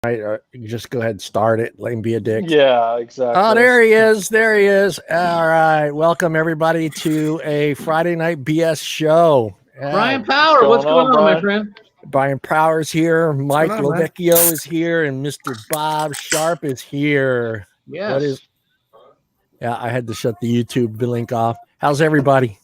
Right, you just go ahead and start it. Let him be a dick. Yeah, exactly. Oh, there he is. There he is. All right. Welcome, everybody, to a Friday night BS show. Brian Power, what's going on, my friend? Brian Power's here. Mike Lovecchio is here. And Mr. Bob Sharp is here. Yes. Yeah, I had to shut the YouTube link off. How's everybody?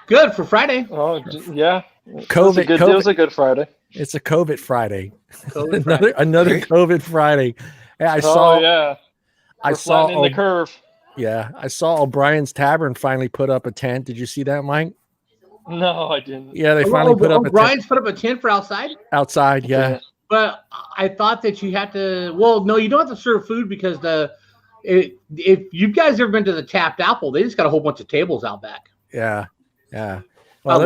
Good for Friday. Oh, yeah. COVID. It was a good Friday. It's a COVID Friday. COVID Friday. another COVID Friday. Yeah, I saw flattening the curve. Yeah, I saw O'Brien's Tavern finally put up a tent. Did you see that, Mike? No, I didn't. Yeah, they finally put up a tent. O'Brien's put up a tent for outside? Outside, yeah. But I thought that you had to. Well, no, you don't have to serve food because if you guys ever been to the Tapped Apple, they just got a whole bunch of tables out back. Yeah. Well,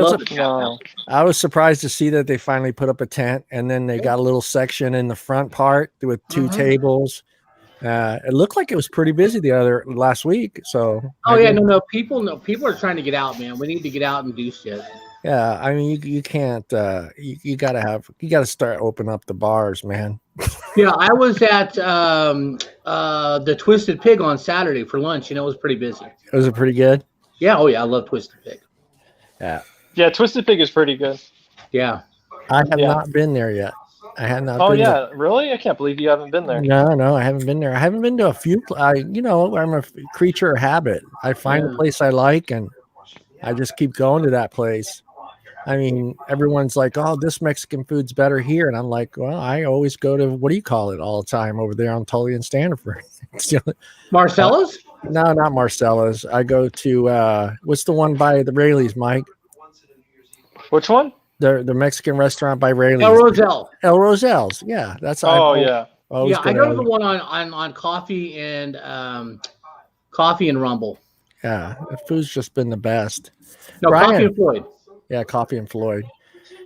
I was surprised to see that they finally put up a tent, and then they got a little section in the front part with two tables. It looked like it was pretty busy last week. So people are trying to get out, man. We need to get out and do shit. Yeah, I mean you can't. You gotta start opening up the bars, man. Yeah, I was at the Twisted Pig on Saturday for lunch. It was pretty busy. Was it pretty good? Yeah. Oh yeah, I love Twisted Pig. Yeah, Twisted Pig is pretty good. Yeah. I have not been there yet. I have not. Oh yeah, really? I can't believe you haven't been there. No, I haven't been there. I haven't been to a few. I'm a creature of habit. I find a place I like, and I just keep going to that place. I mean, everyone's like, "Oh, this Mexican food's better here," and I'm like, "Well, I always go to what do you call it all the time over there on Tully and Standiford." Marcella's? No, not Marcella's. I go to what's the one by the Rayleighs, Mike? Which one? The Mexican restaurant by Rayleigh's. El Rosel's. Yeah, that's. I go to the one on Coffee and Rumble. Yeah, the food's just been the best. No, Brian, Coffee and Floyd. Yeah, Coffee and Floyd.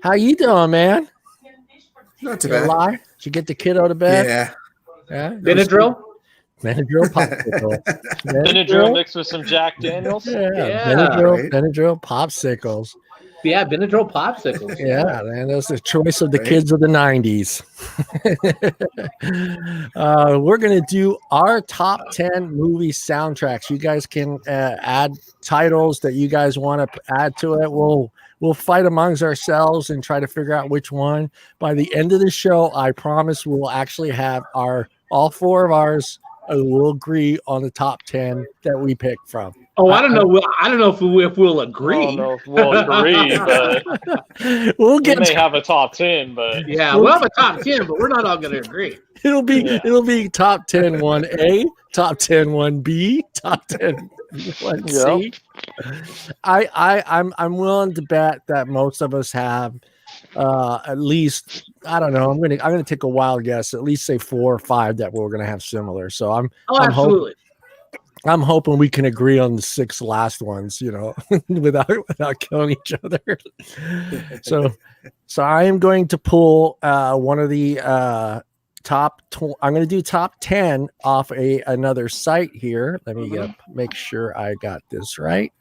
How you doing, man? Not too bad. Did you get the kiddo to bed? Yeah. Benadryl popsicle. Benadryl mixed with some Jack Daniels. Benadryl popsicles. Yeah, Benadryl popsicles. Yeah, man, that's the choice of the kids of the 90s. We're going to do our top 10 movie soundtracks. You guys can add titles that you guys want to add to it. We'll fight amongst ourselves and try to figure out which one. By the end of the show, I promise we'll actually have all four of ours. We'll agree on the top 10 that we picked from. Oh, I don't know. I don't know if we'll agree. I don't know if we'll agree, but we may have a top 10. But we'll have a top 10, but we're not all going to agree. It'll be top 10 1A, top 10 1B, top 10 1C. I'm willing to bet that most of us have at least, I don't know. I'm gonna take a wild guess. At least say 4 or 5 that we're gonna have similar. So absolutely. I'm hoping we can agree on the 6 last ones, without killing each other. So I am going to pull one of the I'm going to do top 10 off another site here. Let me make sure I got this right.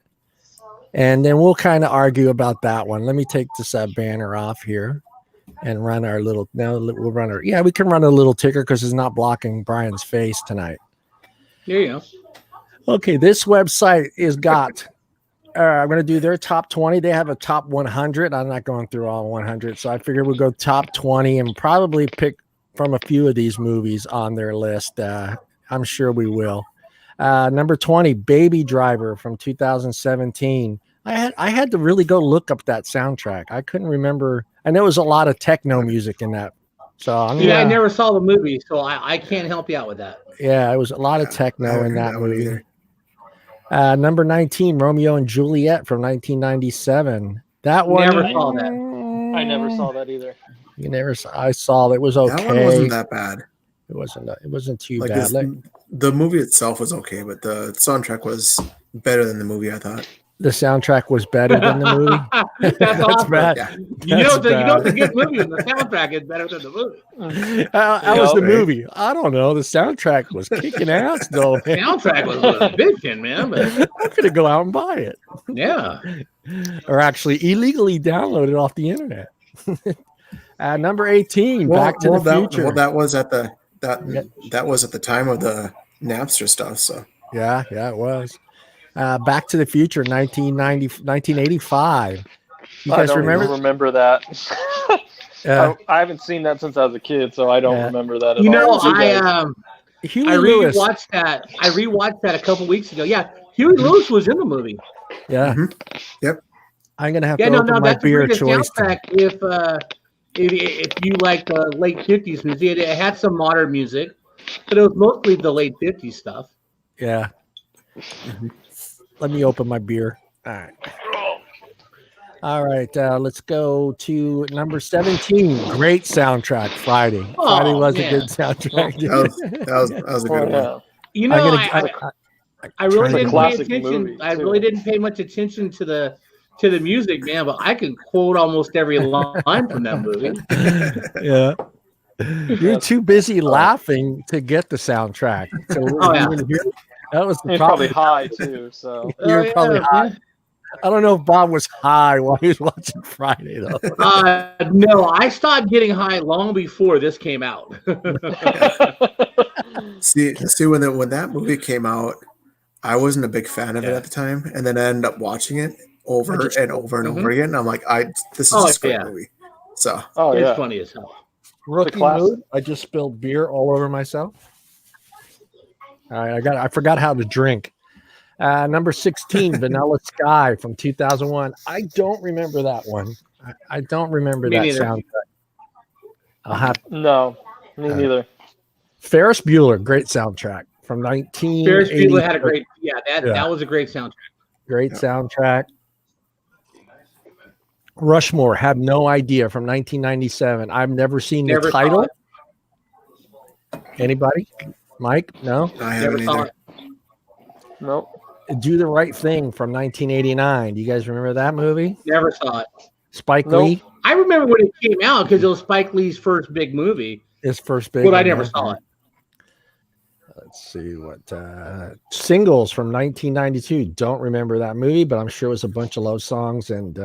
And then we'll kind of argue about that one. Let me take this banner off here and run our little. Now we'll run our. Yeah, we can run a little ticker because it's not blocking Brian's face tonight. There you go. Okay, this website is got. I'm going to do their top 20. They have a top 100. I'm not going through all 100, so I figured we'll go top 20 and probably pick from a few of these movies on their list. I'm sure we will. Number 20, Baby Driver from 2017. I had to really go look up that soundtrack. I couldn't remember. I know it was a lot of techno music in that. So I never saw the movie, so I can't help you out with that. Yeah, it was a lot of techno in that movie. Number 19, Romeo and Juliet from 1997. That one. Never saw that. I never saw that either. You never saw. I saw it was okay. That one wasn't that bad. It wasn't too bad. The movie itself was okay, but the soundtrack was better than the movie, I thought. The soundtrack was better than the movie. That's awesome. Bad. Yeah. You know the good movie and the soundtrack is better than the movie. How was the movie? I don't know. The soundtrack was kicking ass, though. Man. The soundtrack was a bitchin', man. But I'm gonna go out and buy it. Yeah. Or actually illegally download it off the internet. Number 18, Back to the Future. That was at the time of the Napster stuff. So yeah, it was. Back to the Future, 1985. You guys remember that? I haven't seen that since I was a kid, so I don't remember that at all. I rewatched that. I rewatched that a couple weeks ago. Yeah, Huey Lewis was in the movie. Yeah. Mm-hmm. Yep. I'm gonna have to open my beer choice. If you like the late 50s music, it had some modern music, but it was mostly the late 50s stuff. Yeah. Mm-hmm. Let me open my beer. All right. Let's go to number 17. Great soundtrack. Friday. Friday was a good soundtrack. That was a good one. You know, I really didn't pay attention. I really didn't pay much attention to the music, man. But I can quote almost every line from that movie. Yeah. You're too busy laughing to get the soundtrack. So that was the probably high too. So you're probably high. I don't know if Bob was high while he was watching Friday, though. No, I stopped getting high long before this came out. see, when that movie came out, I wasn't a big fan of it at the time, and then I ended up watching it over and over and over again. And I'm like, this is a great movie. So, it's funny as hell. Rookie move. I just spilled beer all over myself. All right, I forgot how to drink. Number 16, Vanilla Sky from 2001. I don't remember that one. I don't remember that soundtrack. No, me neither. Ferris Bueller, great soundtrack from 1980. Ferris Bueller had a great, that was a great soundtrack. Great soundtrack. Rushmore, have no idea, from 1997. I've never seen the title. Anybody? Mike? No? I haven't either. Nope. Do the Right Thing from 1989. Do you guys remember that movie? Never saw it. Spike Lee? I remember when it came out because it was Spike Lee's first big movie. His first big But I never saw it. Let's see what Singles from 1992. Don't remember that movie, but I'm sure it was a bunch of love songs. And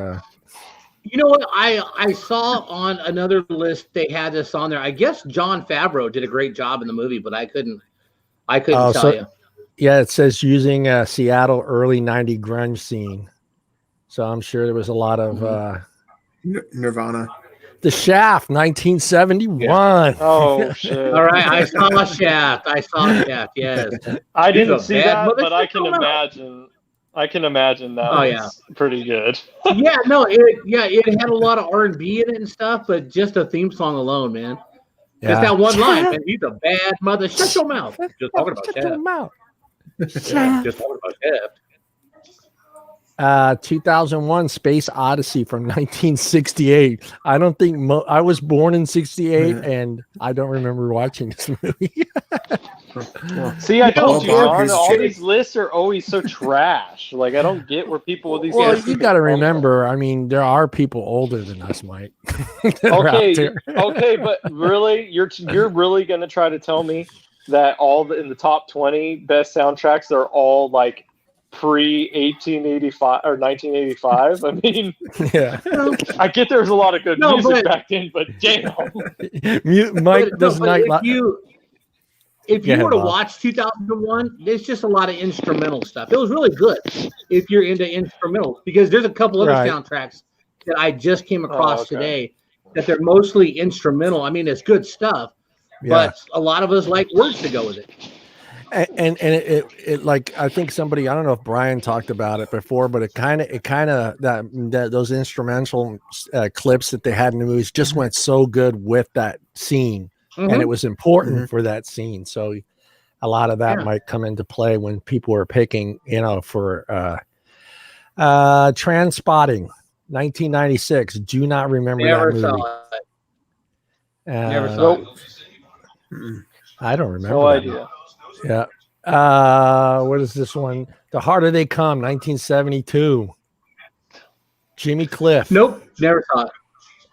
you know what? I saw on another list they had this on there. I guess Jon Favreau did a great job in the movie, but I couldn't tell you. Yeah, it says using Seattle early 90 grunge scene. So I'm sure there was a lot of Nirvana. The Shaft, 1971. Yeah. Oh, shit. All right, I saw Shaft. Yes. I didn't see that, but I can imagine. I can imagine that. Was pretty good. It had a lot of R&B in it and stuff, but just a theme song alone, man. Just that one line, man. He's a bad mother. Shut your mouth. Just talking about Shaft. Shut your mouth. Just talking about Shaft. 2001 Space Odyssey from 1968. I don't think I was born in 68 and I don't remember watching this movie. See, I told you, John, all these lists are always so trash. Like, I don't get where people with these. Well, you got to remember, I mean, there are people older than us, Mike. Okay, but really, you're really going to try to tell me that in the top 20 best soundtracks are all like pre-1885 or 1985. I mean, I get there's a lot of good music back then, but damn. Mike does not. If you were to watch 2001, there's just a lot of instrumental stuff. It was really good if you're into instrumentals, because there's a couple other soundtracks that I just came across today that they're mostly instrumental. I mean, it's good stuff, but a lot of us like words to go with it. And it like, I think somebody, I don't know if Brian talked about it before, but it kind of that those instrumental clips that they had in the movies just went so good with that scene, and it was important for that scene. So a lot of that might come into play when people are picking, for Transpotting, 1996. Do not remember that movie. Never saw it. I don't remember. No idea. Yeah. What is this one? The Harder They Come, 1972. Jimmy Cliff. Nope. Never saw it.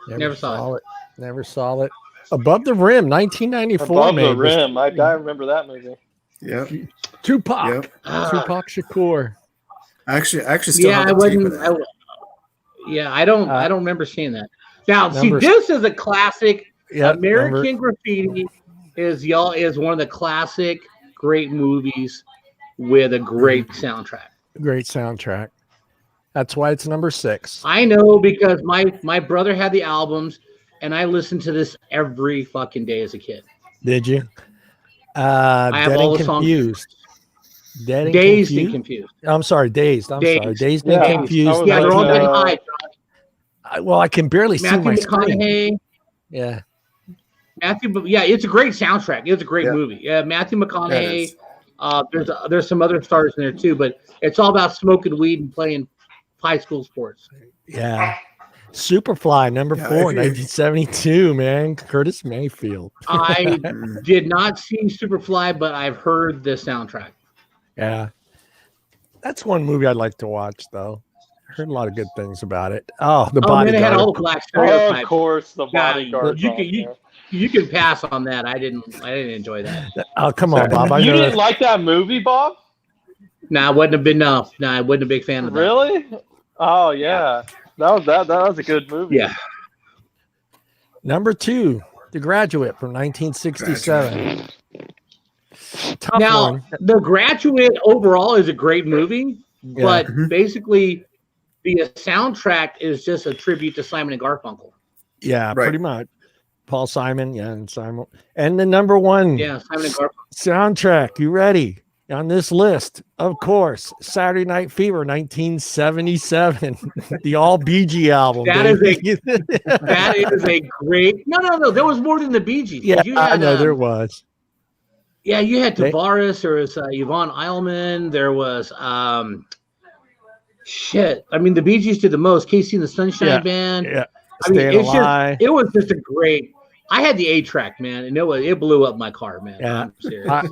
Never saw it. Never saw it. Above the Rim, 1994. Above the Rim. I remember that movie. Yep. Tupac. Yep. Tupac Shakur. I actually still have the tape of that. I don't remember seeing that. Now, see, this is a classic. Yep, American Graffiti is one of the classic great movies with a great soundtrack. Great soundtrack. That's why it's number 6. I know because my brother had the albums, and I listened to this every fucking day as a kid. Did you? I have all the Confused. songs. Dazed and Confused. I'm sorry, Dazed. I'm sorry. Dazed and Confused. Yeah, they're on that high. Well, I can barely see my screen. Yeah. It's a great soundtrack. It's a great movie. Yeah, Matthew McConaughey. There's some other stars in there too, but it's all about smoking weed and playing high school sports. Yeah. Superfly, number 4, 1972, man. Curtis Mayfield. I did not see Superfly, but I've heard the soundtrack. Yeah. That's one movie I'd like to watch, though. I heard a lot of good things about it. Oh, the Bodyguard. They had all the black stereotypes. Of course, the Bodyguard. You can pass on that. I didn't enjoy that. Oh, come on, Bob. You didn't like that movie, Bob? Nah, I wouldn't have been. No, I wasn't a big fan of that. Really? Oh yeah. That was a good movie. Yeah. Number 2, The Graduate from 1967. Tough now, one. The Graduate overall is a great movie, but basically the soundtrack is just a tribute to Simon and Garfunkel. Yeah, pretty much. Paul Simon, and Simon. And the number 1 Simon and Garfunkel soundtrack. You ready? On this list, of course, Saturday Night Fever, 1977, the all Bee Gees album. That is a great. No. There was more than the Bee Gees. Yeah, I know there was. Yeah, you had Tavares. There was Yvonne Eilman. There was shit. I mean, the Bee Gees did the most. Casey and the Sunshine Band. Yeah. I mean, it was just a great. I had the 8-track, man, and it blew up my car, man. Yeah. I'm serious.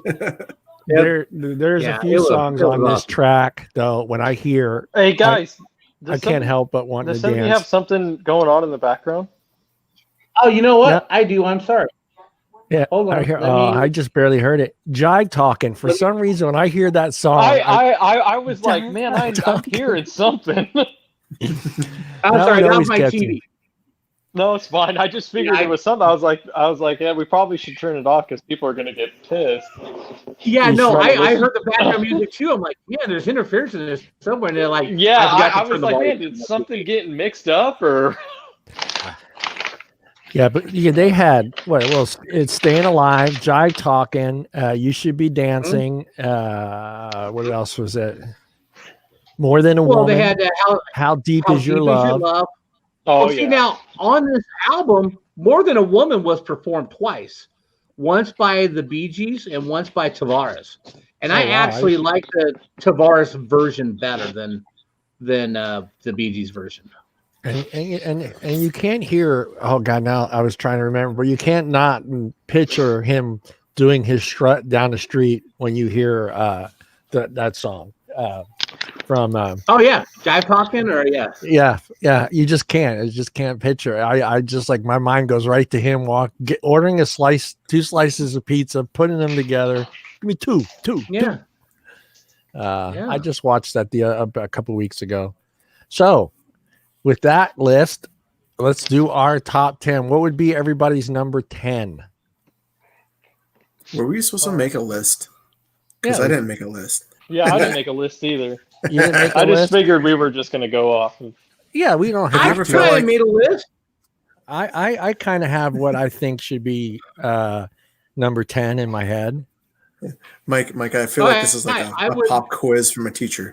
There's a few songs on this track though. When I hear, hey guys, I can't help but want to dance. Does somebody have something going on in the background? Oh, you know what? Yeah. I do. I'm sorry. Yeah, hold on. I just barely heard it. Jive talking. For some reason, when I hear that song, I was like, man, I'm hearing something. I'm sorry. That was my TV. No, it's fine. I just figured it was something. I was like, yeah, we probably should turn it off because people are going to get pissed. Yeah, no, I heard the background music too. I'm like, yeah, there's interference in this somewhere. And they're like, yeah, I was like, man, did something getting mixed up or? Yeah, but they had it's Staying Alive, Jive Talking, You Should Be Dancing. What else was it? More Than a Woman. They had How Deep Is Your Love? Oh, see, now on this album, More Than a Woman was performed twice, once by the Bee Gees and once by Tavares. And I actually like the Tavares version better than the Bee Gees version. And you can't hear. Oh God! Now I was trying to remember, but you can't not picture him doing his strut down the street when you hear that song. From Jive Talking or you just can't picture. I just like my mind goes right to him ordering 2 slices of pizza, putting them together. Give me two. I just watched that a couple weeks ago. So with that list, let's do our top 10. What would be everybody's number 10? Were we supposed to make a list? Because I didn't make a list. Yeah, I didn't make a list either. You didn't make a I list? just figured we were just going to go off. Yeah, we don't have to. I probably made a list. I kind of have what I think should be number 10 in my head. Mike, I feel like this is like a pop quiz from a teacher.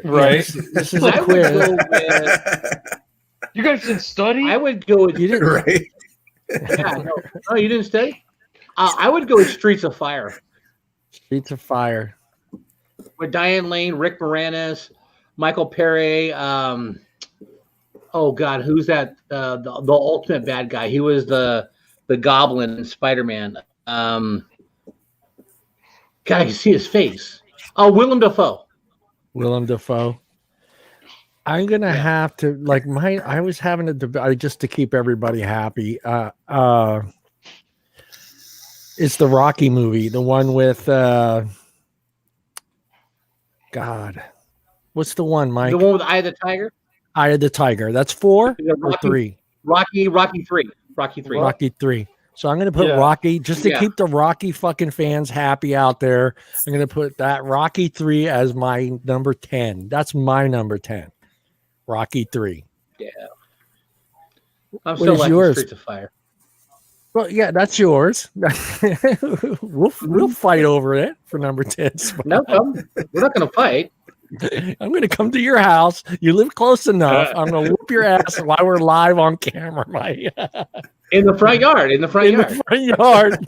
Right. This is a quiz. You guys didn't study? I would go with you didn't. Right. Yeah, no, you didn't study? I would go with Streets of Fire. Streets of Fire. With Diane Lane, Rick Moranis, Michael Perry. Oh God, who's that? The ultimate bad guy. He was the Goblin in Spider-Man. God, I can see his face. Oh, Willem Dafoe. Willem Dafoe. I'm gonna have to I was having a debate just to keep everybody happy. It's the Rocky movie, the one with God. What's the one, Mike? The one with Eye of the Tiger? Eye of the Tiger. That's 4 or 3? Rocky 3. Rocky 3. So I'm going to put Rocky just to keep the Rocky fucking fans happy out there. I'm going to put that Rocky 3 as my number 10. That's my number 10. Rocky 3. Yeah. I'm still liking yours? Streets of Fire. Well, yeah, that's yours. we'll fight over it for number 10 spot. No, we're not going to fight. I'm going to come to your house. You live close enough. I'm going to whoop your ass while we're live on camera. In the front yard. In the front yard.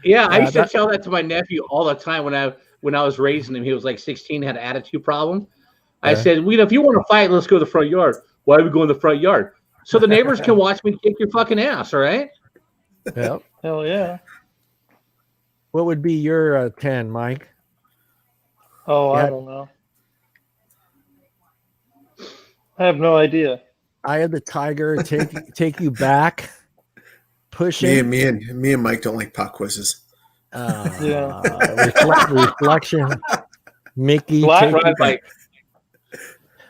Yeah, I used to tell that to my nephew all the time when I was raising him. He was like 16, had an attitude problem. I said, if you want to fight, let's go to the front yard. Why do we go in the front yard? So the neighbors can watch me kick your fucking ass, all right? Yep. Hell yeah. What would be your 10, Mike? Oh, I don't know. I have no idea. Eye of the Tiger, take you back. Pushing. Me and Mike don't like pop quizzes. Reflection. Mickey. Right.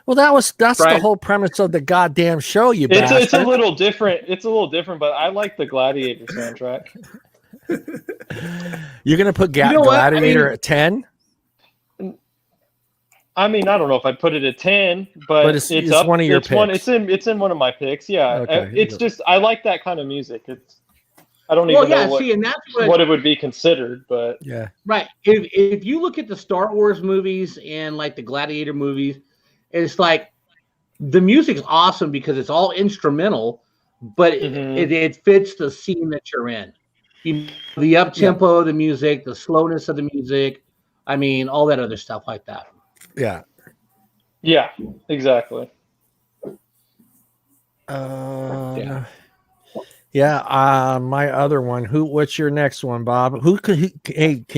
Well, that's the whole premise of the goddamn show. It's a little different. It's a little different, but I like the Gladiator soundtrack. You're gonna put Gladiator at 10? I mean, I don't know if I'd put it at 10, but it's up. One of your picks. It's in one of my picks. Yeah, okay, it's just I like that kind of music. I don't even know what it would be considered, but yeah, right. If you look at the Star Wars movies and like the Gladiator movies, it's like the music's awesome because it's all instrumental, but it fits the scene that you're in. The up tempo of the music, the slowness of the music. I mean, all that other stuff like that. Yeah. Yeah, exactly. My other one. What's your next one, Bob? Can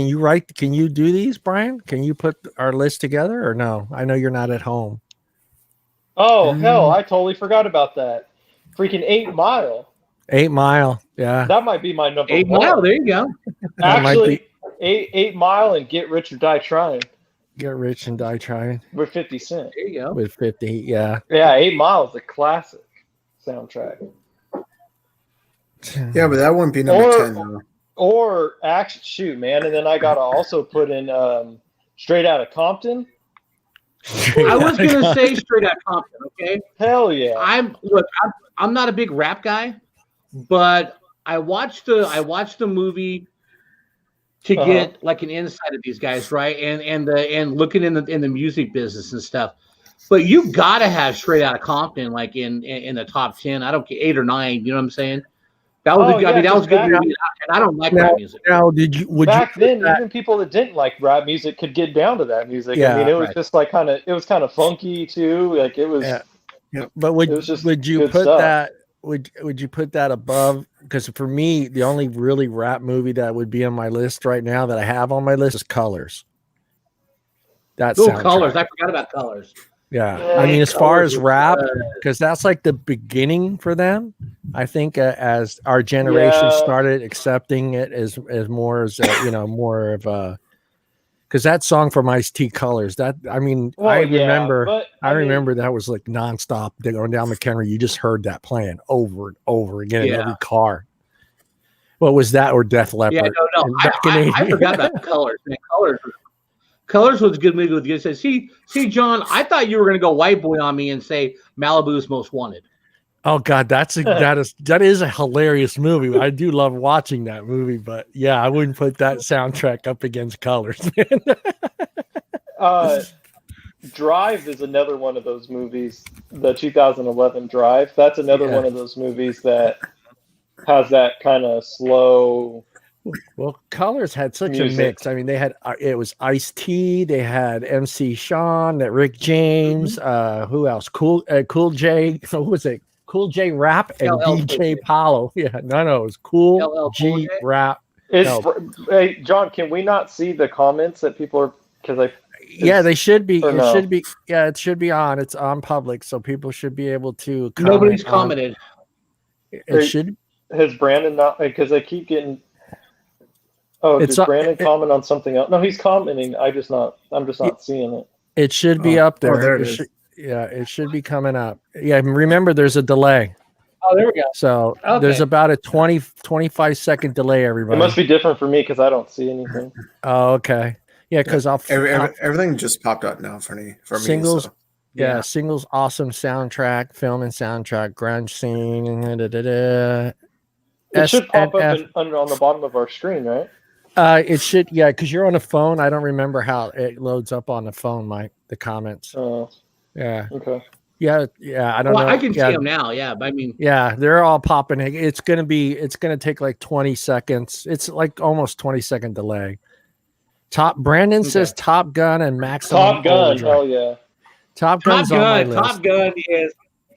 you do these, Brian? Can you put our list together or no? I know you're not at home. Oh, hell, I totally forgot about that. Freaking 8 Mile. 8 Mile, yeah. That might be my number 8 one. Mile, there you go. Actually, 8 Mile and Get Rich or Die Trying. Get Rich and Die Trying. With 50 Cent. There you go. With 50, yeah. Yeah, 8 Mile is a classic soundtrack. Yeah, but that wouldn't be number 10. Though. Or, actually, shoot, man. And then I got to also put in Straight Outta Compton. I was going to say Straight Outta Compton, okay? Hell yeah. I'm not a big rap guy, but I watched the movie to get like an insight of these guys, right? And looking in the music business and stuff. But you got to have Straight Outta Compton like in the top 10. I don't care, 8 or 9. You know what I'm saying? That was that was good music, and I don't like rap music. Now, even people that didn't like rap music could get down to that music. Yeah, I mean, it was just like kind of funky too. Like it was. Yeah. But would you put that? Would you put that above? Because for me, the only really rap movie that would be on my list right now that I have on my list is Colors. That's Colors. I forgot about Colors. Yeah, I mean, as far as rap, because that's like the beginning for them. I think as our generation started accepting it as more as more of a, because that song from Ice-T, Colors. That I remember that was like nonstop going down McHenry. You just heard that playing over and over again in every car. What was that, or Def Leppard? Yeah, no. I forgot about Colors. Man, Colors was a good movie with good. Said, see, John, I thought you were going to go white boy on me and say Malibu's Most Wanted. Oh God, that is a hilarious movie. I do love watching that movie, but yeah, I wouldn't put that soundtrack up against Colors. Drive is another one of those movies. The 2011 Drive. That's another one of those movies that has that kind of slow. Well, Colors had such a mix. I mean, they had it was Ice-T, they had MC Sean, that Rick James, who else? Cool J. Who was it? Cool J Rap and DJ Paulo. Yeah, no, it was Cool G Rap. Hey, John, can we not see the comments that people are? They should be. It should be. Yeah, it should be on. It's on public, so people should be able to. Nobody's commented. Has Brandon not? Because I keep getting. Oh, did Brandon comment on something else? No, he's commenting. I'm just not seeing it. It should be up there. Oh, there it is. Yeah, it should be coming up. Yeah, remember there's a delay. Oh, there we go. So there's about a 25 second delay, everybody. It must be different for me because I don't see anything. Oh, okay. Yeah, because everything just popped up now for me. Singles. So. Yeah, singles, awesome soundtrack, film and soundtrack, grunge scene. It should pop up on the bottom of our screen, right? It should, yeah, because you're on a phone. I don't remember how it loads up on the phone, Mike, the comments. Oh. Yeah. Okay. Yeah, I don't know. I can see them now, yeah. But I mean, yeah, they're all popping. It's gonna take like 20 seconds. It's like almost 20-second delay. Brandon says Top Gun and Maximum Top Gun, Overdrive. hell yeah. Top Gun's on my list.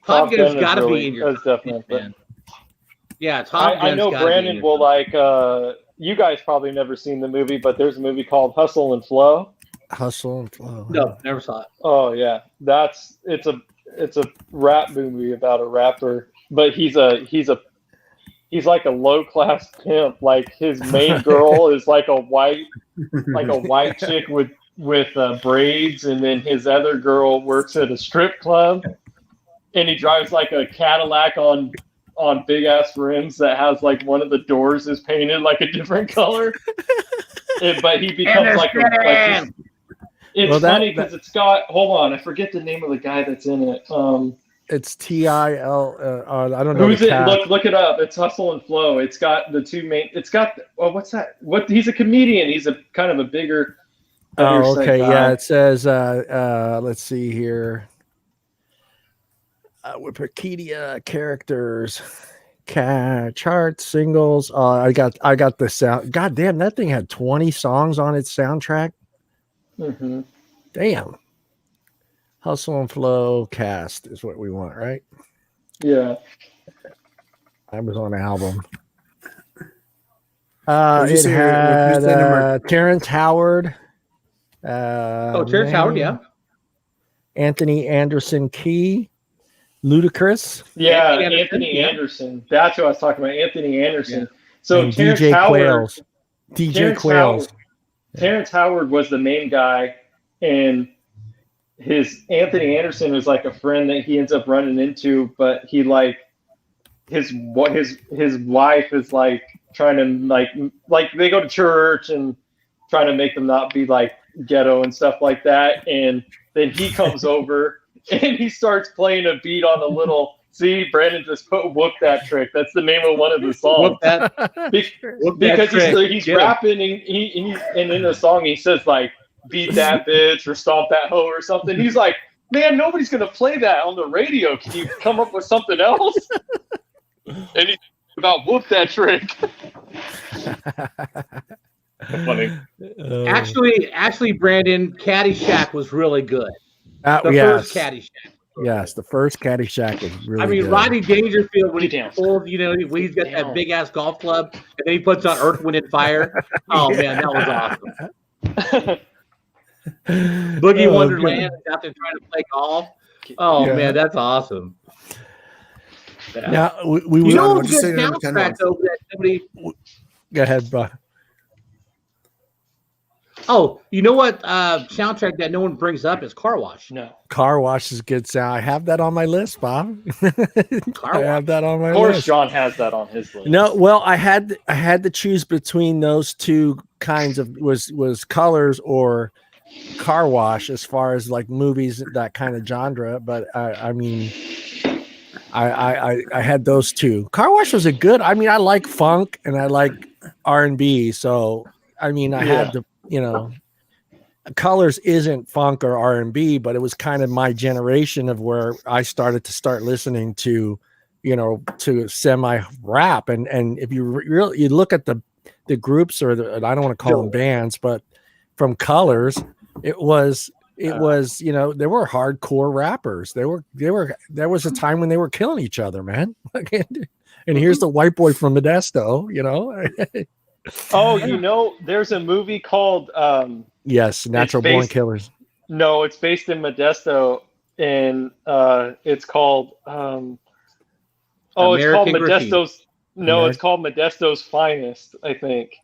Top Gun's got to be in your top 10, man. Yeah, Top Gun's I know Brandon will like. You guys probably never seen the movie, but there's a movie called Hustle and Flow. Hustle and Flow. No, never saw it. Oh yeah, it's a rap movie about a rapper, but he's like a low class pimp. Like his main girl is like a white chick with braids, and then his other girl works at a strip club, and he drives like a Cadillac on big ass rims that has like one of the doors is painted like a different color. But he becomes it's funny because it's got, hold on, I forget the name of the guy that's in it. It's TIL. I don't know. Who's it? Look it up. It's Hustle and Flow. It's got the two main. It's got what's that? He's a comedian. He's a kind of a bigger. Oh, okay. Yeah, it says. Let's see here. Wikipedia characters, charts, singles. I got the sound. God damn, that thing had 20 songs on its soundtrack. Mm-hmm. Damn. Hustle and Flow cast is what we want, right? Yeah. I was on an album. It had Terrence Howard. Terrence Howard, yeah. Anthony Anderson Key. Ludacris. Yeah, Anthony Anderson. That's what I was talking about. Anthony Anderson. Yeah. So and DJ Quails. DJ Quails. Terrence Howard was the main guy, and his Anthony Anderson was like a friend that he ends up running into, but he like his wife is like trying to like they go to church and trying to make them not be like ghetto and stuff like that, and then he comes over and he starts playing a beat on a little. See, Brandon just put "Whoop That Trick." That's the name of one of the songs. Because he's rapping, and and in the song he says like "beat that bitch" or "stomp that hoe" or something. He's like, man, nobody's gonna play that on the radio. Can you come up with something else? And he's about "Whoop That Trick." Funny. Actually, Brandon, Caddyshack was really good. First Caddyshack. Yes, the first Caddyshack was really good. Rodney Dangerfield, when he's old, when he's got that big ass golf club, and then he puts on Earth, Wind, and Fire. Oh man, that was awesome. Boogie Wonderland is out there trying to play golf. Oh man, that's awesome. Yeah. Now we good soundtrack though that somebody. Go ahead, bro. Oh, you know what soundtrack that no one brings up is Car Wash. No. Car Wash is good sound. I have that on my list, Bob. I have that on my list. Of course, John has that on his list. No, well, I had to choose between those two kinds of was Colors or Car Wash as far as like movies, that kind of genre. But I mean, I had those two. Car Wash was a good. I mean, I like funk and I like R&B, so I mean, I had to. Colors isn't funk or R&B, but it was kind of my generation of where I started to listening to, to semi rap. And if you really look at the groups or I don't want to call them bands, but from Colors, it was there were hardcore rappers. There was a time when they were killing each other, man. And here's the white boy from Modesto, Oh, there's a movie called yes, Natural Born Killers. No, it's based in Modesto, and it's called it's called Modesto's. No, it's called Modesto's Finest, I think.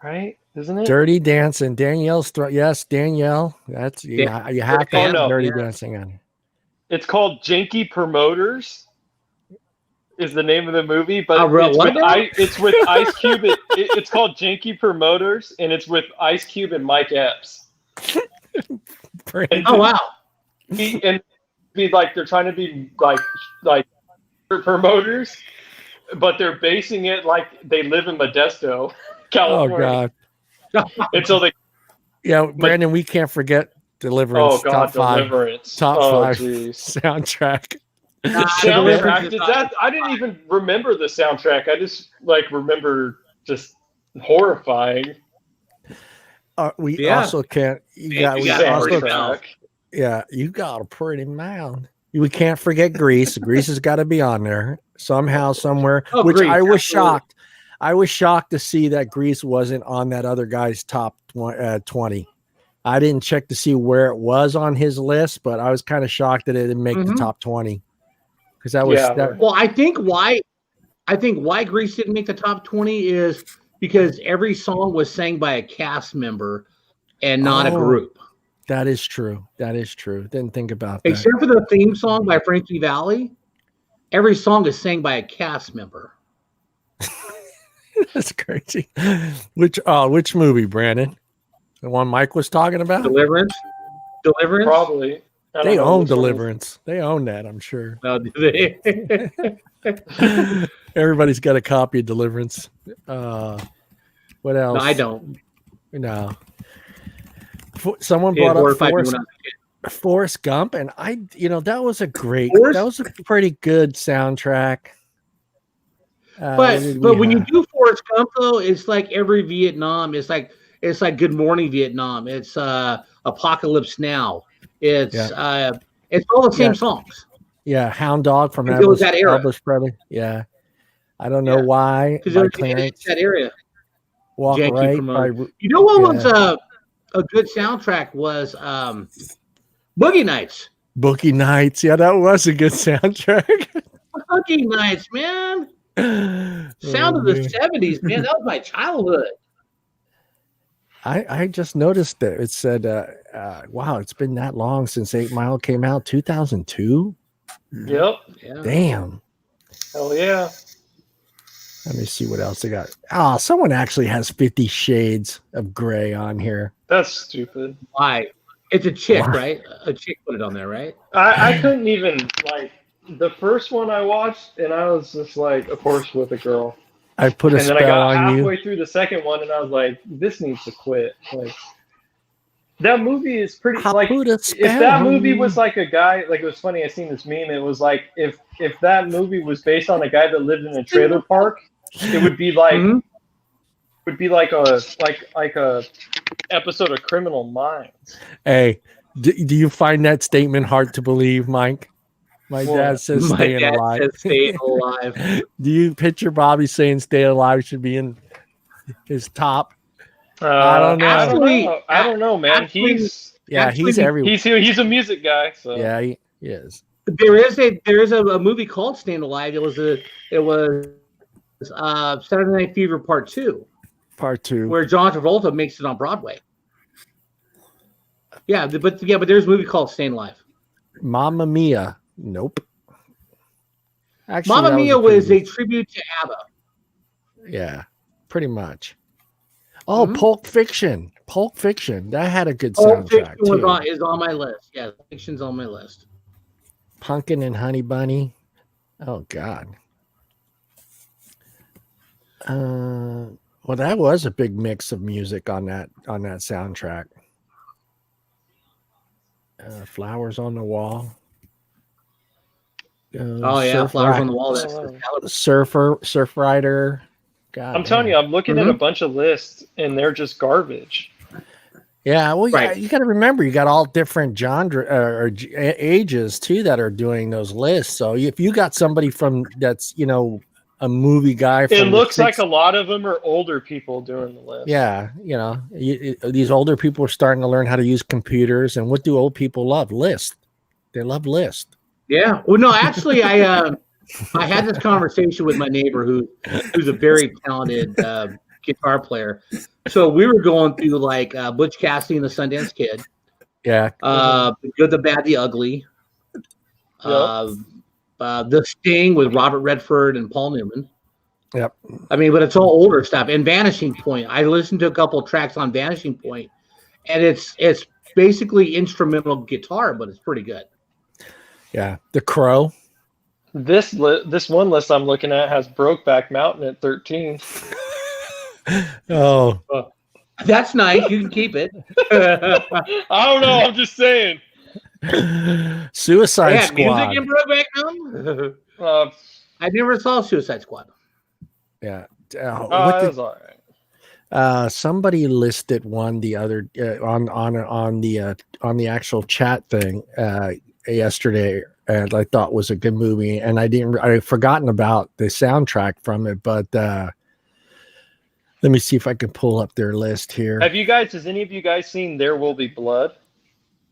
Right? Isn't it? Dirty Dancing. Danielle's yes, Danielle. That's you have to have Dirty Dancing on. It's called Janky Promoters. Is the name of the movie, but it's with Ice Cube. It's called Janky Promoters, and it's with Ice Cube and Mike Epps. Oh wow! And be like they're trying to be like promoters, but they're basing it like they live in Modesto, California. Oh God! And so they, Brandon, we can't forget Deliverance. Oh God, Deliverance. Top 5 soundtrack. Soundtrack. I didn't even remember the soundtrack. I just remember just horrifying. We also can't. You got a pretty mouth. We can't forget Grease. Grease has got to be on there somehow, somewhere. Which Grease, I was shocked. I was shocked to see that Grease wasn't on that other guy's top 20. I didn't check to see where it was on his list, but I was kind of shocked that it didn't make the top 20. Because that was well, I think why Grease didn't make the top 20 is because every song was sang by a cast member and not a group. That is true. Didn't think about that. Except for the theme song by Frankie Valli, every song is sang by a cast member. That's crazy. Which movie, Brandon? The one Mike was talking about? Deliverance. Probably. They own Deliverance. They own that, I'm sure. Oh, do they? Everybody's got a copy of Deliverance. What else? No, I don't. No. Someone brought up Forrest Gump, and that was a pretty good soundtrack. But when you do Forrest Gump, though, it's like every Vietnam. It's like Good Morning Vietnam. It's Apocalypse Now. It's all the same songs. Yeah, Hound Dog from Elvis Presley. Yeah, I don't know why. Because that area. Walk Right. What was a good soundtrack was Boogie Nights. Boogie Nights. Yeah, that was a good soundtrack. Boogie Nights, man. Sound of the 70s, man. That was my childhood. I just noticed that it said, wow, it's been that long since 8 Mile came out, 2002? Yep. Yeah. Damn. Hell yeah. Let me see what else they got. Someone actually has 50 Shades of Grey on here. That's stupid. Why? It's a chick, right? A chick put it on there, right? I couldn't even, the first one I watched, and I was just like, of course, with a girl. I put a spell on you. And then I got halfway through the second one, and I was like, this needs to quit. That movie is pretty, if that movie was like a guy, it was funny, I seen this meme, it was like, if that movie was based on a guy that lived in a trailer park, it would be like, a episode of Criminal Minds. Hey, do you find that statement hard to believe, Mike? My dad says staying alive. Staying alive. Do you picture Bobby saying "Stay Alive" should be in his top? I don't know. I don't know, man. He's everywhere. He's a music guy. So. Yeah, he is. There is a movie called "Staying Alive." It was Saturday Night Fever Part 2. Part 2, where John Travolta makes it on Broadway. Yeah, but there's a movie called "Staying Alive." Mamma Mia. Nope. Actually, Mamma Mia was a tribute to ABBA. Yeah, pretty much. Oh, Pulp Fiction. That had a good soundtrack too. Is on my list. Yeah, Fiction's on my list. Pumpkin and Honey Bunny. Oh God. Well, that was a big mix of music on that soundtrack. Flowers on the Wall. Flowers on the Wall. Surf Rider. God, I'm telling you, I'm looking at a bunch of lists, and they're just garbage. Yeah, well, you got to remember, you got all different genre or ages too that are doing those lists. So if you got somebody that's a movie guy, it looks like a lot of them are older people doing the list. Yeah, these older people are starting to learn how to use computers, and what do old people love? List. They love list. Yeah. Well, no, actually, I had this conversation with my neighbor who's a very talented guitar player. So we were going through Butch Cassidy and the Sundance Kid. Yeah. The Good, the Bad, the Ugly. The Sting with Robert Redford and Paul Newman. Yep. I mean, but it's all older stuff. And Vanishing Point. I listened to a couple of tracks on Vanishing Point, and it's basically instrumental guitar, but it's pretty good. Yeah. The Crow. This one list I'm looking at has Brokeback Mountain at 13. Oh, that's nice. You can keep it. I don't know. I'm just saying. Suicide Squad. Music in Brokeback Mountain. I never saw Suicide Squad. Yeah. That was all right. Somebody listed one the other on the actual chat thing yesterday, and I thought was a good movie, and I'd forgotten about the soundtrack from it, but let me see if I can pull up their list here. Has any of you guys seen There Will Be Blood?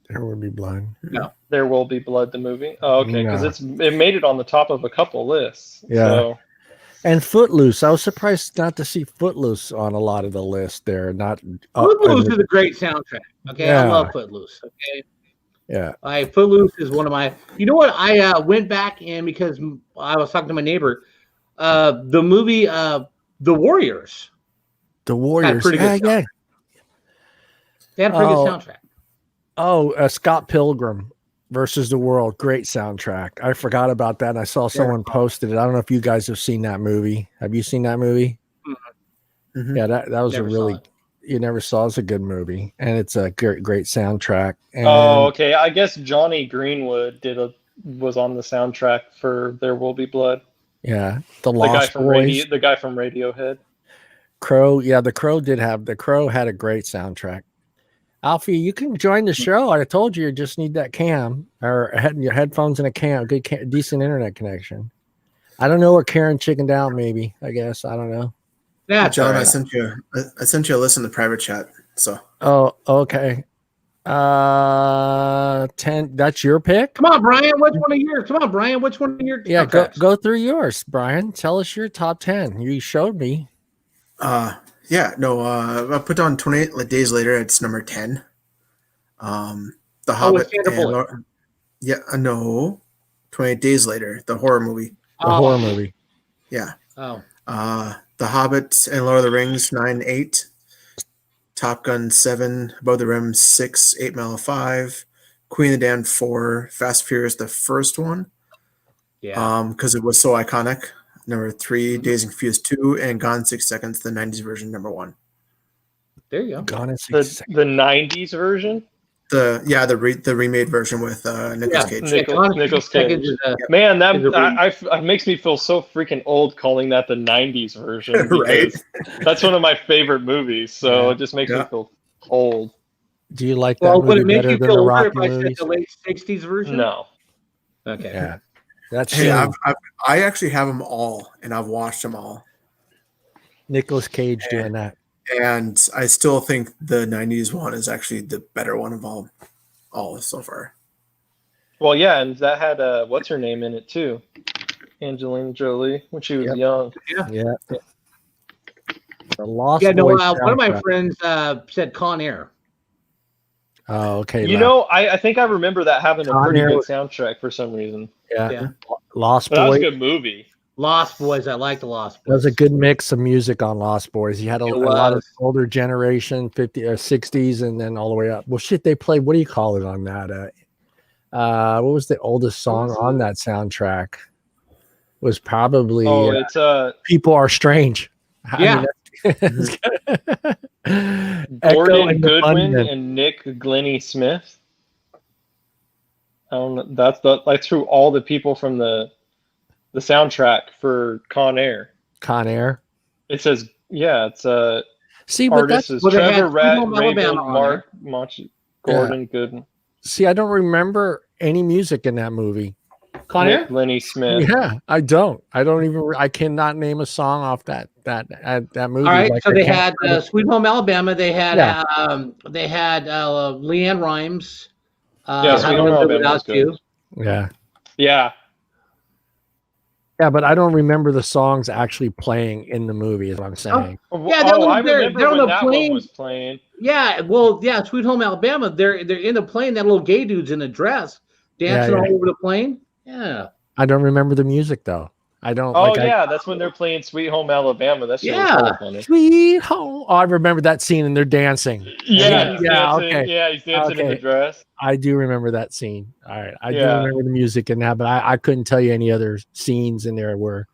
There Will Be Blood. No. There Will Be Blood, the movie. Oh, okay, because No. it made it on the top of a couple lists. Yeah. So. And Footloose. I was surprised not to see Footloose on a lot of the list there. Footloose is a great soundtrack. Okay, yeah. I love Footloose. Okay. Yeah. Footloose is one of my. You know what? I went back and because I was talking to my neighbor, the movie The Warriors. The Warriors. Pretty good yeah. They had a pretty good soundtrack. Oh, Scott Pilgrim versus the World. Great soundtrack. I forgot about that. I saw someone posted it. I don't know if you guys have seen that movie. Have you seen that movie? Mm-hmm. Yeah, that was you never saw. It's a good movie, and it's a great soundtrack. And, okay. I guess Johnny Greenwood was on the soundtrack for There Will Be Blood. Yeah, the Lost Boys. The guy from Radiohead. Crow. Yeah, the Crow had a great soundtrack. Alfie, you can join the show. I told you just need that cam or your headphones and a cam, decent internet connection. I don't know where Karen chickened out. Maybe I guess I don't know. Yeah, John, right. I sent you a list in the private chat. So. Oh, okay. 10. That's your pick. Come on, Brian. Which one of yours? Come on, Brian. Which one of your? Yeah, go through yours, Brian. Tell us your top 10. You showed me. Yeah, no, I put on 28 Days Later. It's number 10. The Hobbit. No, 28 Days Later, the horror movie. Horror movie. Yeah. Oh. The Hobbit and Lord of the Rings 9, 8. Top Gun 7, Above the Rim 6, 8 Mile 5, Queen of the Damned 4, Fast Furious the first one. Yeah. Because it was so iconic. Number 3, Dazed and Confused 2, and Gone in 6 Seconds, the 90s version, number 1. There you go. Gone in 6 Seconds. The 90s version? The remade version with Nicolas Cage. Nicolas Cage. Man, that makes me feel so freaking old calling that the 90s version. Right. That's one of my favorite movies, so it just makes me feel old. Do you like that movie better than the Rocky movies? Would it make you feel older if I said the late 60s version? No. Okay. Yeah. That's I actually have them all, and I've watched them all. Nicolas Cage doing that. And I still think the 90s one is actually the better one of all so far. Well, yeah, and that had what's her name in it too, Angelina Jolie, when she was young. Yeah. The Lost Boys. One of my soundtrack. friends said Con Air. Oh, okay. You know, I think I remember that having a pretty good soundtrack for some reason. Yeah. Lost Boys. That was a good movie. Lost Boys. I like the Lost Boys. There was a good mix of music on Lost Boys. You had a lot of older generation, 50 or 60s, and then all the way up. Well, shit, they played, what do you call it on that? What was the oldest song on that soundtrack? Was probably it's People Are Strange. Yeah. Gordon Goodwin and Nick Glennie Smith. I don't know. That's who all the people from the soundtrack for Con Air. Con Air. It says, it's see, but artist is Trevor Rabin, Mark Monchi, Gordon Goodwin. See, I don't remember any music in that movie. Con Air? Lenny Smith. Yeah, I don't. I cannot name a song off that movie. All right, so they had Sweet Home Alabama. They had Leanne Rimes. Sweet Home Alabama was good. Yeah, but I don't remember the songs actually playing in the movie. Is what I'm saying. I remember when that one was playing. Yeah, Sweet Home Alabama. They're in the plane. That little gay dude's in a dress dancing all over the plane. Yeah. I don't remember the music though. I don't. Oh yeah, that's when they're playing "Sweet Home Alabama." That's Yeah. funny. Sweet home. Oh, I remember that scene, and they're dancing. Yeah, he's dancing. Okay. Yeah, he's dancing in the dress. I do remember that scene. All right, I do Yeah. remember the music in that, but I couldn't tell you any other scenes in there where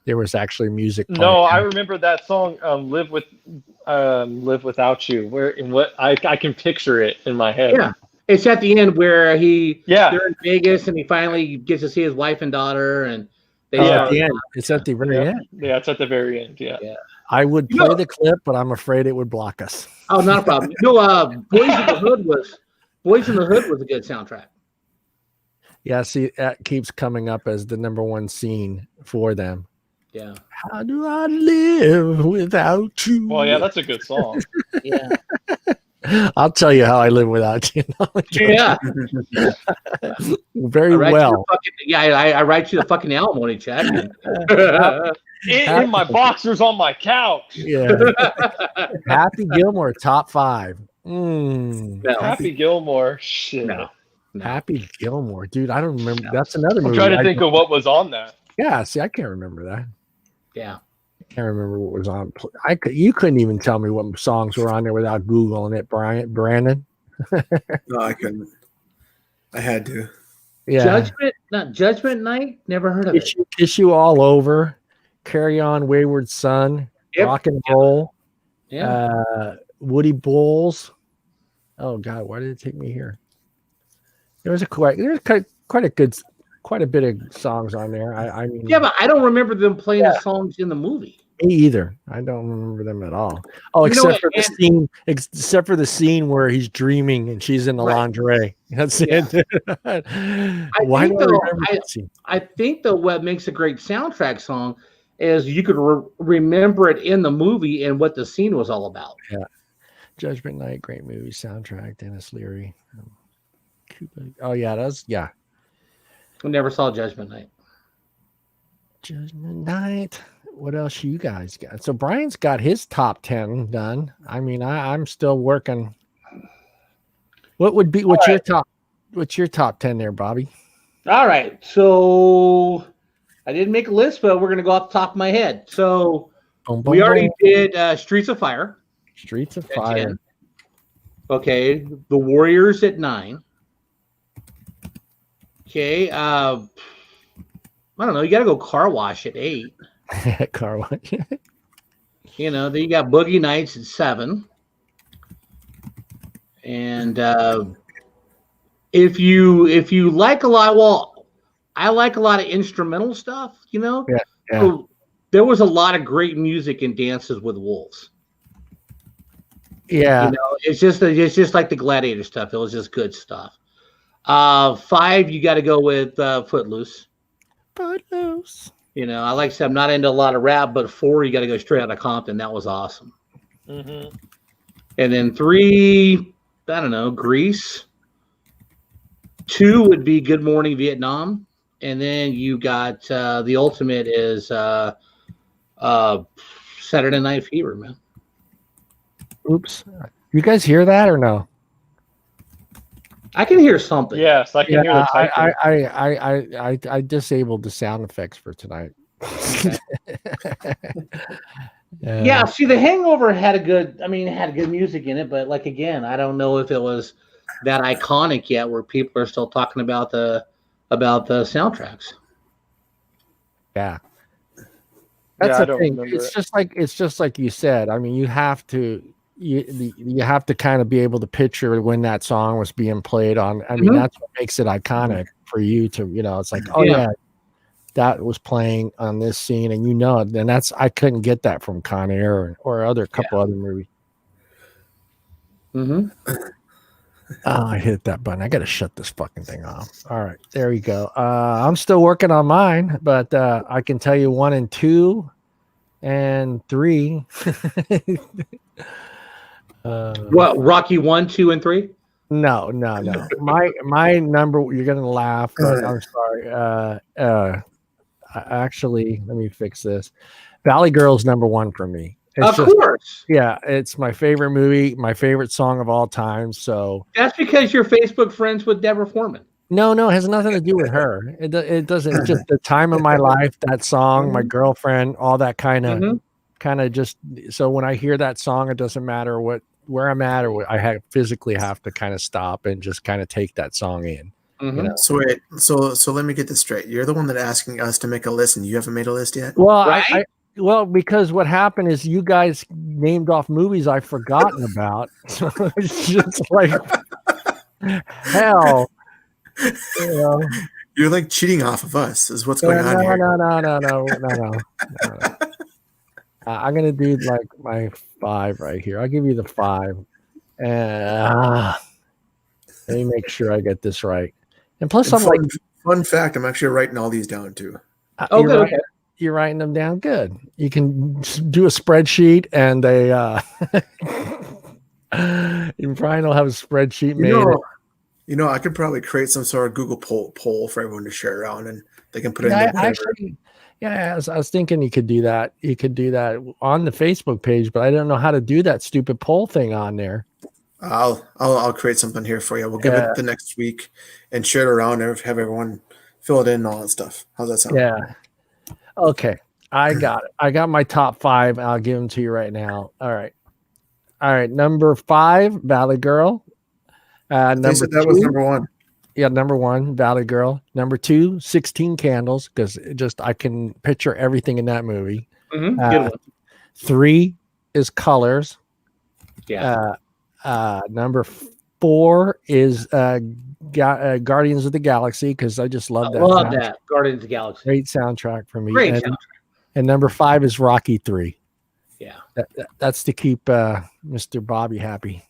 there was actually music playing. No, I remember that song, "Live Without You." Where in what I can picture it in my head. Yeah. It's at the end where Yeah. they're in Vegas and he finally gets to see his wife and daughter, and they at the end. It's at the very end. Yeah, it's at the very end. Yeah. I would play the clip, but I'm afraid it would block us. Oh, not a problem. Boys in the Hood was a good soundtrack. Yeah, see, that keeps coming up as the number one scene for them. Yeah. How do I live without you? Well, yeah, that's a good song. Yeah. I'll tell you how I live without you. Yeah. Very well. I write you the fucking alimony check. In my boxers on my couch. Yeah. Happy Gilmore, top 5. No. Happy Gilmore. Shit. No. Happy Gilmore, dude. I don't remember. That's another movie. I'm trying to think of what was on that. Yeah, see, I can't remember that. Yeah. I can't remember what was on. You couldn't even tell me what songs were on there without Googling it, Brandon. No, I couldn't. I had to. Yeah. Judgment Night? Never heard of it. Kiss You All Over, Carry On Wayward Son, Rock and Roll, Woody Bulls. Oh God, why did it take me here? There's quite a bit of songs on there. I mean, yeah, but I don't remember them playing the songs in the movie. Me either. I don't remember them at all. Oh, except for the scene where he's dreaming and she's in the lingerie. That's it. I think though what makes a great soundtrack song is you could remember it in the movie and what the scene was all about. Yeah. Judgment Night, great movie soundtrack. Dennis Leary. Oh yeah, I never saw Judgment Night. Judgment Night. What else you guys got? So Brian's got his top 10 done. I mean, I'm still working. What's your top 10 there, Bobby? All right. So I didn't make a list, but we're gonna go off the top of my head. So we already did Streets of Fire. Streets of Fire. 10. Okay. The Warriors at 9. Okay. I don't know. You got to go Car Wash at 8. Car Wash. Then you got Boogie Nights at 7. And if you like a lot, I like a lot of instrumental stuff. Yeah. So there was a lot of great music in Dances with Wolves. Yeah. It's just like the Gladiator stuff. It was just good stuff. 5, you got to go with Footloose. Footloose. I said, I'm not into a lot of rap, but 4, you got to go Straight Outta Compton. That was awesome. Mm-hmm. And then 3, I don't know, Grease. 2 would be Good Morning Vietnam. And then you got the ultimate is Saturday Night Fever, man. Oops. You guys hear that or no? I can hear something. Yes, I can hear the typing. I disabled the sound effects for tonight. Yeah, see, The Hangover had good music in it, but again, I don't know if it was that iconic yet where people are still talking about the soundtracks. Yeah. That's the thing. It's just like you said. I mean, you have to kind of be able to picture when that song was being played on. I mean, that's what makes it iconic for you to, it's like, oh yeah, that was playing on this scene, and and I couldn't get that from Con Air or other couple other movies. Mm-hmm. Oh, I hit that button. I got to shut this fucking thing off. All right, there we go. I'm still working on mine, but I can tell you 1 and 2 and 3. What, Rocky 1, 2, and 3? No. My number. You're gonna laugh, but I'm sorry. Actually, let me fix this. Valley Girl's number 1 for me. Of course. Yeah, it's my favorite movie, my favorite song of all time. So that's because you're Facebook friends with Deborah Foreman. No, it has nothing to do with her. It doesn't. It's just the time of my life, that song, my girlfriend, all that kind of just. So when I hear that song, it doesn't matter where I'm at, or physically have to kind of stop and just kind of take that song in. You know? So wait, so let me get this straight. You're the one that asking us to make a list, and you haven't made a list yet. Well, Right? well, because what happened is you guys named off movies I've forgotten about. So it's just like hell. You know? You're like cheating off of us, is what's going on here. No. I'm gonna do like my 5 right here. I'll give you the 5. Let me make sure I get this right. And plus, And I'm fun fact, I'm actually writing all these down too. Okay. You're writing them down. Good. You can do a spreadsheet, and Brian will have a spreadsheet made. You know, I could probably create some sort of Google poll for everyone to share around, and they can put in whatever. I was thinking you could do that. You could do that on the Facebook page, but I don't know how to do that stupid poll thing on there. I'll create something here for you. We'll give it the next week and share it around and have everyone fill it in and all that stuff. How's that sound? Yeah. Okay. I got it. I got my top 5. I'll give them to you right now. All right. Number 5, Valley Girl. Number 2, that was number 1. Yeah, number 1, Valley Girl. Number 2, 16 Candles, because I can picture everything in that movie. Good one. 3 is Colors. Yeah. Number 4 is Guardians of the Galaxy, because I just love that. Love that Guardians of the Galaxy. Great soundtrack for me. Great soundtrack. And number 5 is Rocky 3. Yeah. That's to keep Mr. Bobby happy.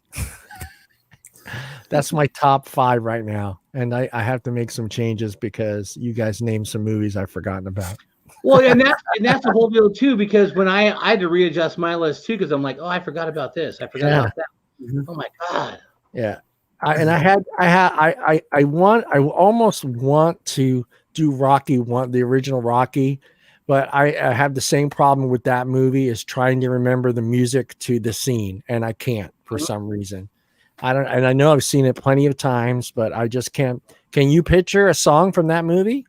That's my top 5 right now, and I have to make some changes because you guys named some movies I've forgotten about. Well, and that's the whole deal too. Because when I had to readjust my list too, because I'm like, oh, I forgot about this. I forgot about that. Oh my god. Yeah, I almost want to do Rocky 1, the original Rocky, but I have the same problem with that movie is trying to remember the music to the scene, and I can't for some reason. And I know I've seen it plenty of times, but I just can't. Can you picture a song from that movie?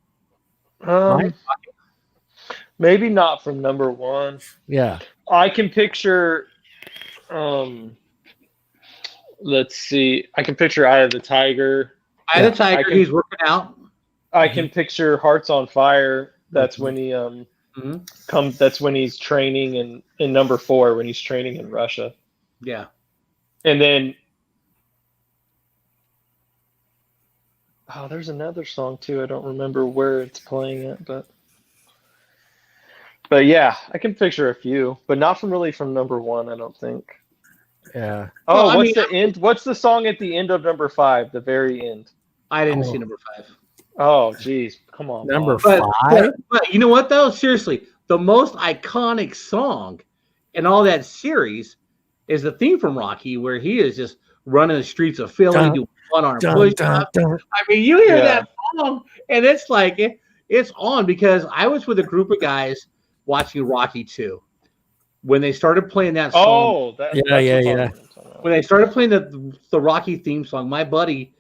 Maybe not from number 1. Yeah. I can picture, let's see. I can picture Eye of the Tiger. Eye of the Tiger, he's working out. I can picture Hearts on Fire. That's when he that's when he's training in number 4, when he's training in Russia. Yeah. And then there's another song too. I don't remember where it's playing it, but yeah, I can picture a few, but not from number 1, I don't think. Yeah. Oh, well, end? What's the song at the end of number 5? The very end. I didn't see number 5. Oh, geez, come on. Number Bob. 5. But you know what though? Seriously, the most iconic song in all that series is the theme from Rocky, where he is just running the streets of Philly, doing one-arm push-up. I mean, you hear that song, and it's like it's on, because I was with a group of guys watching Rocky 2 when they started playing that song. Yeah. When they started playing the Rocky theme song, my buddy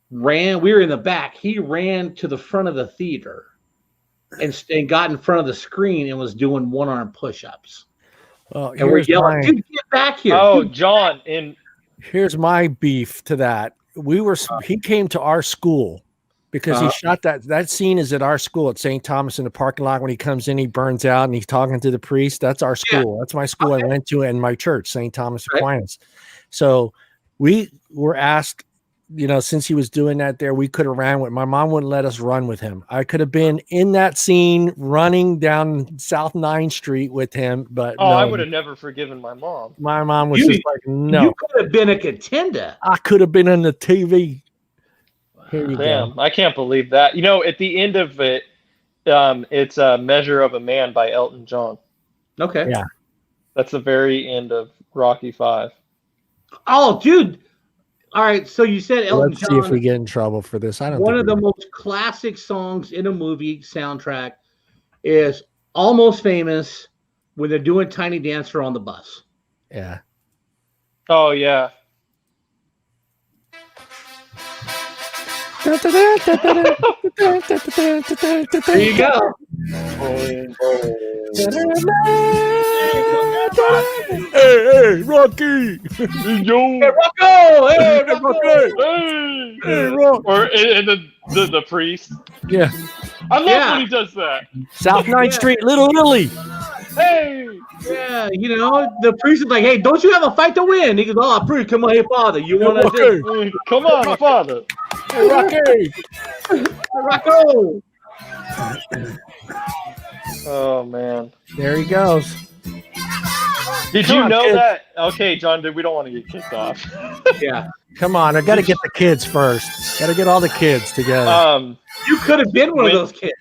ran. We were in the back. He ran to the front of the theater and got in front of the screen and was doing one-arm push-ups. Well, and we're yelling, "Dude, get back here!" Oh, Dude, John, here's my beef to that. He came to our school because he shot that scene is at our school at St. Thomas in the parking lot. When he comes in, he burns out and he's talking to the priest. That's our school. That's my school I went to, and my church, St. Thomas Aquinas. So we were asked, since he was doing that there, we could have ran with. My mom wouldn't let us run with him. I could have been in that scene running down South 9th Street with him, but no. I would have never forgiven my mom. My mom was just like, no. You could have been a contender. I could have been on the TV. Here you go. I can't believe that. At the end of it, it's a Measure of a Man by Elton John. Okay. Yeah. That's the very end of Rocky 5. Oh, dude. All right, so you said Elton John. Let's see if we get in trouble for this. One of the most classic songs in a movie soundtrack is Almost Famous, when they're doing Tiny Dancer on the bus. Yeah. Oh, yeah. There you go. Hey, Rocky! Yo, Hey, Rocco! Hey, Rocco! hey, Rock! or and the priest. Yeah, I love Yeah. when he does that. South 9th Yeah. Street, Little Italy. Hey, Yeah, you know, the priest is like, hey, don't you have a fight to win? He goes, oh, priest, come on, hey, father, you want to Rocky! just come on, father. Hey, Rocky! Rocco? Oh man. There he goes. Did Come you on, know kid. that? Okay, John, we don't want to get kicked off. Yeah. Come on, I got to get the kids first. Got to get all the kids together. You could have been one of those kids.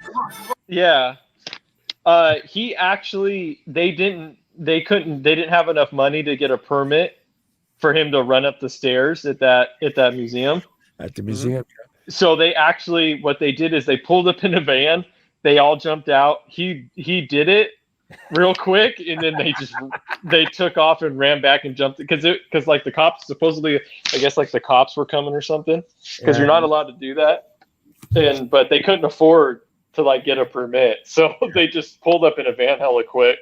Yeah. He actually, they didn't have enough money to get a permit for him to run up the stairs at that museum. At the museum. So they actually, what they did is they pulled up in a van. They all jumped out. He did it real quick, and then they took off and ran back and jumped because like the cops supposedly, I guess like the cops were coming or something, because you're not allowed to do that, but they couldn't afford to like get a permit, so they just pulled up in a van hella quick.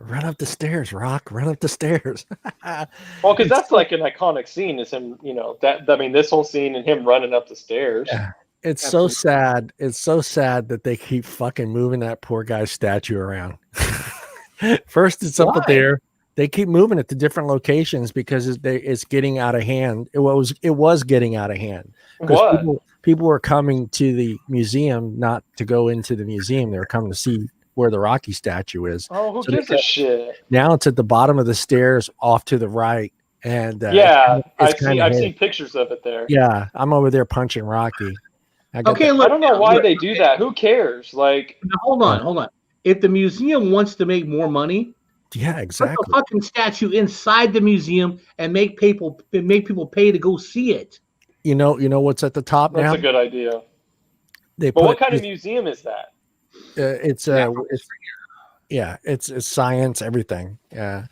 Run up the stairs, Rock. Run up the stairs. Well, because that's like an iconic scene is him, this whole scene and him running up the stairs. Yeah. It's so sad. It's so sad that they keep fucking moving that poor guy's statue around. First, it's up there. They keep moving it to different locations because it's getting out of hand. It was getting out of hand. Because people were coming to the museum not to go into the museum. They were coming to see where the Rocky statue is. Oh, who gives a shit? Now it's at the bottom of the stairs off to the right. And I've seen pictures of it there. Yeah, I'm over there punching Rocky. Okay, look, I don't know why they do that. Who cares? Like, now, hold on. If the museum wants to make more money, yeah, exactly. put a fucking statue inside the museum and make people pay to go see it. You know what's at the top now? That's a good idea. But what kind of museum is that? It's science, everything. Yeah.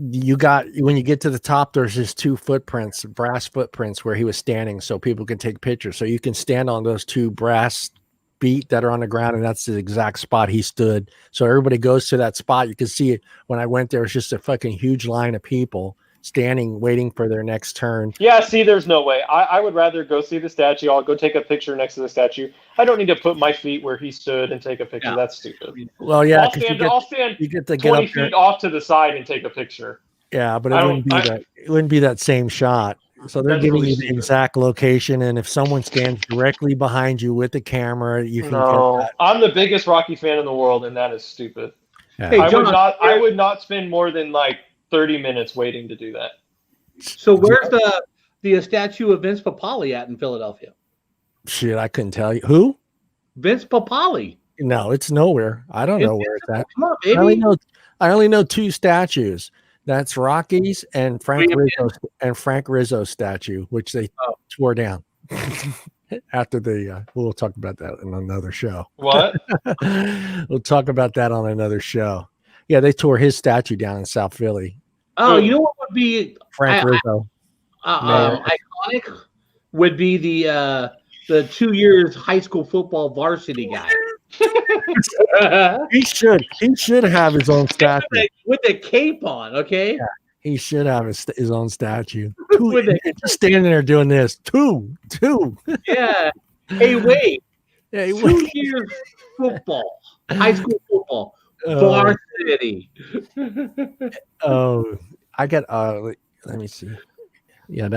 You got, when you get to the top, there's just two footprints, brass footprints where he was standing, so people can take pictures. So you can stand on those two brass feet that are on the ground, and that's the exact spot he stood. So everybody goes to that spot. You can see it. When I went there, it's just a fucking huge line of people standing, waiting for their next turn. Yeah, see, there's no way. I would rather go see the statue. I'll go take a picture next to the statue. I don't need to put my feet where he stood and take a picture. Yeah. That's stupid. Well, yeah, I'll stand you get to 20 feet off to the side and take a picture. Yeah, but it wouldn't be that same shot. So they're giving you the exact location, and if someone stands directly behind you with the camera, you can get that. I'm the biggest Rocky fan in the world, and that is stupid. Yeah. Hey, I would not spend more than like 30 minutes waiting to do that. So where's the statue of Vince Papale at in Philadelphia? Shit, I couldn't tell you. Who? Vince Papale. No, it's nowhere. I don't know where it's at. Come on, baby. I only know two statues. That's Rocky's and Frank Rizzo's statue, which they tore down after we'll talk about that in another show. What? We'll talk about that on another show. Yeah, they tore his statue down in South Philly. Oh, you know what would be Frank Rizzo. Iconic would be the 2 years high school football varsity guy. He should have his own statue with the cape on. Okay, yeah, he should have his own statue. Just standing there doing this. Two. Yeah. Hey, wait. 2 years football, high school football, varsity. Oh, I got. Let me see. Yeah,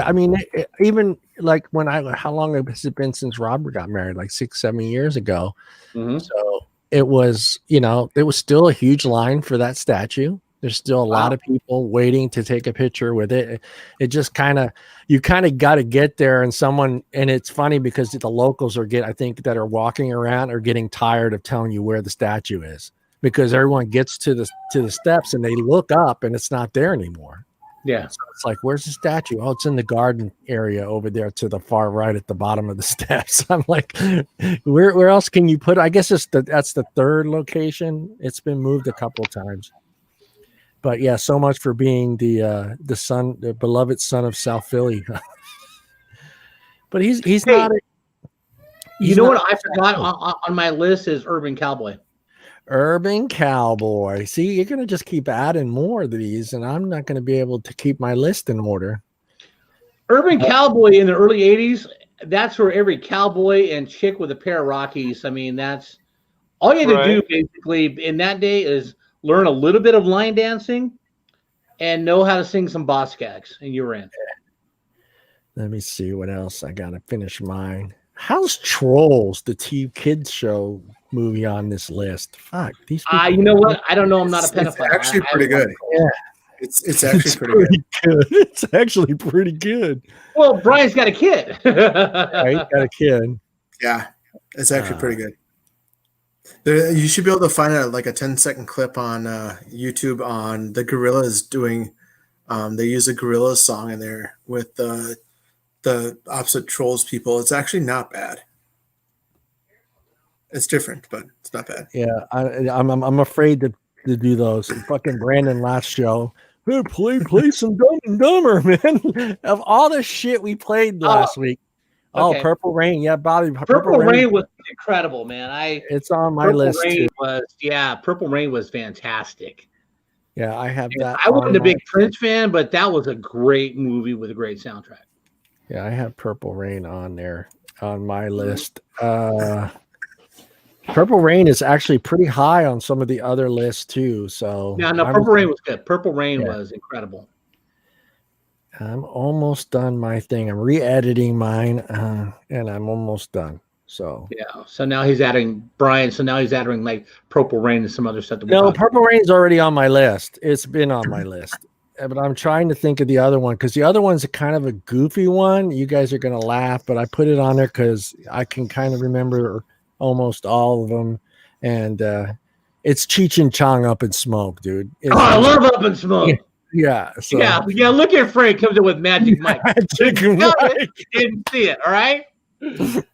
I mean, even like how long has it been since Robert got married? Like 6-7 years ago. Mm-hmm. So it was, there was still a huge line for that statue. There's still a lot of people waiting to take a picture with it. It just you got to get there, and it's funny because the locals I think that are walking around are getting tired of telling you where the statue is, because everyone gets to the steps and they look up and it's not there anymore. Yeah. So it's like, where's the statue? Oh, it's in the garden area over there to the far right at the bottom of the steps. I'm like, where else can you put it? I guess that's the third location. It's been moved a couple of times. But yeah, so much for being the beloved son of South Philly. But he's Hey, not. You know what I forgot on my list is Urban Cowboy. Urban Cowboy. See, you're gonna just keep adding more of these, and I'm not gonna be able to keep my list in order. Urban Cowboy in the early '80s. That's where every cowboy and chick with a pair of Rockies. I mean, that's all you had to do basically in that day is learn a little bit of line dancing and know how to sing some boss gags, and you're in. Let me see what else I gotta finish mine. How's Trolls, the kids show movie on this list? Fuck these people. You know what? I don't know. I'm not a pedophile. It's actually pretty good. Yeah. It's actually pretty good. It's actually pretty good. Well, Brian's got a kid. Right? Got a kid. Yeah, it's actually pretty good. You should be able to find like a 10-second clip on YouTube on the Gorillaz doing. They use a Gorillaz song in there with the opposite Trolls people. It's actually not bad. It's different, but it's not bad. Yeah, I'm afraid to do those. Fucking Brandon last show. Hey, play some Dumb and Dumber, man. Of all the shit we played last week. Oh, okay. Purple Rain. Yeah, Bobby. Purple Rain was incredible, man. It's on my Purple list Rain too. Purple Rain was fantastic. Yeah, I have that. I wasn't a big Prince fan, but that was a great movie with a great soundtrack. Yeah, I have Purple Rain on there on my list. Purple Rain is actually pretty high on some of the other lists too. So no, Purple Rain was good. Purple Rain was incredible. I'm almost done my thing. I'm re-editing mine, and I'm almost done. So yeah. So now he's adding Brian. So now he's adding like Purple Rain and some other stuff. No, Purple Rain's already on my list. It's been on my list. But I'm trying to think of the other one because the other one's a kind of a goofy one. You guys are going to laugh, but I put it on there because I can kind of remember almost all of them. And it's Cheech and Chong Up in Smoke, dude. I love Up in Smoke. Yeah. So. Yeah. Look at Frank comes in with Magic Mike. Magic Mike. Didn't see it. All right.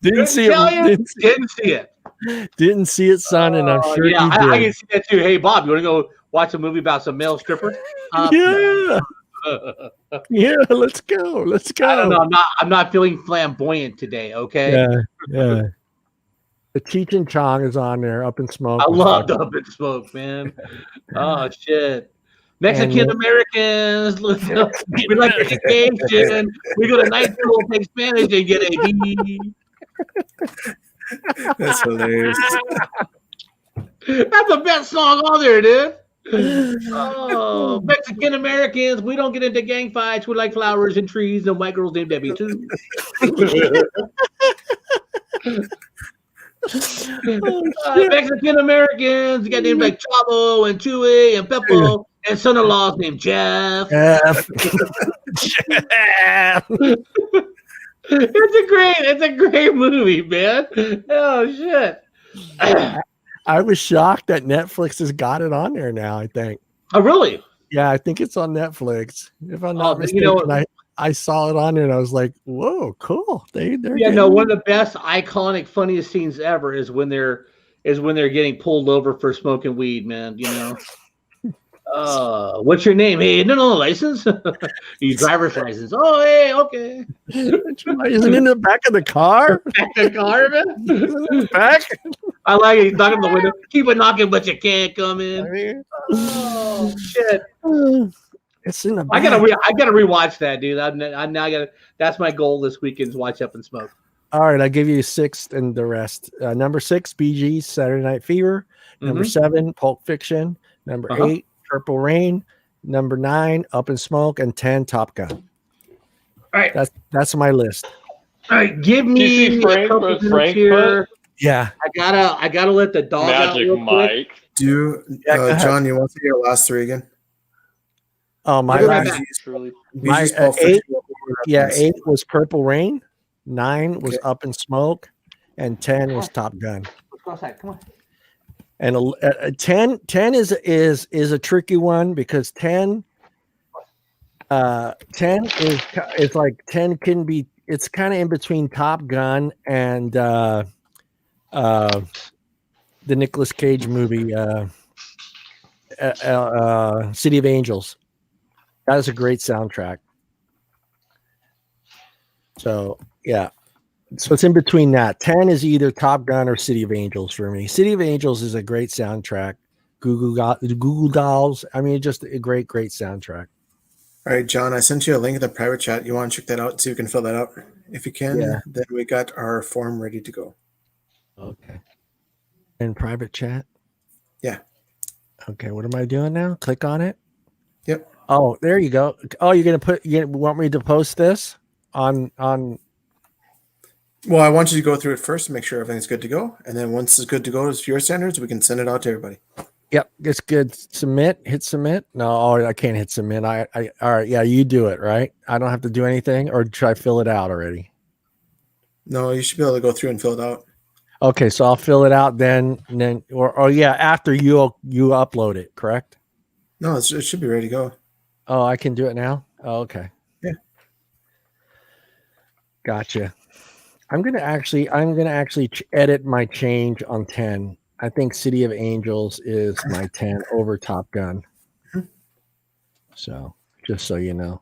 Didn't see it. Didn't see it. Didn't see it, son. And I'm sure yeah, you did. I can see that too. Hey, Bob, you want to go watch a movie about some male strippers? Yeah. Yeah, let's go. Let's go. I don't know. I'm not feeling flamboyant today. Okay. Yeah. The Cheech and Chong is on there. Up in Smoke. I loved Up in Smoke, man. Oh shit. Mexican Americans, we like education. We go to night school, take Spanish, and get a D. That's hilarious. That's the best song on there, dude. Oh, Mexican Americans, we don't get into gang fights. We like flowers and trees and white girls named Debbie too. Mexican Americans, you got named like Chavo and Chewy and Peppo, and son-in-law's named Jeff. It's a great movie, man. Oh shit. I was shocked that Netflix has got it on there now, I think. Oh, really? Yeah, I think it's on Netflix. If I'm not mistaken, I saw it on there and I was like, whoa, cool. They're one of the best, iconic, funniest scenes ever is when they're getting pulled over for smoking weed, man. You know. What's your name? Hey, no license. Your driver's license. Oh, hey, okay. Isn't in the back of the car? Back of the car, man. Back. I like it. He's knocking on the window. Keep it knocking, but you can't come in. Oh shit! It's in the back. I gotta rewatch that, dude. I now gotta. That's my goal this weekend is watch Up in Smoke. All right, I'll give you 6 and the rest. Number 6, Bee Gees, Saturday Night Fever. Number 7, Pulp Fiction. Number 8, Purple Rain. Number 9, Up in Smoke, and 10, Top Gun. All right, that's my list. All right, give me Frank here. Yeah, I gotta let the dog Magic out Mike. John, you want to hear your last 3 again? Oh, my last. My 8. Yeah, 8 was Purple Rain. 9 was Up in Smoke, and 10 was Top Gun. Let's go outside. Come on. And 10 is a tricky one because 10 is like 10 can be, it's kind of in between Top Gun and the Nicolas Cage movie City of Angels. That is a great soundtrack. So yeah. So it's in between that. 10 is either Top Gun or City of Angels for me. City of Angels is a great soundtrack. Google Dolls. I mean, just a great soundtrack. All right, John, I sent you a link in the private chat. You want to check that out so you can fill that out? If you can, Yeah. then we got our form ready to go. Okay. In private chat? Yeah. Okay, what am I doing now? Click on it. Yep. Oh, there you go. Oh, you want me to post this on Well, I want you to go through it first and make sure everything's good to go. And then once it's good to go to your standards, we can send it out to everybody. Yep, it's good. Submit, hit submit. No, I can't hit submit. I all right, yeah, you do it, right? I don't have to do anything, or should I fill it out already? No, you should be able to go through and fill it out. Okay, so I'll fill it out then or yeah, after you upload it, correct? No, it should be ready to go. Oh, I can do it now? Oh, okay. Yeah. Gotcha. I'm gonna actually edit my change on 10. I think City of Angels is my 10 over Top Gun. So just so you know.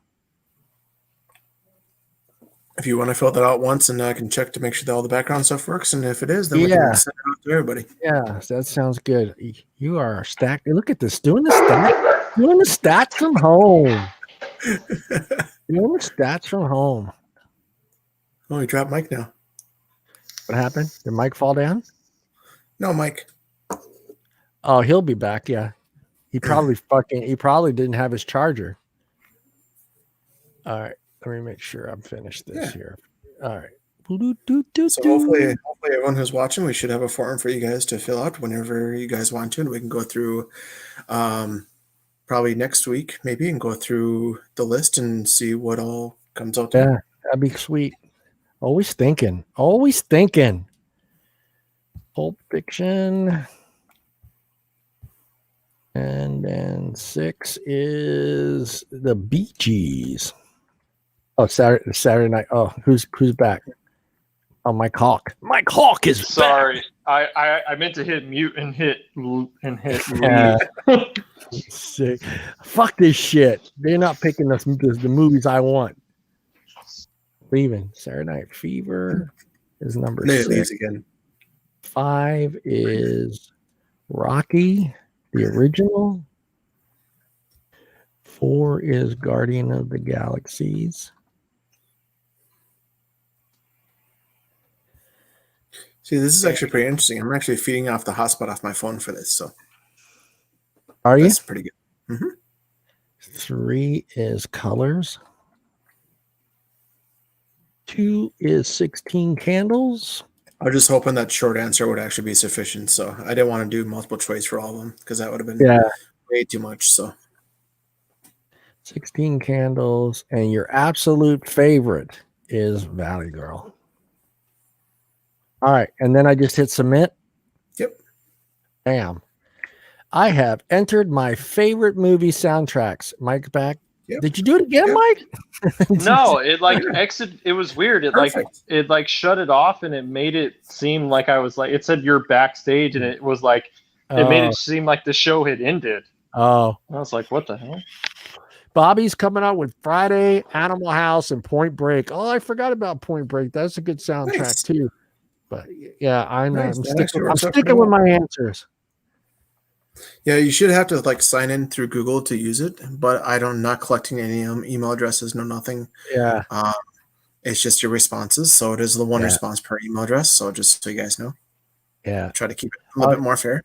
If you want to fill that out once, and I can check to make sure that all the background stuff works, and if it is, then we can send it out to everybody. Yeah, that sounds good. You are stacked. Look at this, doing the stats from home. Doing the stats from home. Oh, you dropped Mike now. What happened? Did Mike fall down? No, Mike. Oh, he'll be back. Yeah, he probably didn't have his charger. All right, let me make sure I'm finished this here. All right. So hopefully everyone who's watching, we should have a form for you guys to fill out whenever you guys want to, and we can go through probably next week maybe and go through the list and see what all comes out. Yeah, that'd be sweet. Always thinking. Pulp Fiction. And then 6 is the Bee Gees. Oh, Saturday night. Oh, who's back? Oh, Mike Hawk. Mike Hawk is sorry. Back. I meant to hit mute and hit sick. Fuck this shit. They're not picking the movies I want. Leaving. Saturday Night Fever is number 6 again. 5 is Rocky, the original. 4 is Guardian of the Galaxies. See, this is actually pretty interesting. I'm actually feeding off the hotspot off my phone for this, so are you? That's pretty good. Mm-hmm. 3 is Colors. 2 is 16 Candles. I was just hoping that short answer would actually be sufficient, so I didn't want to do multiple choice for all of them because that would have been way too much. So 16 Candles, and your absolute favorite is Valley Girl. All right, and then I just hit submit. Yep. Bam. I have entered my favorite movie soundtracks. Mike back. Yep. Did you do it again, Mike? No, it exit. It was weird. It shut it off, and it made it seem like I was it said you're backstage, and it was it made it seem like the show had ended. Oh, I was like, what the hell? Bobby's coming out with Friday, Animal House, and Point Break. Oh, I forgot about Point Break. That's a good soundtrack too. But yeah, I'm sticking with my answers. Yeah, you should have to sign in through Google to use it, but I'm not collecting any email addresses, no nothing. Yeah. It's just your responses. So it is the one response per email address. So just so you guys know. Yeah. Try to keep it a little bit more fair.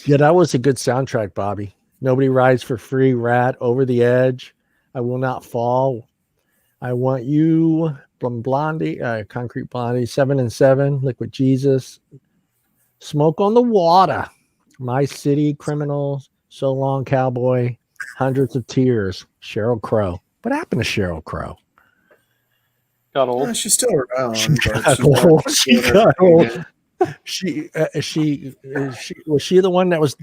Yeah, that was a good soundtrack, Bobby. Nobody Rides for Free, Rat, Over the Edge, I Will Not Fall, I Want You, Blondie, Concrete Blondie, 7 and 7, Liquid Jesus, Smoke on the Water, My City, Criminals, So Long Cowboy, Hundreds of Tears, Sheryl Crow. What happened to Sheryl Crow? Got old. She's still around. She got old. She was she the one that was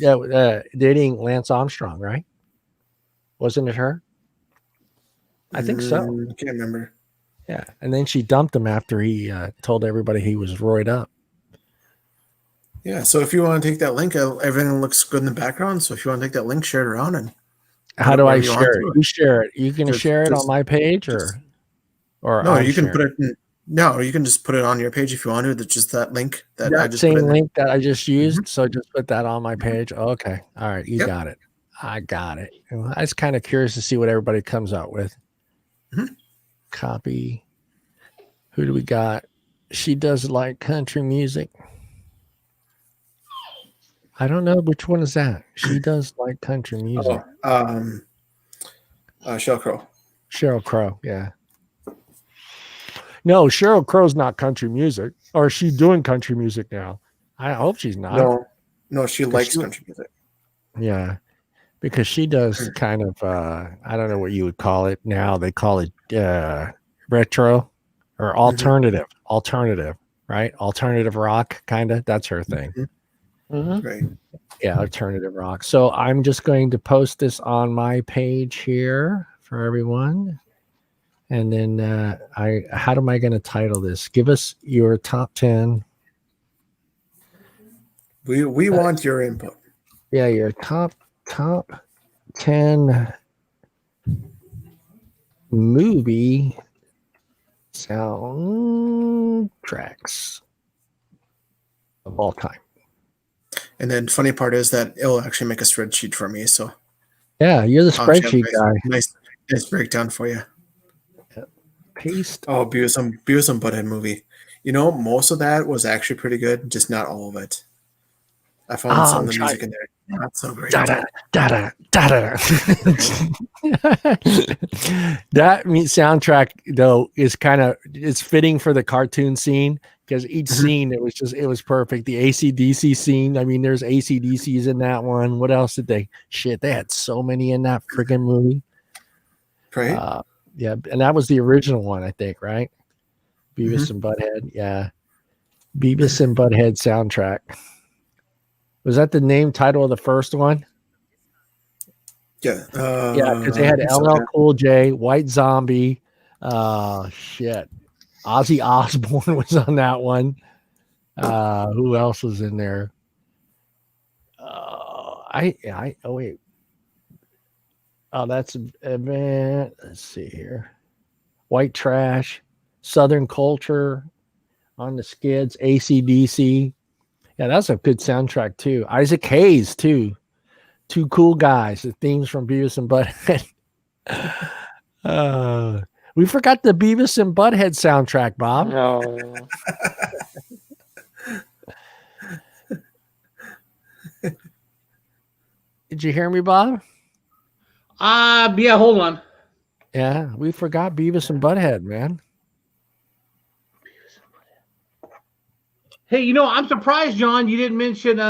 dating Lance Armstrong, right? Wasn't it her? I think so. I can't remember. Yeah, and then she dumped him after he told everybody he was roided up. Yeah, so if you want to take that link, everything looks good in the background. So if you want to take that link, share it around and How do I you want share it? to. You share it. You can Just- share it on just- my page, just- or No, I'm you can sharing put it. No, you can just put it on your page if you want to. That's just that link that I that just put same in there. link that I just used. So just put that on my page. Okay. All right. You Yep. got it. I got it. I was kind of curious to see what everybody comes out with. Mhm. Copy. Who do we got? She does like country music. I don't know which one is that. She does like country music. Sheryl Crow. Sheryl Crow. Yeah. No, Sheryl Crow's not country music. Or is she doing country music now? I hope she's not. No, she likes country music. Yeah. Because she does kind of I don't know what you would call it now. They call it retro or alternative, right? Alternative rock, kind of. That's her thing. Right. Yeah, alternative rock. So I'm just going to post this on my page here for everyone. And then how am I going to title this? Give us your top 10. We want your input. Yeah, your top 10 movie soundtracks of all time. And then funny part is that it'll actually make a spreadsheet for me. So yeah, you're the spreadsheet guy. Nice breakdown for you. Paste. Oh, Beavis and Butthead movie. You know, most of that was actually pretty good, just not all of it. I found some of the music in there not so great. Da-da, da-da, da-da. That soundtrack though is it's fitting for the cartoon scene because each scene it was perfect. The AC/DC scene, I mean, there's AC/DCs in that one. What else did they had so many in that freaking movie. Right. Yeah, and that was the original one, I think, right? Beavis and Butthead. Yeah. Beavis and Butthead soundtrack. Was that the name title of the first one? Yeah. Yeah, because they had LL Cool J, White Zombie. Shit. Ozzy Osbourne was on that one. Who else was in there? Oh wait. Oh, that's event. Let's see here. White Trash, Southern Culture, On the Skids, AC/DC. Yeah, that's a good soundtrack too. Isaac Hayes too. Two cool guys. The themes from Beavis and Butthead. We forgot the Beavis and Butthead soundtrack, Bob. No. Did you hear me, Bob? Yeah, hold on. Yeah, we forgot Beavis and Butthead, man. Hey, I'm surprised, John, you didn't mention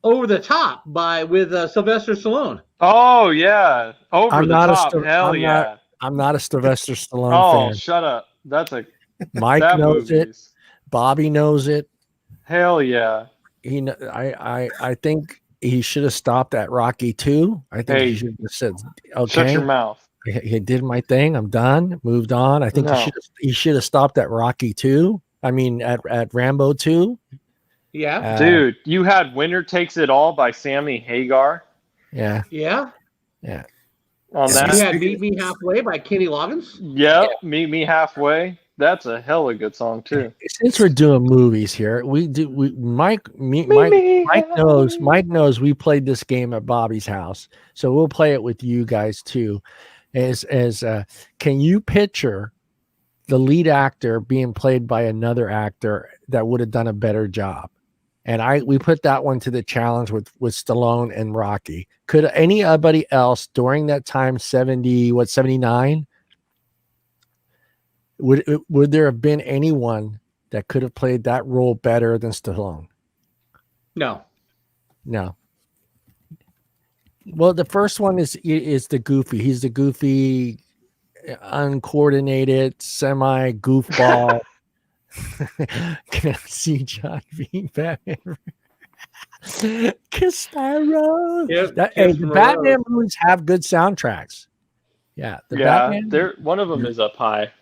Over the Top with Sylvester Stallone. Oh yeah, Over the Top. Hell yeah. I'm not a Sylvester Stallone fan. Oh, shut up. That's Mike knows it. Bobby knows it. Hell yeah. I think he should have stopped at Rocky 2. I think he should have said, "Okay, shut your mouth." He did my thing. I'm done. Moved on." I think he should have stopped at Rocky 2. I mean, at Rambo 2. Yeah. Dude, you had Winner Takes It All by Sammy Hagar. Yeah. Yeah. Yeah. On that. You had Meet Me Halfway by Kenny Loggins. Yep. Yeah. Meet Me Halfway. That's a hella good song too. Since we're doing movies here, Mike knows we played this game at Bobby's house. So we'll play it with you guys too. Can you picture the lead actor being played by another actor that would have done a better job? And we put that one to the challenge with Stallone and Rocky. Could anybody else during that time, 79? Would there have been anyone that could have played that role better than Stallone? No. Well, the first one is the goofy. He's the goofy, uncoordinated, semi goofball. Can I see John being Batman? Kiss my rose. Yep, the Batman movies have good soundtracks. Yeah, Batman. One of them is up high.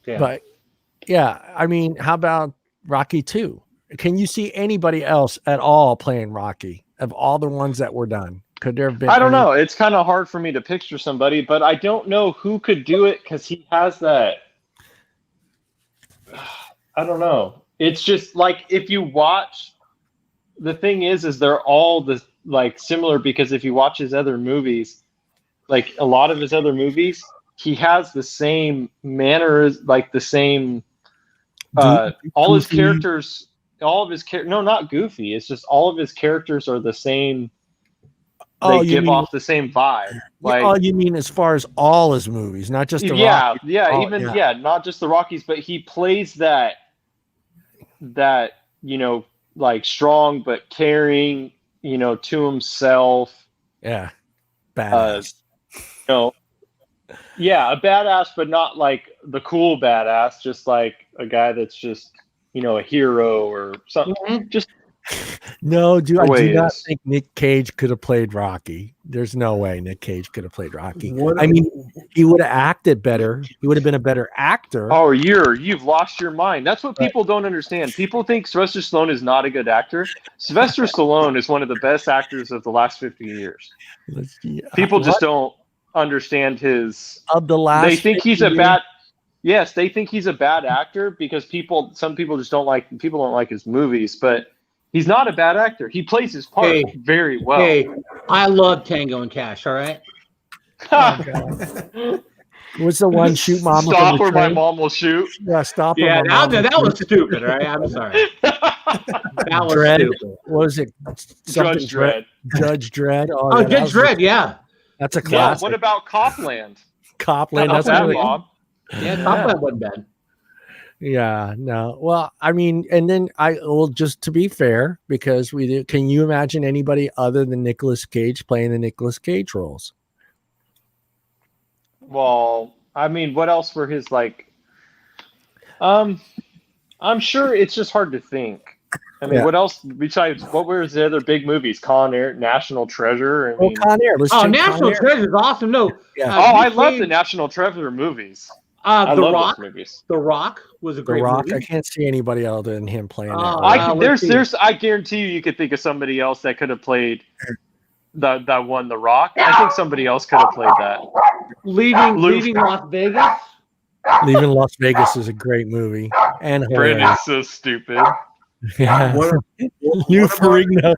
Yeah. But yeah, I mean, how about Rocky 2? Can you see anybody else at all playing Rocky of all the ones that were done? Could there have been? I don't know. It's kind of hard for me to picture somebody, but I don't know who could do it because he has that. I don't know. It's just like if you watch. The thing is they're all similar because if you watch his other movies, like a lot of his other movies, he has the same manners, like the same. All his characters, no, not goofy. It's just all of his characters are the same. They give off the same vibe. Like, oh, you mean as far as all his movies, not just the Rockies? Not just the Rockies, but he plays that like strong but caring, to himself. Yeah, badass. A badass, but not like the cool badass. Just like a guy that's just a hero or something. Mm-hmm. Just. No, I do not think Nick Cage could have played Rocky. There's no way Nick Cage could have played Rocky. He would have acted better. He would have been a better actor. Oh, you've lost your mind. That's what people don't understand. People think Sylvester Stallone is not a good actor. Sylvester Stallone is one of the best actors of the last 50 years. People just don't understand his. Of the last. They think he's a bad. Yes, they think he's a bad actor because some people just don't like his movies, but. He's not a bad actor. He plays his part very well. Hey, I love Tango and Cash. All right. What's the one shoot mama? Stop or my mom will shoot. Yeah, stop. Yeah, that was stupid. All right, I'm sorry. That was stupid. What was it? Judge Dredd. Judge Dredd. Judge Dredd. Yeah, that's a classic. Yeah, what about Copland? Copland. That's Bob. Yeah, Copland wasn't bad. Yeah, no. Well, I mean, and then just to be fair, because can you imagine anybody other than Nicolas Cage playing the Nicolas Cage roles? Well, I mean, what else were his like? I'm sure it's just hard to think. I mean, what else besides what were his other big movies? Con Air, National Treasure. Con Air. National Treasure is awesome. No, I love the National Treasure movies. The Rock. The Rock was a great movie. I can't see anybody other than him playing that. I guarantee you could think of somebody else that could have played that one, The Rock. I think somebody else could have played that. Leaving Las Vegas. Leaving Las Vegas is a great movie. And Brandon's so stupid. Yeah. Lou Ferrigno.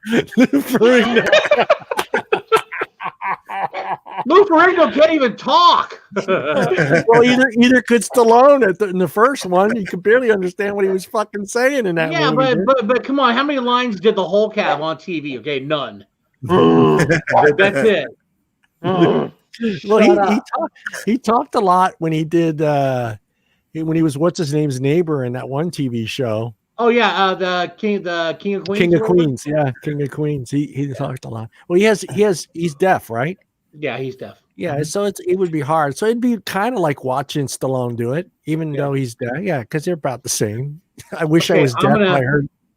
Lou Ferrigno can't even talk. Well, either could Stallone in the first one. You could barely understand what he was fucking saying in that movie. Yeah, but come on, how many lines did the Hulk have on TV? Okay, none. That's it. Well, he talked a lot when he did when he was what's his name's neighbor in that one TV show. Oh yeah, the King of Queens. King of Queens, yeah, King of Queens. He talked a lot. Well, he's deaf, right? Yeah, he's deaf. Yeah, so it would be hard. So it'd be kind of like watching Stallone do it, even though he's deaf. Yeah, because they're about the same. I wish I was deaf.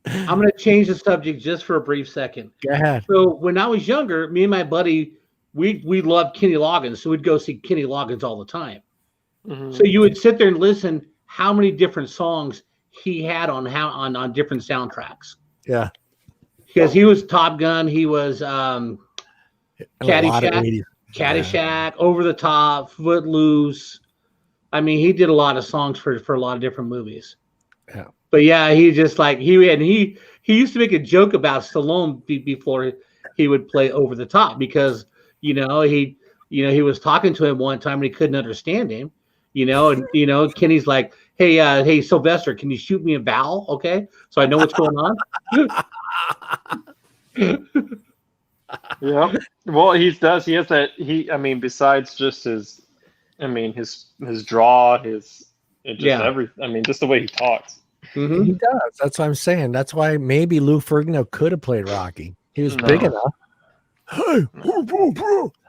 I'm gonna change the subject just for a brief second. Go ahead. So when I was younger, me and my buddy, we loved Kenny Loggins, so we'd go see Kenny Loggins all the time. Mm-hmm. So you would sit there and listen how many different songs he had on different soundtracks. Yeah, because he was Top Gun, he was Caddyshack, Over the Top, Footloose. I mean, he did a lot of songs for a lot of different movies. Yeah. But yeah, he just like he used to make a joke about Stallone before he would play Over the Top because he was talking to him one time and he couldn't understand him. And Kenny's like, hey Sylvester, can you shoot me a vowel, okay? So I know what's going on. Yeah. Well, he has that. Besides just his draw, everything. Just the way he talks. Mm-hmm. He does. That's what I'm saying. That's why maybe Lou Ferrigno could have played Rocky. He was big enough. Hey,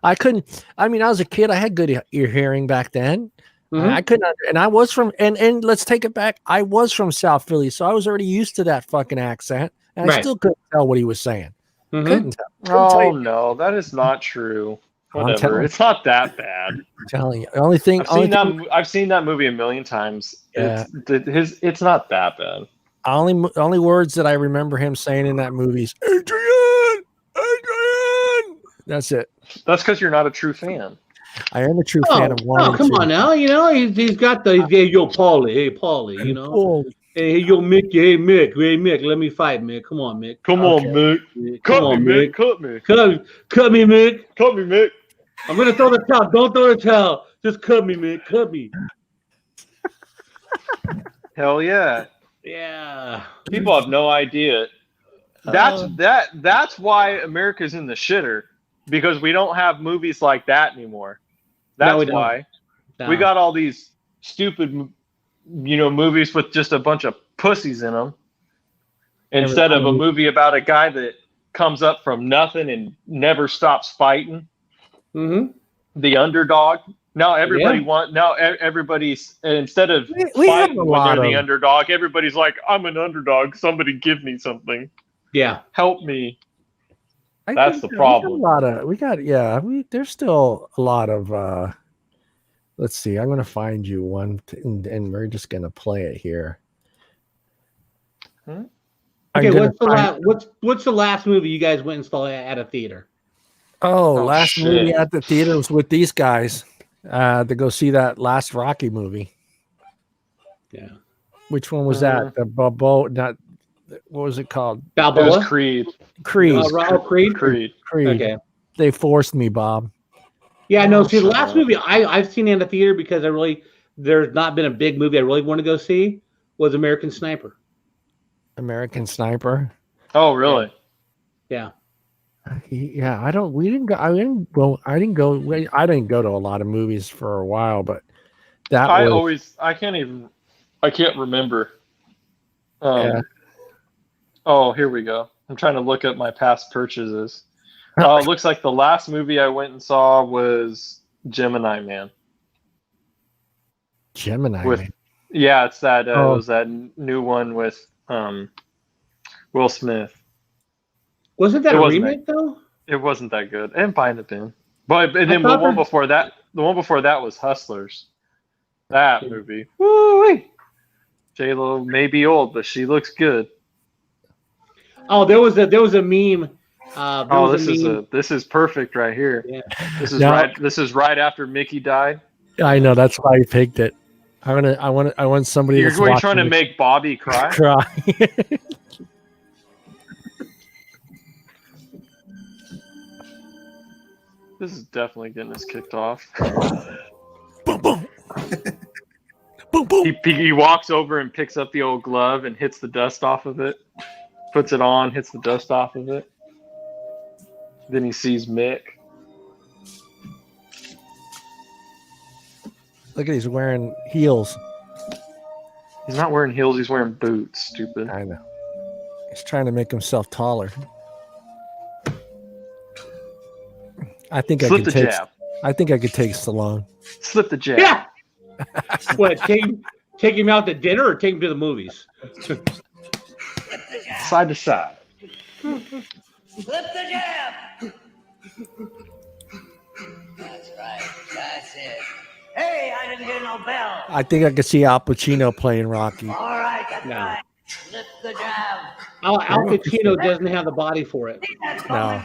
I couldn't. I was a kid. I had good ear hearing back then. Mm-hmm. I couldn't. And I was from. And let's take it back. I was from South Philly, so I was already used to that fucking accent, and I still couldn't tell what he was saying. Mm-hmm. Couldn't tell. No, that is not true. Whatever. It's not that bad. I'm telling you. The only thing I've seen that movie a million times. Yeah. It's not that bad. Only words that I remember him saying in that movie is Adrian. That's it. That's because you're not a true fan. I am a true fan of one. Oh, come on now. He's got the yo, Paulie. Hey, Paulie. Paulie. Hey, yo, Mick. Hey, Mick. Hey, Mick. Let me fight, Mick. Come on, Mick. Come on, Mick. Come on, Mick. Cut me. Cut me, Mick. Cut me, Mick. I'm gonna throw the towel. Don't throw the towel. Just cut me, Mick. Cut me. Hell yeah. Yeah. People have no idea. That's why America's in the shitter, because we don't have movies like that anymore. That's why. No. We got all these stupid, movies with just a bunch of pussies in them, instead of a movie about a guy that comes up from nothing and never stops fighting. Mm-hmm. The underdog. Now everybody's instead of fighting when they're the underdog, everybody's like, I'm an underdog. Somebody give me something. Yeah. Help me. That's the problem. There's still a lot of let's see, I'm gonna find you one and we're just gonna play it here. Okay, what's the last movie you guys went and saw at a theater? Last movie at the theater was with these guys to go see that last Rocky movie. Yeah. Which one was that? The Balboa, what was it called? Balboa? It was Creed. Creed. Creed. Okay. They forced me, Bob. Yeah, no. See, the last movie I've seen in a theater because there's not been a big movie I really want to go see was American Sniper. American Sniper. Oh, really? Yeah. Yeah, I didn't go to a lot of movies for a while, but I can't remember. Yeah. Oh, here we go. I'm trying to look up my past purchases. It looks like the last movie I went and saw was Gemini Man. Man. Yeah, it's that. It was that new one with Will Smith. Wasn't that a remake though? It wasn't that good. It might have been, but then the one before that was Hustlers. That movie. Woo! J-Lo may be old, but she looks good. Oh, there was a meme. This is perfect right here. Yeah. This is right after Mickey died. I know, that's why I picked it. I want somebody. You're trying to make Bobby cry. This is definitely getting us kicked off. Boom, boom. Boom, boom. He walks over and picks up the old glove and hits the dust off of it. Puts it on, hits the dust off of it. Then he sees Mick. Look at, he's wearing heels. He's not wearing heels, he's wearing boots, stupid. I know. He's trying to make himself taller. I think I could take Stallone. Slip the jab. Yeah. What, take him out to dinner or take him to the movies? Side to side. Flip the jab. That's right. That's it. Hey, I didn't hear no bell. I think I could see Al Pacino playing Rocky. All right, that's right. Flip the jab. Al Pacino doesn't have the body for it. No.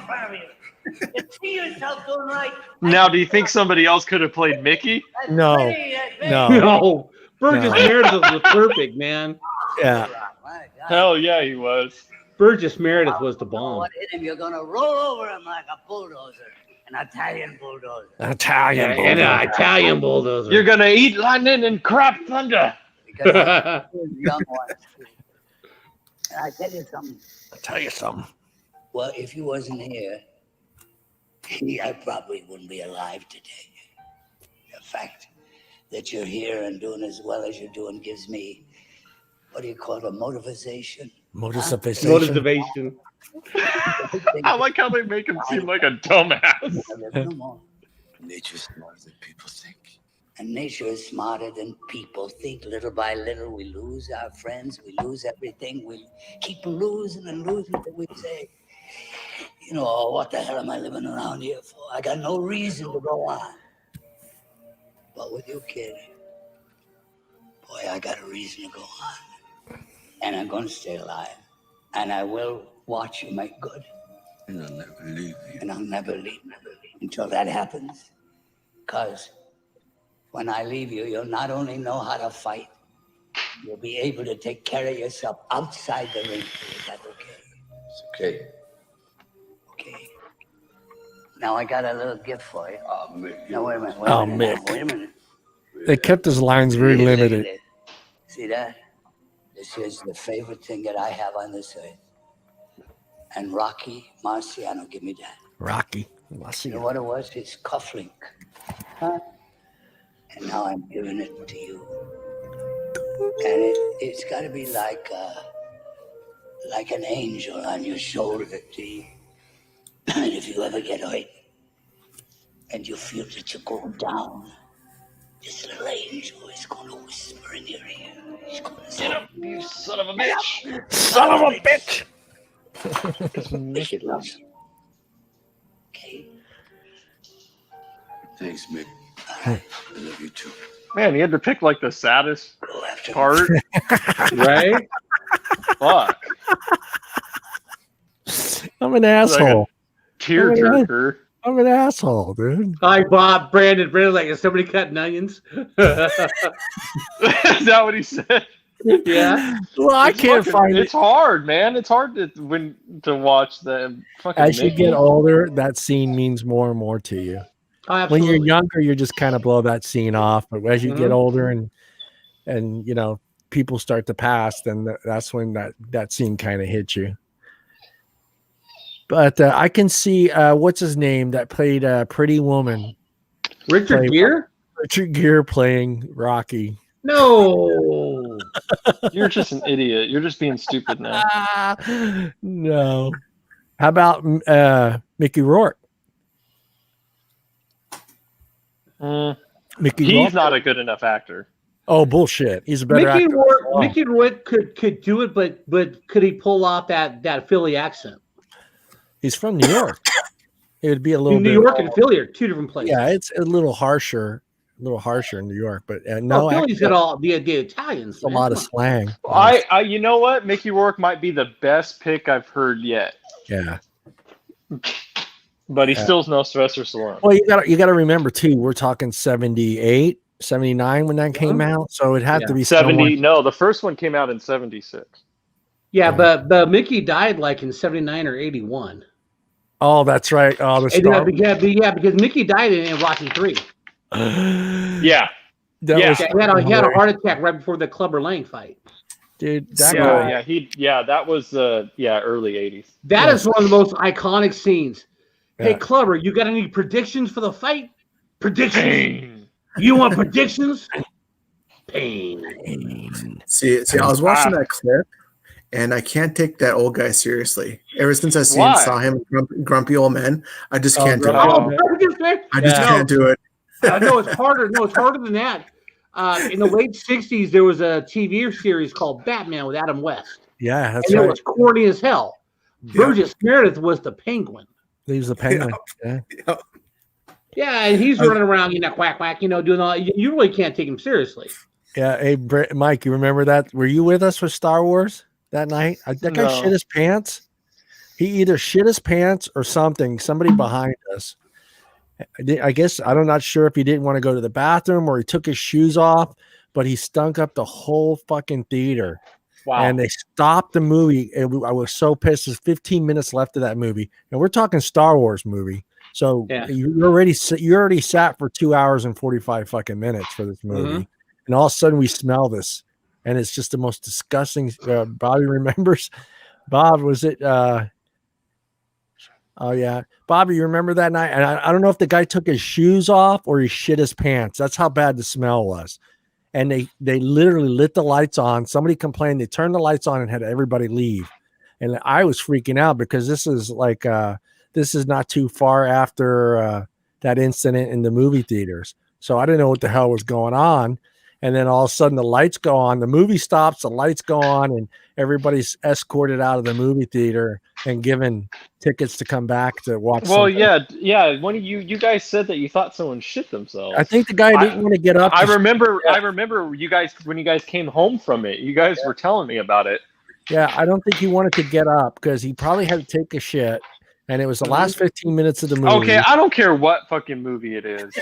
You see yourself doing right. Now, do you think somebody else could have played Mickey? No. No. Burgess Meredith was perfect, man. Yeah. Hell yeah, he was. Burgess Meredith was the bomb. What hit him? You're gonna roll over him like a bulldozer, an Italian bulldozer. An Italian bulldozer. You're gonna eat lightning and crap thunder. Because young ones. And I tell you something. Well, if you wasn't here, I probably wouldn't be alive today. The fact that you're here and doing as well as you're doing gives me, what do you call it, a motivation? Motivation. I like how they make him seem like a dumbass. Nature's smarter than people think. And nature is smarter than people think. Little by little, we lose our friends. We lose everything. We keep losing and losing till we say, what the hell am I living around here for? I got no reason to go on. But with you, kid, boy, I got a reason to go on. and I'm going to stay alive, and I will watch you make good. And I'll never leave you. And I'll never leave until that happens. Because when I leave you, you'll not only know how to fight, you'll be able to take care of yourself outside the ring. Is that okay? It's okay. Okay. Now I got a little gift for you. Oh, Mick. No, wait a minute. Mick. Wait a minute. They kept his lines very Look at limited. it. See that? This is the favorite thing that I have on this earth. And Rocky Marciano, give me that. Rocky. You know what it was? His cufflink. Huh? And now I'm giving it to you. And it's got to be like an angel on your shoulder. See? And if you ever get hurt and you feel that you go down, this little angel is going to whisper in your ear. He's going to say, Get up, you son of a bitch! Son of a bitch! Mickey loves you. Okay? Thanks, Mick. I love you too. Man, he had to pick like the saddest Go after part. Right? Fuck. I'm an asshole. Tearjerker. I'm an asshole, dude. Hi, Bob. Brandon, like, is somebody cutting onions? Is that what he said? Yeah. Well, I can't find It's it. hard, man. It's hard to watch the fucking. As you Mickey. get older, that scene means more and more to you. Oh, When you're absolutely. younger, you just kind of blow that scene off. But as you get Mhm. older and you know people start to pass, then that's when that scene kind of hits you. But I can see what's his name that played Pretty Woman, Richard Gere? Richard Gere playing Rocky. No. You're just an idiot. You're just being stupid now. No. How about Mickey Rourke? Mickey He's Rourke? not a good enough actor. Oh, bullshit. He's a better actor. Mickey Rourke could do it, but could he pull off that Philly accent? He's from New York. It would be a little New bit. York and Philly are two different places. Yeah, it's a little harsher in New York, but no, Philly's got all the Italians. a lot of slang. I you know what? Mickey Rourke might be the best pick I've heard yet, Yeah. but he still's no Sylvester Stallone. Well, you got to remember too. We're talking 78, 79 when that came out, so it had to be 70. someone- No, the first one came out in 76. Yeah, but Mickey died like in 79 or 81. Oh, that's right. Oh, the star. Because Mickey died in Rocky 3. Yeah. That Yeah. was He had a heart attack right before the Clubber Lang fight. dude. That guy. That was early 80s. That is one of the most iconic scenes. Hey, Yeah. Clubber, you got any predictions for the fight? Predictions? Pain. You want predictions? Pain. See, I was watching that clip, and I can't take that old guy seriously. Ever since I saw him grumpy old men, I just can't do it. I just can't do it. No, it's harder. No, it's harder than that. In the late 60s, there was a TV series called Batman with Adam West. Yeah, that's And right. it was corny as hell. Burgess Meredith was the Penguin. He was the Penguin. Yeah. Yeah, and he's running around, quack, quack, doing all. You really can't take him seriously. Yeah. Hey, Mike, you remember that? Were you with us for Star Wars that night? That guy shit his pants. He either shit his pants or something. Somebody behind us. I guess I'm not sure if he didn't want to go to the bathroom or he took his shoes off, but he stunk up the whole fucking theater. Wow. And they stopped the movie. I was so pissed. There's 15 minutes left of that movie, and we're talking Star Wars movie. So you already sat for 2 hours and 45 fucking minutes for this movie, and all of a sudden we smell this, and it's just the most disgusting. Bobby remembers. Bob, was it? Oh yeah, Bobby, you remember that night? And I don't know if the guy took his shoes off or he shit his pants. That's how bad the smell was. And they literally lit the lights on. Somebody complained. They turned the lights on and had everybody leave. And I was freaking out because this is not too far after that incident in the movie theaters. So I didn't know what the hell was going on. and then all of a sudden the lights go on, the movie stops, the lights go on, and everybody's escorted out of the movie theater and given tickets to come back to watch. Well, something. yeah. One of you guys said that you thought someone shit themselves. I think the guy didn't want to get up. I remember you guys when you guys came home from it. You guys were telling me about it. Yeah, I don't think he wanted to get up because he probably had to take a shit, and it was the last 15 minutes of the movie. Okay, I don't care what fucking movie it is.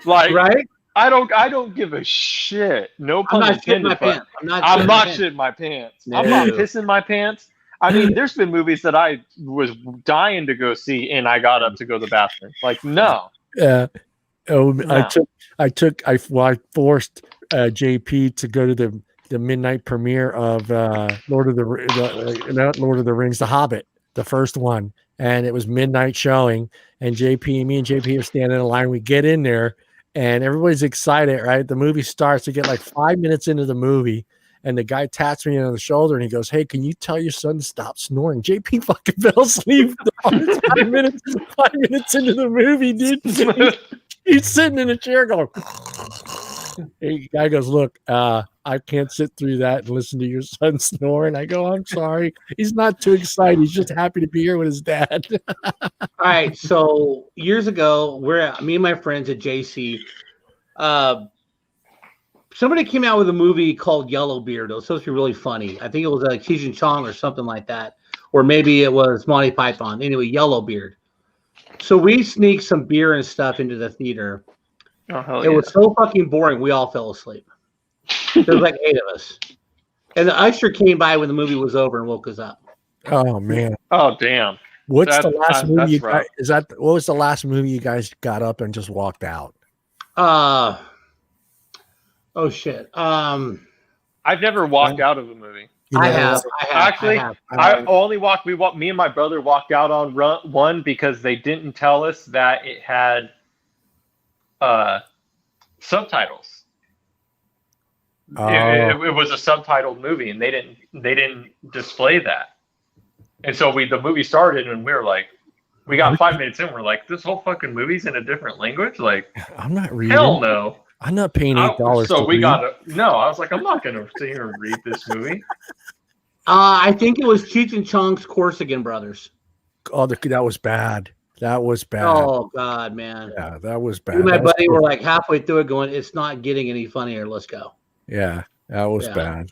Like, right? I don't give a shit. No pun intended. I'm not shitting my pants. No. I'm not pissing my pants. I mean, there's been movies that I was dying to go see, and I got up to go to the bathroom. Like, no. Yeah. Oh, No. I forced JP to go to the midnight premiere of Lord of the Rings, The Hobbit, the first one, and it was midnight showing. And me and JP are standing in line. We get in there, and everybody's excited, right? The movie starts. We get like 5 minutes into the movie, and the guy taps me on the shoulder, and he goes, "Hey, can you tell your son to stop snoring?" JP fucking fell asleep 5 minutes into the movie, dude. He's sitting in a chair going. The guy goes, "Look, I can't sit through that and listen to your son snore." And I go, "I'm sorry." He's not too excited. He's just happy to be here with his dad. All right. So years ago, me and my friends at JC, somebody came out with a movie called Yellowbeard. It was supposed to be really funny. I think it was Cheech and Chong or something like that. Or maybe it was Monty Python. Anyway, Yellowbeard. So we sneaked some beer and stuff into the theater. It was so fucking boring. We all fell asleep. There was like 8 of us. And the usher came by when the movie was over and woke us up. Oh man. Oh damn. What's the last movie you guys, what was the last movie you guys got up and just walked out? Oh shit. I've never walked out of a movie. I have. Actually, I only walked. Me and my brother walked out on one because they didn't tell us that it had subtitles. It was a subtitled movie, and they didn't display that. And so the movie started, and we got 5 minutes in. We're like, this whole fucking movie's in a different language. Like, I'm not reading. Hell no. I'm not paying $8. So we got to. No, I was like, I'm not going to sit here and read this movie. I think it was Cheech and Chong's Corsican Brothers. Oh, that was bad. That was bad. Oh God, man. Yeah, that was bad. Me and my buddy were like halfway through it, going, "It's not getting any funnier. Let's go." Yeah, that was bad.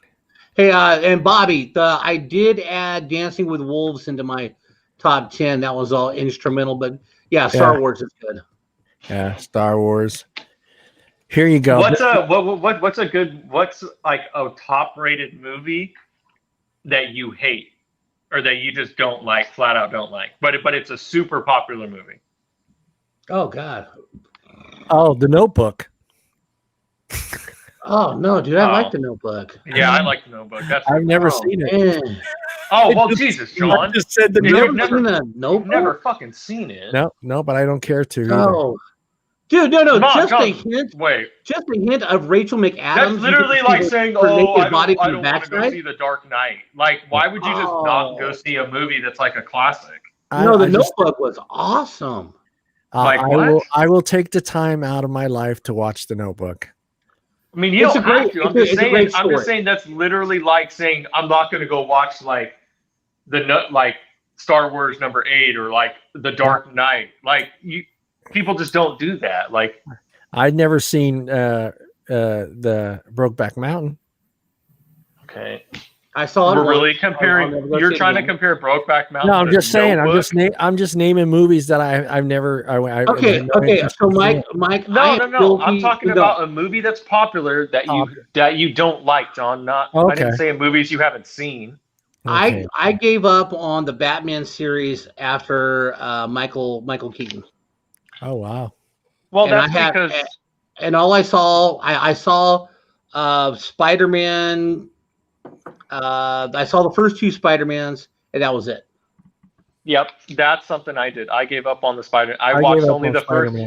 Hey, and Bobby, I did add Dancing with Wolves into my top 10. That was all instrumental, but yeah, Star Wars is good. Yeah, Star Wars. Here you go. What's like a top rated movie that you hate or that you just don't like, flat out don't like, but it's a super popular movie? Oh God. Oh, The Notebook. Oh no, dude, I like The Notebook. Yeah, I like The Notebook. I've never seen it. Oh well, Jesus, John. I just said The Notebook. Never fucking seen it. No, but I don't care to. No. Dude, no. Just a hint. Wait. Just a hint of Rachel McAdams. That's literally like saying, "Oh, I don't want to go see The Dark Knight." Like, why would you just not go see a movie that's like a classic? No, The Notebook was awesome. I will take the time out of my life to watch The Notebook. I mean, you don't have to. I'm just saying that's literally like saying I'm not going to go watch like Star Wars #8 or like The Dark Knight. Like people just don't do that. Like I'd never seen the Brokeback Mountain. Okay. I saw it. We're really comparing. You're trying to compare Brokeback Mountain. No, I'm just saying. I'm just naming movies that I've never. Okay. So Mike. No. I'm talking about a movie that's popular that you don't like, John. Not. Okay. I didn't say movies you haven't seen. Okay. I gave up on the Batman series after Michael Keaton. Oh wow. Well, that's because. And all I saw Spider-Man. I saw the first 2 Spider-Mans, and that was it. Yep, that's something I did. I gave up on the Spider. I watched only the first.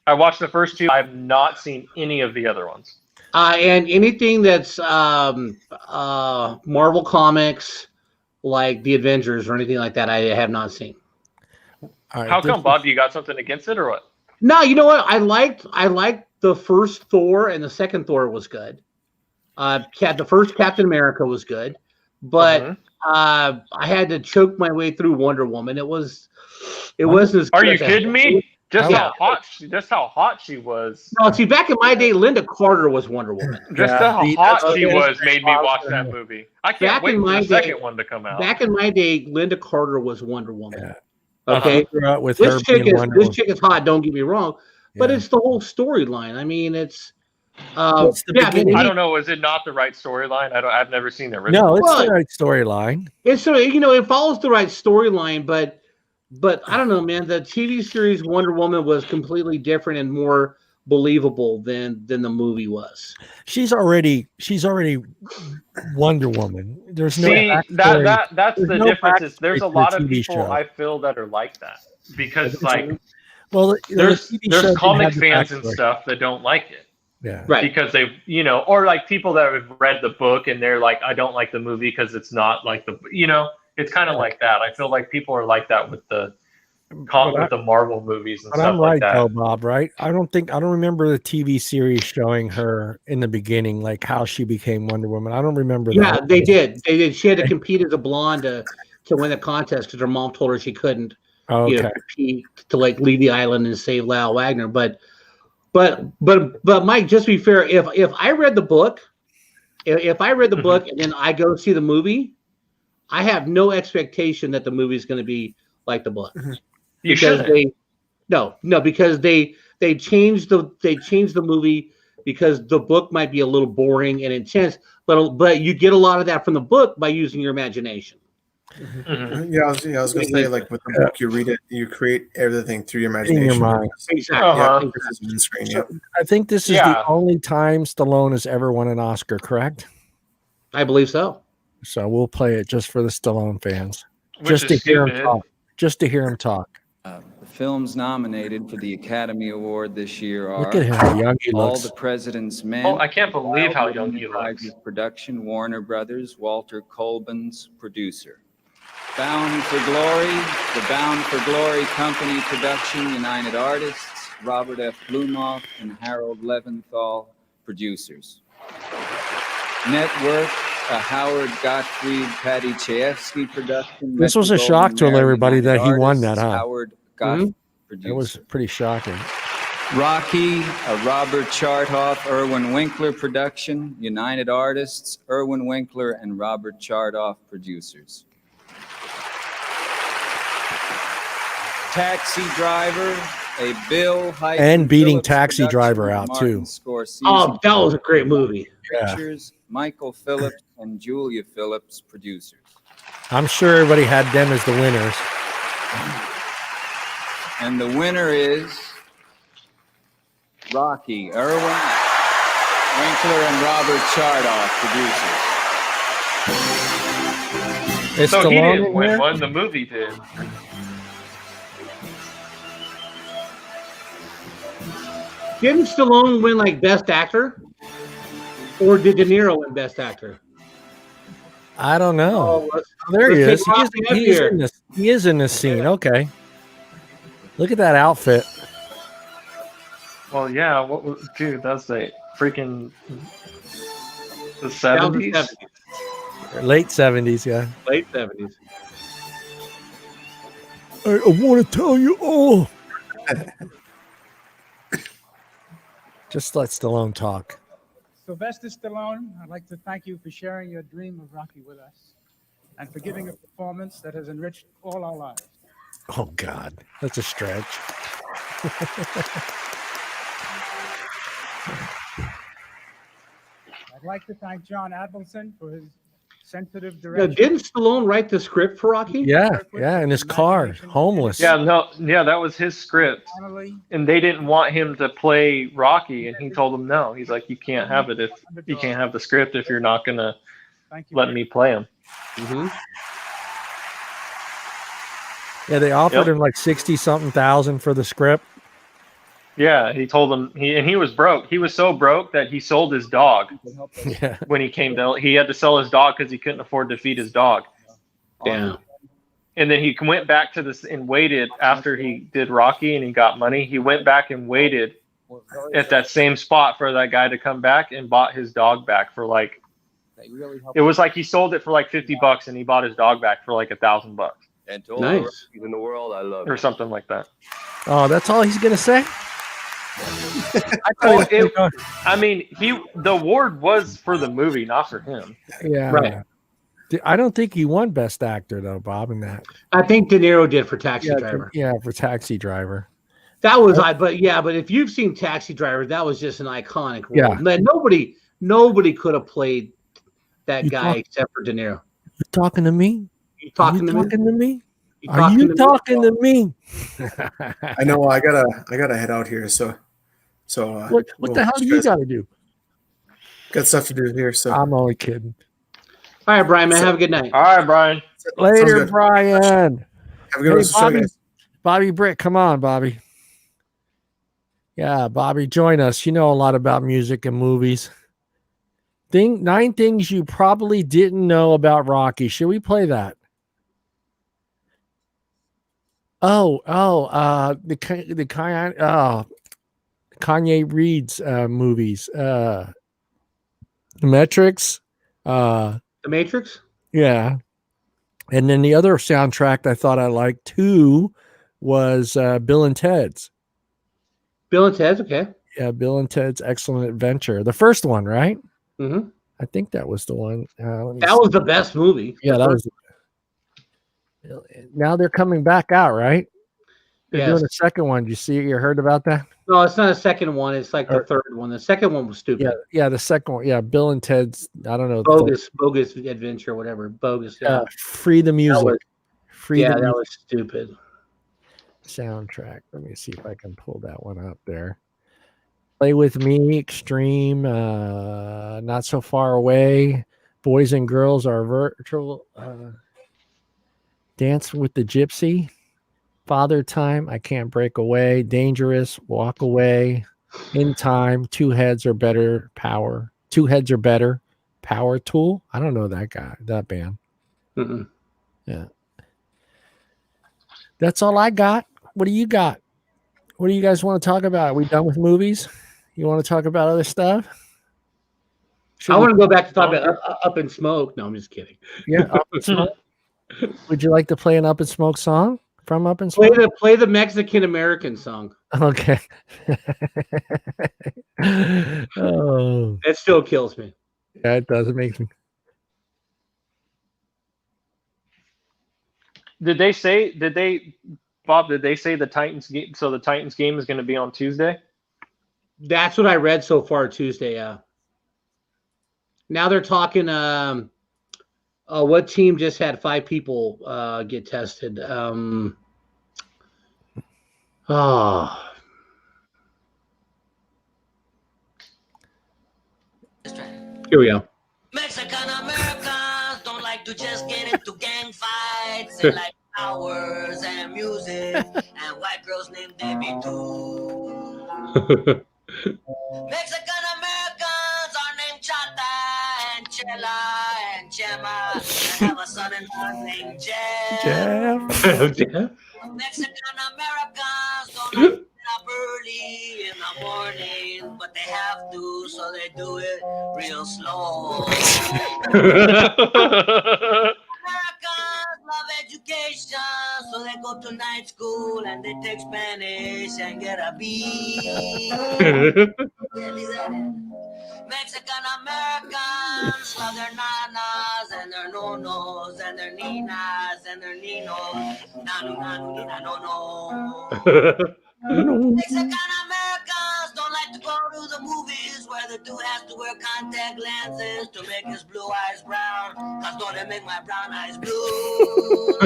I watched the first 2. I have not seen any of the other ones. And anything that's Marvel Comics, like the Avengers or anything like that, I have not seen. How come, Bob? You got something against it or what? No, you know what? I liked the first Thor and the second Thor was good. The first Captain America was good, but I had to choke my way through Wonder Woman. It wasn't as Are good you as kidding me? Just how hot she was. No, see, back in my day, Linda Carter was Wonder Woman. Just how hot she was made me watch that movie. I can't wait for the second one to come out. Back in my day, Linda Carter was Wonder Woman. Yeah. Okay, With this her chick is hot. Don't get me wrong, but Yeah. it's the whole storyline. I mean, it's What's the beginning? I don't know. Is it not the right storyline? I've never seen the original. No, it's the right storyline. It's it follows the right storyline, but I don't know, man. The TV series Wonder Woman was completely different and more believable than the movie was. She's already Wonder Woman. There's no that's the difference. There's a lot of people I feel that are like that because there's comic fans and stuff that don't like it. Yeah. Right. Because they, or like people that have read the book and they're like, I don't like the movie because it's not like it's kind of like that. I feel like people are like that with the Marvel movies and but stuff I'm like right, that. though, Bob, right? I don't remember the TV series showing her in the beginning, like how she became Wonder Woman. I don't remember that. Yeah, they did. They did. She had to compete as a blonde to win the contest because her mom told her she couldn't compete to leave the island and save Lyle Wagner. But Mike, just to be fair, if I read the book, book and then I go see the movie, I have no expectation that the movie is going to be like the book. Because they changed the movie because the book might be a little boring and intense, but you get a lot of that from the book by using your imagination. Yeah, I was going to say, like with the book, you read it, you create everything through your imagination. In your mind. Exactly. I think this is the only time Stallone has ever won an Oscar, correct? I believe so. So we'll play it just for the Stallone fans, just to hear him talk. The films nominated for the Academy Award this year are Look at him, how young he All looks. the President's Men. Oh, I can't believe how young he looks. Production, Warner Brothers, Walter Colbin's producer. Bound for Glory, the Bound for Glory Company production, United Artists, Robert F. Blumoff and Harold Leventhal, producers. Network, a Howard Gottfried Patty Chayefsky production. This was a shock to everybody that he won that, huh? Howard Gottfried producer. It was pretty shocking. Rocky, a Robert Chartoff, Irwin Winkler production, United Artists, Irwin Winkler and Robert Chartoff producers. Taxi Driver, a Bill Hyken and beating Phillips Taxi Driver out Martin too. Scorsese That was a great movie. Pictures, Michael Phillips and Julia Phillips producers. I'm sure everybody had them as the winners. And the winner is Rocky, Irwin Winkler and Robert Chartoff producers. It's so Stallone he didn't win here? one, the movie did. Didn't Stallone win Best Actor? Or did De Niro win Best Actor? I don't know. There he is. He is in this scene. Okay. Look at that outfit. Well, yeah. Dude, that's the freaking the 70s. Late 70s, yeah. Late 70s. I want to tell you all. Just let Stallone talk. Sylvester Stallone, I'd like to thank you for sharing your dream of Rocky with us and for giving a performance that has enriched all our lives. Oh, God. That's a stretch. I'd like to thank John Avildsen for his sensitive Now, direction. didn't Stallone write the script for Rocky? Yeah, in his car, homeless. Yeah, that was his script. And they didn't want him to play Rocky, and he told them no. He's like, you can't have it if you can't have the script if you're not gonna let me play him. Mm-hmm. Yeah, they offered him 60-something thousand for the script. Yeah, he told them he was broke. He was so broke that he sold his dog. Yeah. When he came down, he had to sell his dog because he couldn't afford to feed his dog. Damn. And then he went back to this and waited after he did Rocky and he got money. He went back and waited at that same spot for that guy to come back and bought his dog back for like. It was like he sold it for like $50 and he bought his dog back for like $1,000. And to all the rest in the world, I love or you. something like that. Oh, that's all he's gonna say. I mean, the award was for the movie, not for him. Yeah, Right. I don't think he won Best Actor though, Bob. In that, I think De Niro did for Taxi Driver. Yeah, for Taxi Driver. That was but if you've seen Taxi Driver, that was just an iconic role. Yeah. Man, nobody could have played that guy except for De Niro. You talking to me? You talking to me? You Are you talking to me? I know. I gotta head out here. So what the hell do you got to do? Got stuff to do here. So I'm only kidding. All right, Brian, man, have a good night. All right, Brian. Later, Brian. Have a good rest of the show, guys. Bobby Britt, come on, Bobby. Yeah, Bobby, join us. You know a lot about music and movies. 9 things you probably didn't know about Rocky. Should we play that? Kanye Reed's movies. The Matrix. The Matrix? Yeah. And then the other soundtrack I thought I liked too was Bill and Ted's. Bill and Ted's, okay. Yeah, Bill and Ted's Excellent Adventure. The first one, right? Mm-hmm. I think that was the one. That was the best movie. Yeah, that was. Now they're coming back out, right? They're doing a second one. Did you heard about that? No, it's not a second one. It's like the third one. The second one was stupid. Yeah, the second one. Yeah, Bill and Ted's. I don't know. Bogus Adventure, whatever. Bogus. Yeah. Free the music. That was stupid. Soundtrack. Let me see if I can pull that one up there. Play with Me, Extreme, Not So Far Away, Boys and Girls Are Virtual, Dance with the Gypsy, Father Time, I Can't Break Away, Dangerous, Walk Away, In Time, Two Heads Are Better, Power Tool. I don't know that band. Mm-mm. Yeah. That's all I got. What do you got? What do you guys want to talk about? Are we done with movies? You want to talk about other stuff? I want to go back to talk about Up in Smoke. No, I'm just kidding. Yeah, Up in Smoke. Would you like to play an Up in Smoke song from Up in Smoke? Play the Mexican American song. Okay. Oh, it still kills me. Yeah, it does. It makes me. Bob, did they say the Titans game? So the Titans game is going to be on Tuesday? That's what I read so far. Tuesday, yeah. Now they're talking. What team just had 5 people get tested? Here we go. Mexican Americans don't like to just get into gang fights. They like flowers and music and white girls named Debbie too. Mexican Americans are named Chata and Chela and Chema and have a son-in-law named Jeff. Mexican Americans don't like to get up early in the morning, but they have to, so they do it real slow. Americans love education, so they go to night school and they take Spanish and get a B. Mexican Americans love their nanas and their nonos and their ninas and their ninos. Nanu, nanu, nina, no, no. Mexican Americans don't like to go to the movies where the dude has to wear contact lenses to make his blue eyes brown. Cause don't they make my brown eyes blue?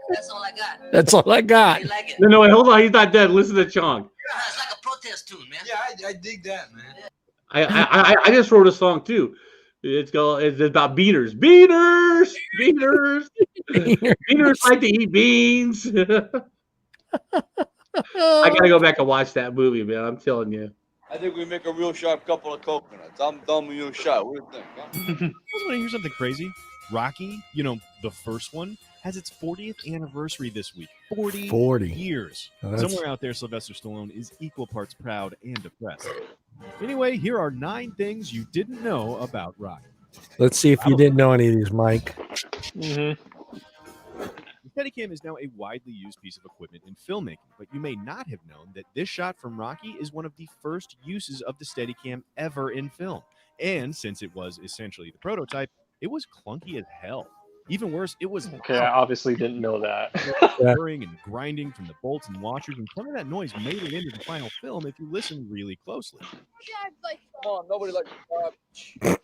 That's all I got. That's all I got. You like it? No, wait, hold on. He's not dead. Listen to Chong. Yeah, it's like a protest tune, man. Yeah, I dig that, man. I just wrote a song too. It's about beaners. Beaners like to eat beans. I gotta go back and watch that movie, man. I'm telling you. I think we make a real sharp couple of coconuts. I'm done with your shot. What do you think? I was want to hear something crazy. Rocky, the first one, has its 40th anniversary this week. 40 years. Oh, Somewhere out there, Sylvester Stallone is equal parts proud and depressed. Anyway, here are 9 things you didn't know about Rocky. Let's see if you didn't know any of these, Mike. The Steadicam is now a widely used piece of equipment in filmmaking, but you may not have known that this shot from Rocky is one of the first uses of the Steadicam ever in film. And since it was essentially the prototype, it was clunky as hell. Even worse, it was Okay, I obviously didn't know that. whirring and grinding from the bolts and washers, and some of that noise made it into the final film if you listen really closely. Come on, nobody likes garbage.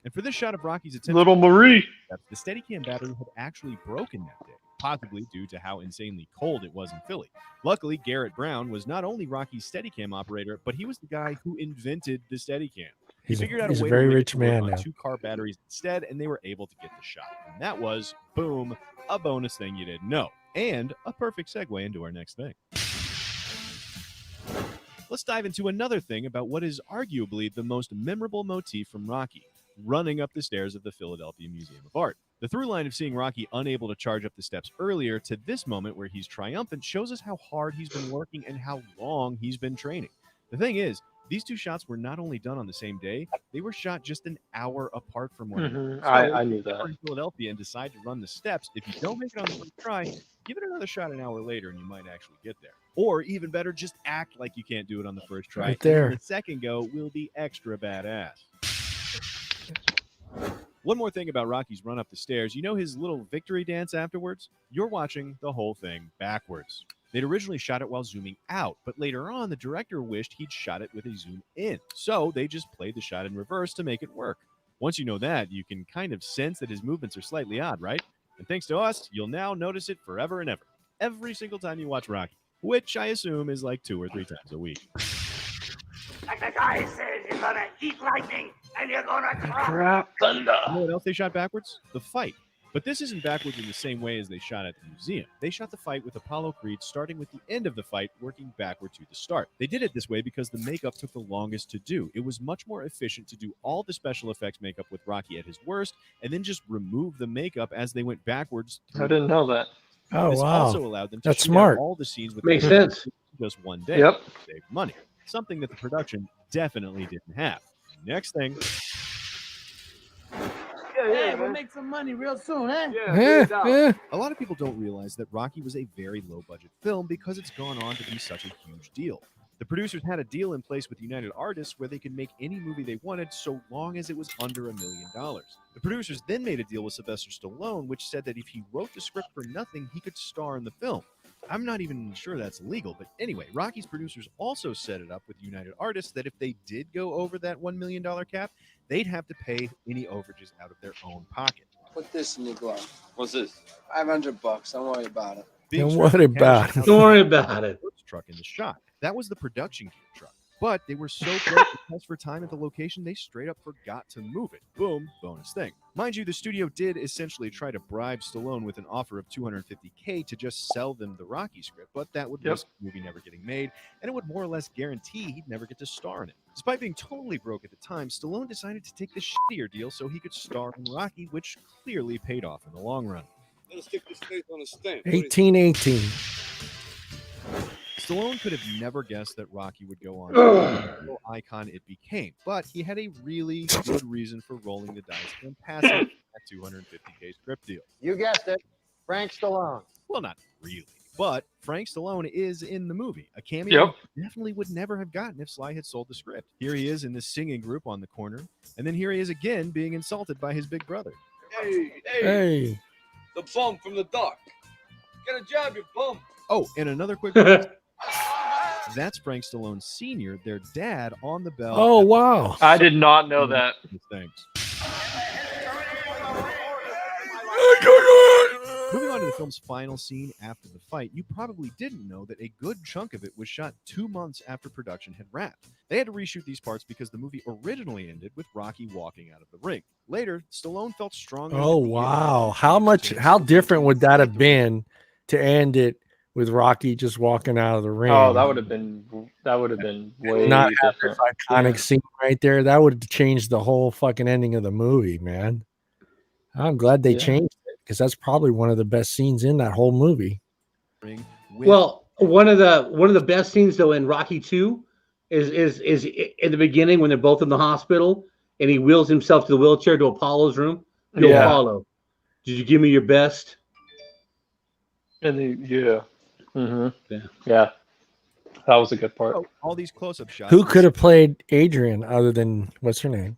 And for this shot of Rocky's attempt, Little Marie, the Steadicam battery had actually broken that day, possibly due to how insanely cold it was in Philly. Luckily, Garrett Brown was not only Rocky's Steadicam operator, but he was the guy who invented the Steadicam. He figured out a way very to make rich it work man on now. 2-car batteries instead, and they were able to get the shot. And that was, boom, a bonus thing you didn't know. And a perfect segue into our next thing. Let's dive into another thing about what is arguably the most memorable motif from Rocky, running up the stairs of the Philadelphia Museum of Art. The through line of seeing Rocky unable to charge up the steps earlier to this moment where he's triumphant shows us how hard he's been working and how long he's been training. The thing is, these 2 shots were not only done on the same day, they were shot just an hour apart from one another. I knew if you're that. in Philadelphia and decide to run the steps, if you don't make it on the first try, give it another shot an hour later and you might actually get there. Or even better, just act like you can't do it on the first try. Right there. And the second go will be extra badass. One more thing about Rocky's run up the stairs. You know his little victory dance afterwards? You're watching the whole thing backwards. They'd originally shot it while zooming out, but later on, the director wished he'd shot it with a zoom in. So they just played the shot in reverse to make it work. Once you know that, you can kind of sense that his movements are slightly odd, right? And thanks to us, you'll now notice it forever and ever. Every single time you watch Rocky, which I assume is like 2 or 3 times a week. Like the guy says, you're gonna eat lightning and you're gonna cry. Crap thunder. You know what else they shot backwards? The fight. But this isn't backwards in the same way as they shot at the museum. They shot the fight with Apollo Creed starting with the end of the fight, working backward to the start. They did it this way because the makeup took the longest to do. It was much more efficient to do all the special effects makeup with Rocky at his worst, and then just remove the makeup as they went backwards. I didn't know that. Oh, This wow. also allowed them to That's shoot out smart. all the scenes with Makes the sense. just one day. Yep. To save money. Something that the production definitely didn't have. Next thing. Hey, we'll make some money real soon, eh? A lot of people don't realize that Rocky was a very low-budget film because it's gone on to be such a huge deal. The producers had a deal in place with United Artists where they could make any movie they wanted so long as it was under $1 million. The producers then made a deal with Sylvester Stallone, which said that if he wrote the script for nothing, he could star in the film. I'm not even sure that's legal, but anyway, Rocky's producers also set it up with United Artists that if they did go over that $1 million cap, they'd have to pay any overages out of their own pocket. Put this in your glove. What's this? $500. Don't worry about it. Big Don't Truck worry cashed about out it. Don't worry about it. the truck in the shot. That was the production gear truck. But they were so broke to test for time at the location, they straight up forgot to move it. Boom, bonus thing. Mind you, the studio did essentially try to bribe Stallone with an offer of $250K to just sell them the Rocky script, but that would risk the movie never getting made, and it would more or less guarantee he'd never get to star in it. Despite being totally broke at the time, Stallone decided to take the shittier deal so he could star in Rocky, which clearly paid off in the long run. Let's stick this face on a stamp. 1818. Stallone could have never guessed that Rocky would go on to be the icon it became, but he had a really good reason for rolling the dice and passing that $250K script deal. You guessed it. Frank Stallone. Well, not really, but Frank Stallone is in the movie. A cameo he definitely would never have gotten if Sly had sold the script. Here he is in this singing group on the corner, and then here he is again being insulted by his big brother. Hey. The bum from the dock. Get a job, you bum. Oh, and another quick reference. That's Frank Stallone Sr., their dad, on the bell. Oh, wow. I did not know that. Thanks. Moving on to the film's final scene after the fight, you probably didn't know that a good chunk of it was shot 2 months after production had wrapped. They had to reshoot these parts because the movie originally ended with Rocky walking out of the ring. Later, Stallone felt strongly. Oh, wow. How different would that have been to end it with Rocky just walking out of the ring? Oh, that would have been way not have different. this iconic scene right there. That would have changed the whole fucking ending of the movie, man. I'm glad they changed it because that's probably one of the best scenes in that whole movie. Well, one of the best scenes though in Rocky 2 is in the beginning when they're both in the hospital and he wheels himself to the wheelchair to Apollo's room. Yo, Apollo, did you give me your best? And yeah. Yeah. Yeah. That was a good part. All these close-up shots. Who could have played Adrian other than what's her name?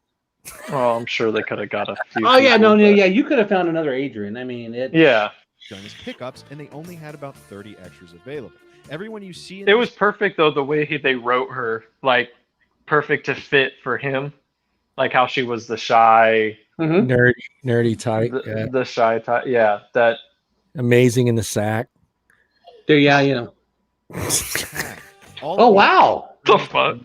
Oh, I'm sure they could have got a few. Oh yeah, people, yeah. You could have found another Adrian. I mean, yeah. Done as pickups, and they only had about 30 extras available. Everyone you see. It was perfect though the way they wrote her, like perfect to fit for him, like how she was the shy, nerdy type, the shy type. Yeah, that amazing in the sack. There, yeah, you know. Oh wow! The fuck?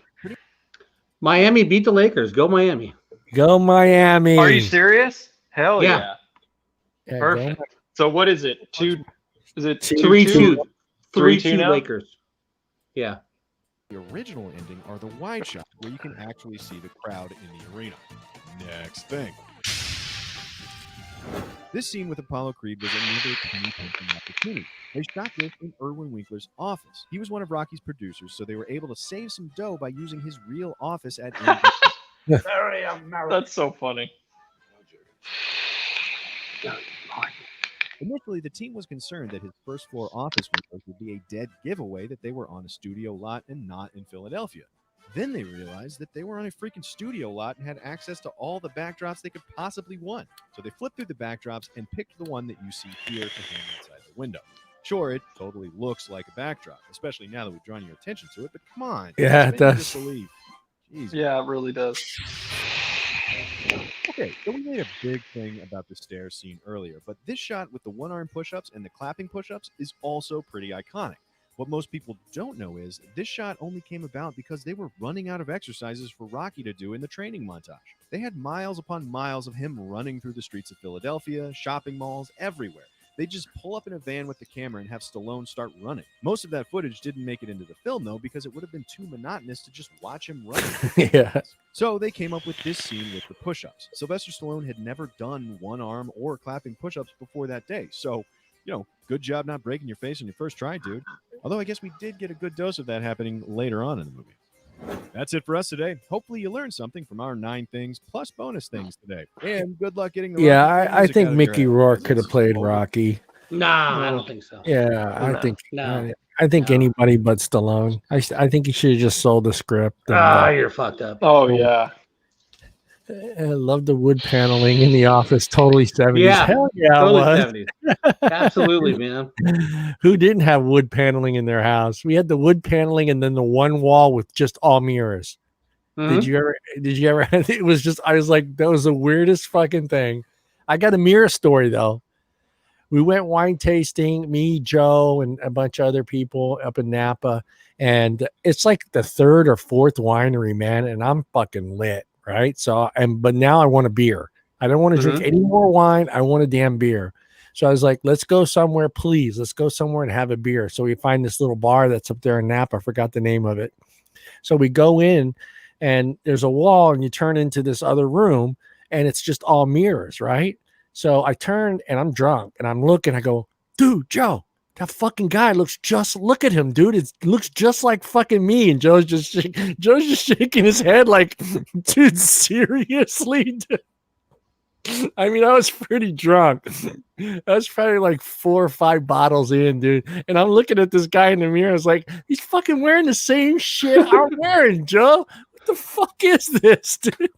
Miami beat the Lakers. Go Miami! Go Miami! Are you serious? Hell yeah! Perfect. So what is it? Two? Is it 3-2? 3-2 now? Lakers. Yeah. The original ending are the wide shots where you can actually see the crowd in the arena. Next thing. This scene with Apollo Creed was another penny-pinching opportunity. They shot this in Irwin Winkler's office. He was one of Rocky's producers, so they were able to save some dough by using his real office at Very American. That's so funny. Initially, the team was concerned that his first floor office windows would be a dead giveaway that they were on a studio lot and not in Philadelphia. Then they realized that they were on a freaking studio lot and had access to all the backdrops they could possibly want. So they flipped through the backdrops and picked the one that you see here to hang inside the window. Sure, it totally looks like a backdrop, especially now that we've drawn your attention to it, but come on. Yeah, it does. Jeez. Yeah, it really does. Okay, so we made a big thing about the stairs scene earlier, but this shot with the one-arm push-ups and the clapping push-ups is also pretty iconic. What most people don't know is this shot only came about because they were running out of exercises for Rocky to do in the training montage. They had miles upon miles of him running through the streets of Philadelphia, shopping malls, everywhere. They just pull up in a van with the camera and have Stallone start running. Most of that footage didn't make it into the film, though, because it would have been too monotonous to just watch him running. Yeah. So they came up with this scene with the push-ups. Sylvester Stallone had never done one arm or clapping push-ups before that day. So, you know, good job not breaking your face on your first try, dude. Although I guess we did get a good dose of that happening later on in the movie. That's it for us today. Hopefully you learned something from our 9 things plus bonus things today. And good luck getting the I think Mickey Rourke could have played Rocky. Nah, I don't think so. Yeah, I think anybody but Stallone. I think he should have just sold the script. You're fucked up. Oh yeah. I love the wood paneling in the office. Totally 70s. Yeah, hell yeah, totally it was. 70s. Absolutely, man. Who didn't have wood paneling in their house? We had the wood paneling and then the one wall with just all mirrors. Mm-hmm. Did you ever? It was just, I was like, that was the weirdest fucking thing. I got a mirror story though. We went wine tasting, me, Joe, and a bunch of other people up in Napa. And it's like the 3rd or 4th winery, man. And I'm fucking lit. Right. So, but now I want a beer. I don't want to drink any more wine. I want a damn beer. So I was like, let's go somewhere, please. Let's go somewhere and have a beer. So we find this little bar that's up there in Napa. I forgot the name of it. So we go in and there's a wall and you turn into this other room and it's just all mirrors. Right. So I turned and I'm drunk and I'm looking, I go, dude, Joe, that fucking guy look at him, dude. It looks just like fucking me. And Joe's just shaking his head like, dude, seriously? Dude? I mean, I was pretty drunk. I was probably like 4 or 5 bottles in, dude. And I'm looking at this guy in the mirror. I was like, he's fucking wearing the same shit I'm wearing, Joe. What the fuck is this, dude?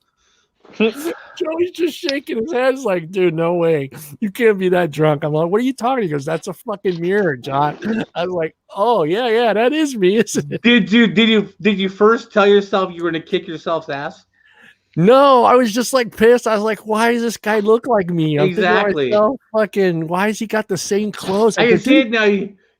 Joey's just shaking his head. He's like, dude, no way. You can't be that drunk. I'm like, what are you talking? He goes, that's a fucking mirror, John. I was like, oh, yeah, that is me, isn't it? Did you first tell yourself you were going to kick yourself's ass? No, I was just like pissed. I was like, why does this guy look like me? I'm exactly. Fucking, why has he got the same clothes? I can see it now.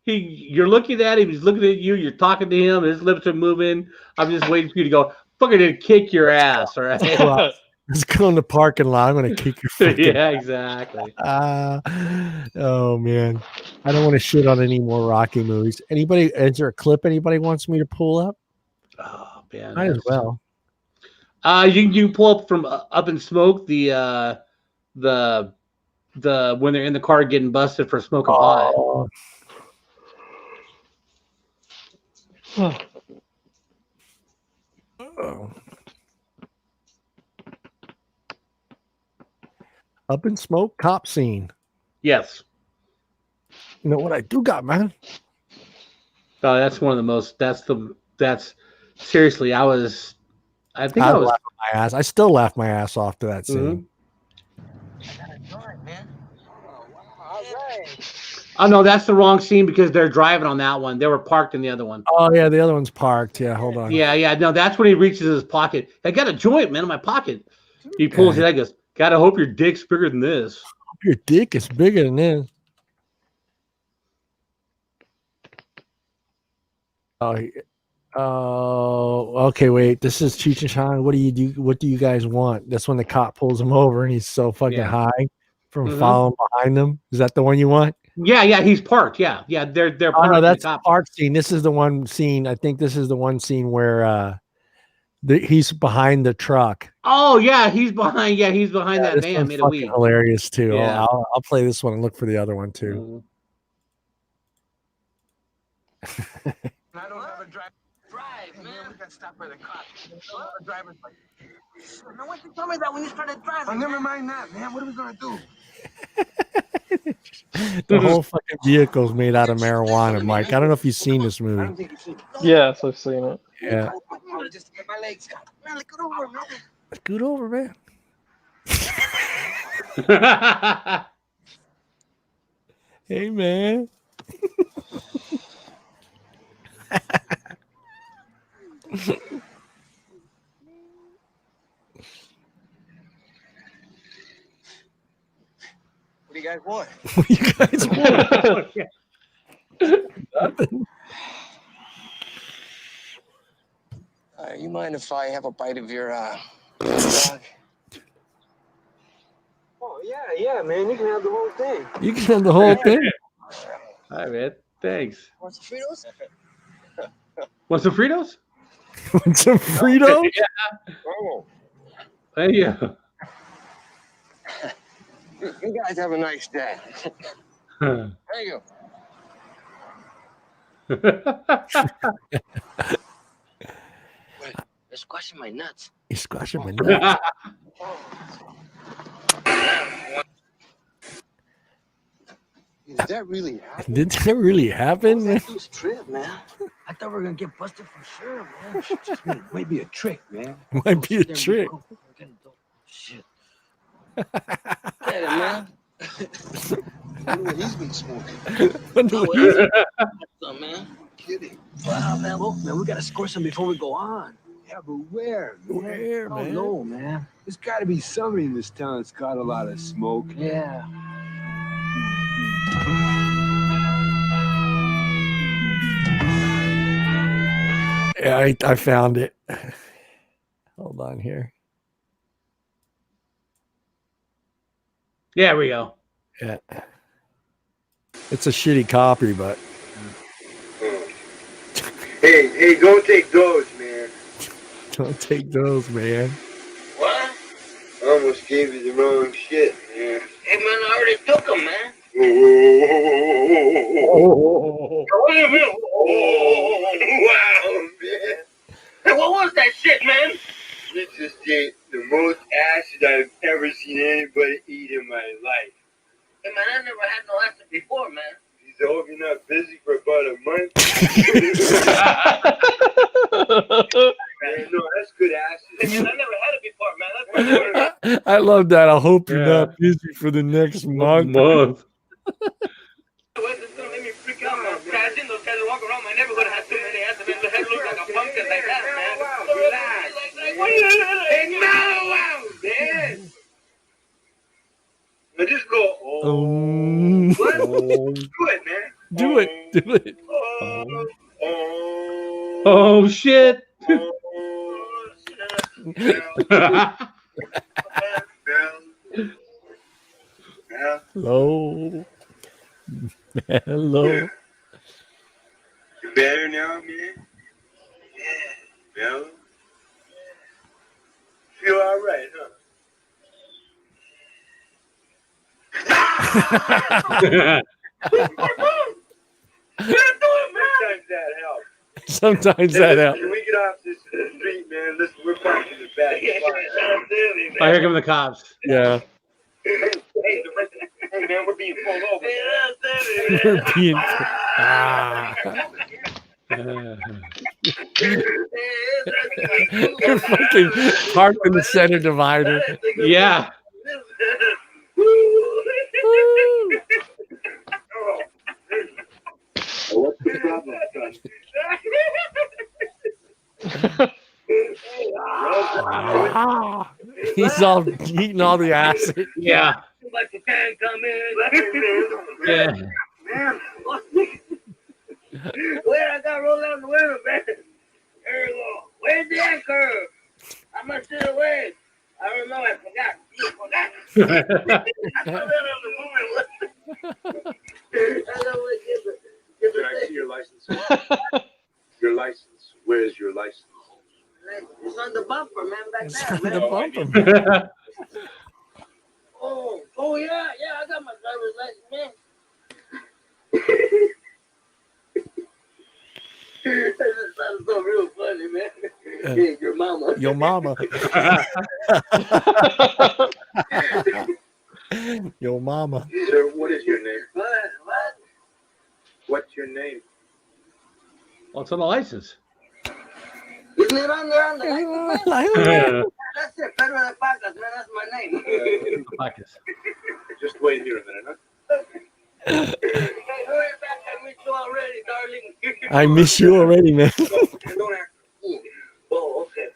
You're looking at him. He's looking at you. You're talking to him. His lips are moving. I'm just waiting for you to go, fucking to kick your ass, all right? Well, let's go in the parking lot. I'm going to kick your fucking yeah, exactly. Oh, man. I don't want to shit on any more Rocky movies. Is there a clip anybody wants me to pull up? Oh, man. Might as well. You pull up from Up in Smoke, the when they're in the car getting busted for smoking pot. Oh. Up in smoke, cop scene. Yes. You know what I do got, man? Oh, that's one of the most. That's seriously. I was laughing my ass. I still laugh my ass off to that scene. Oh no, that's the wrong scene because they're driving on that one. They were parked in the other one. Oh yeah, the other one's parked. Yeah, hold on. Yeah. No, that's when he reaches his pocket. I got a joint, man, in my pocket. He pulls it out. Goes, gotta hope your dick's bigger than this. Your dick is bigger than this. Oh, okay. Wait, this is Cheech and Chong. What do you do? What do you guys want? That's when the cop pulls him over and he's so fucking high from following behind them. Is that the one you want? Yeah. He's parked. Yeah. They're parked. Oh no, that's the park scene. This is the one scene. I think this is the one scene where he's behind the truck. Oh yeah, he's behind. Yeah, he's behind that van. Made a week. Hilarious too. Yeah. I'll play this one and look for the other one too. I don't have a drive, man. We got stopped by the cops. The driver's like, man, why didn't you tell me that when you started driving? Oh, never mind that, man. What are we gonna do? The whole fucking vehicle's made out of marijuana, Mike. I don't know if you've seen this movie. Yes, I've seen it. Yeah. Just to get my legs. Man, scoot over, man. Scoot over, man. Hey, man. What do you guys want? What do you guys want? Nothing. You mind if I have a bite of your dog? Oh yeah, man. You can have the whole thing. You can have the whole thing. All right, man. Thanks. Want some Fritos? Want some Fritos? Want some Fritos? Yeah. Oh. Thank you. You guys have a nice day. Thank you. Wait, they're squashing my nuts. He's squashing my nuts. Did that really happen? Did that really happen? That was trip, man. I thought we were gonna get busted for sure, man. It might be a trick, man. Might be a trick. Shit. Get it, man. I wonder what he's been smoking. Man. Kidding. Wow, man. Well, man, we gotta score some before we go on. Yeah, but where? Where, man? I don't know, man. There's got to be somebody in this town that's got a lot of smoke. Yeah. Yeah, I found it. Hold on here. Yeah, we go. Yeah. It's a shitty copy, but. Hey, don't take those, man. Don't take those, man. What? I almost gave you the wrong shit, man. Hey, man, I already took them, man. Oh, wait a minute. Wow, man. Hey, what was that shit, man? This is the most acid I've ever seen anybody eat in my life. Hey, man, I never had no acid before, man. I hope you're not busy for about a month. Man, no, that's good acid. Man, I never had it before, man. I love that. I hope you're not busy for the next month. It's gonna make me freak out, man. I seen those guys walk around my neighborhood and had too many acid, man. The head looked like a pumpkin like that, man. Relax. Hey, no, wow, man. Now just go, what? Do it, man. Do it. Oh, shit. Hello. Hello. You better now, man? Yeah, well, feel all right, huh? Sometimes that helps. Can we get off this street, man? Listen, we're parking in the back. Oh, here come the cops. Yeah. Hey, man, we're being pulled over. We're being You're fucking parked in the center divider. Yeah. What's the problem, son? He's all eating all the acid. Yeah. Like you can't come in. Yeah. Man, where I got rolled out the window, man. There you go. Where's the anchor? I must sit away. I don't know. I forgot. I saw that on the movie. Can I see your license? Your license. Where's your license? It's on the bumper, man. Back there. On the bumper. Oh yeah, I got my driver's license, man. That sounds so real funny, man. Hey, your mama. Your mama. Your mama. Sir, what is your name? What? What's your name? What's on the license? Isn't it on there on the license? That's it. Pedro de Pacas, man. That's my name. Pacas. Just wait here a minute, huh? Hey, hurry back. I miss you already, darling. I miss you already, man. Don't act. Oh, okay.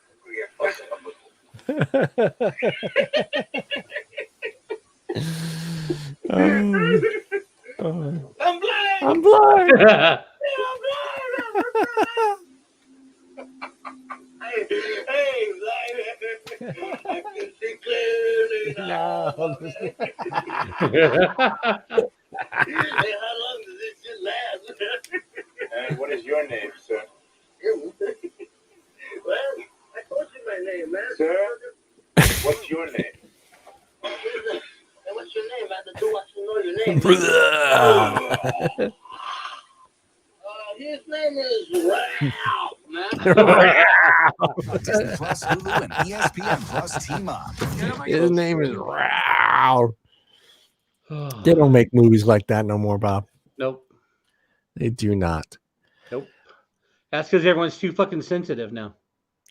I'm blind. I'm blind. Hey, I can see clearly now. Hey, how long does this shit last? And what is your name, sir? Well, I told you my name, man. Sir, what's your name? What's your name? I have to do what you know your name. His name is Ralph, man. Disney Plus, Hulu, and ESPN Plus team up. His name is Ralph. They don't make movies like that no more, Bob. Nope. They do not. Nope. That's because everyone's too fucking sensitive now.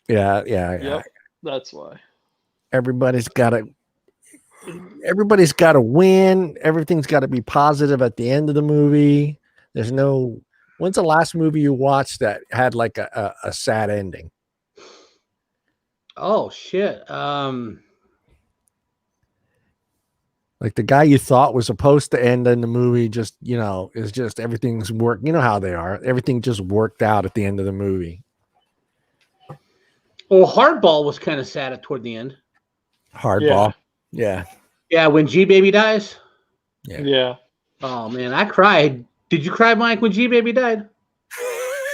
Yeah. Yep, that's why. Everybody's got to win. Everything's got to be positive at the end of the movie. There's no. When's the last movie you watched that had like a sad ending? Oh shit. Like the guy you thought was supposed to end in the movie just, is just everything's worked. You know how they are. Everything just worked out at the end of the movie. Well, Hardball was kind of sad toward the end. Hardball. Yeah. Yeah, when G Baby dies. Yeah. Oh man, I cried. Did you cry, Mike, when G Baby died?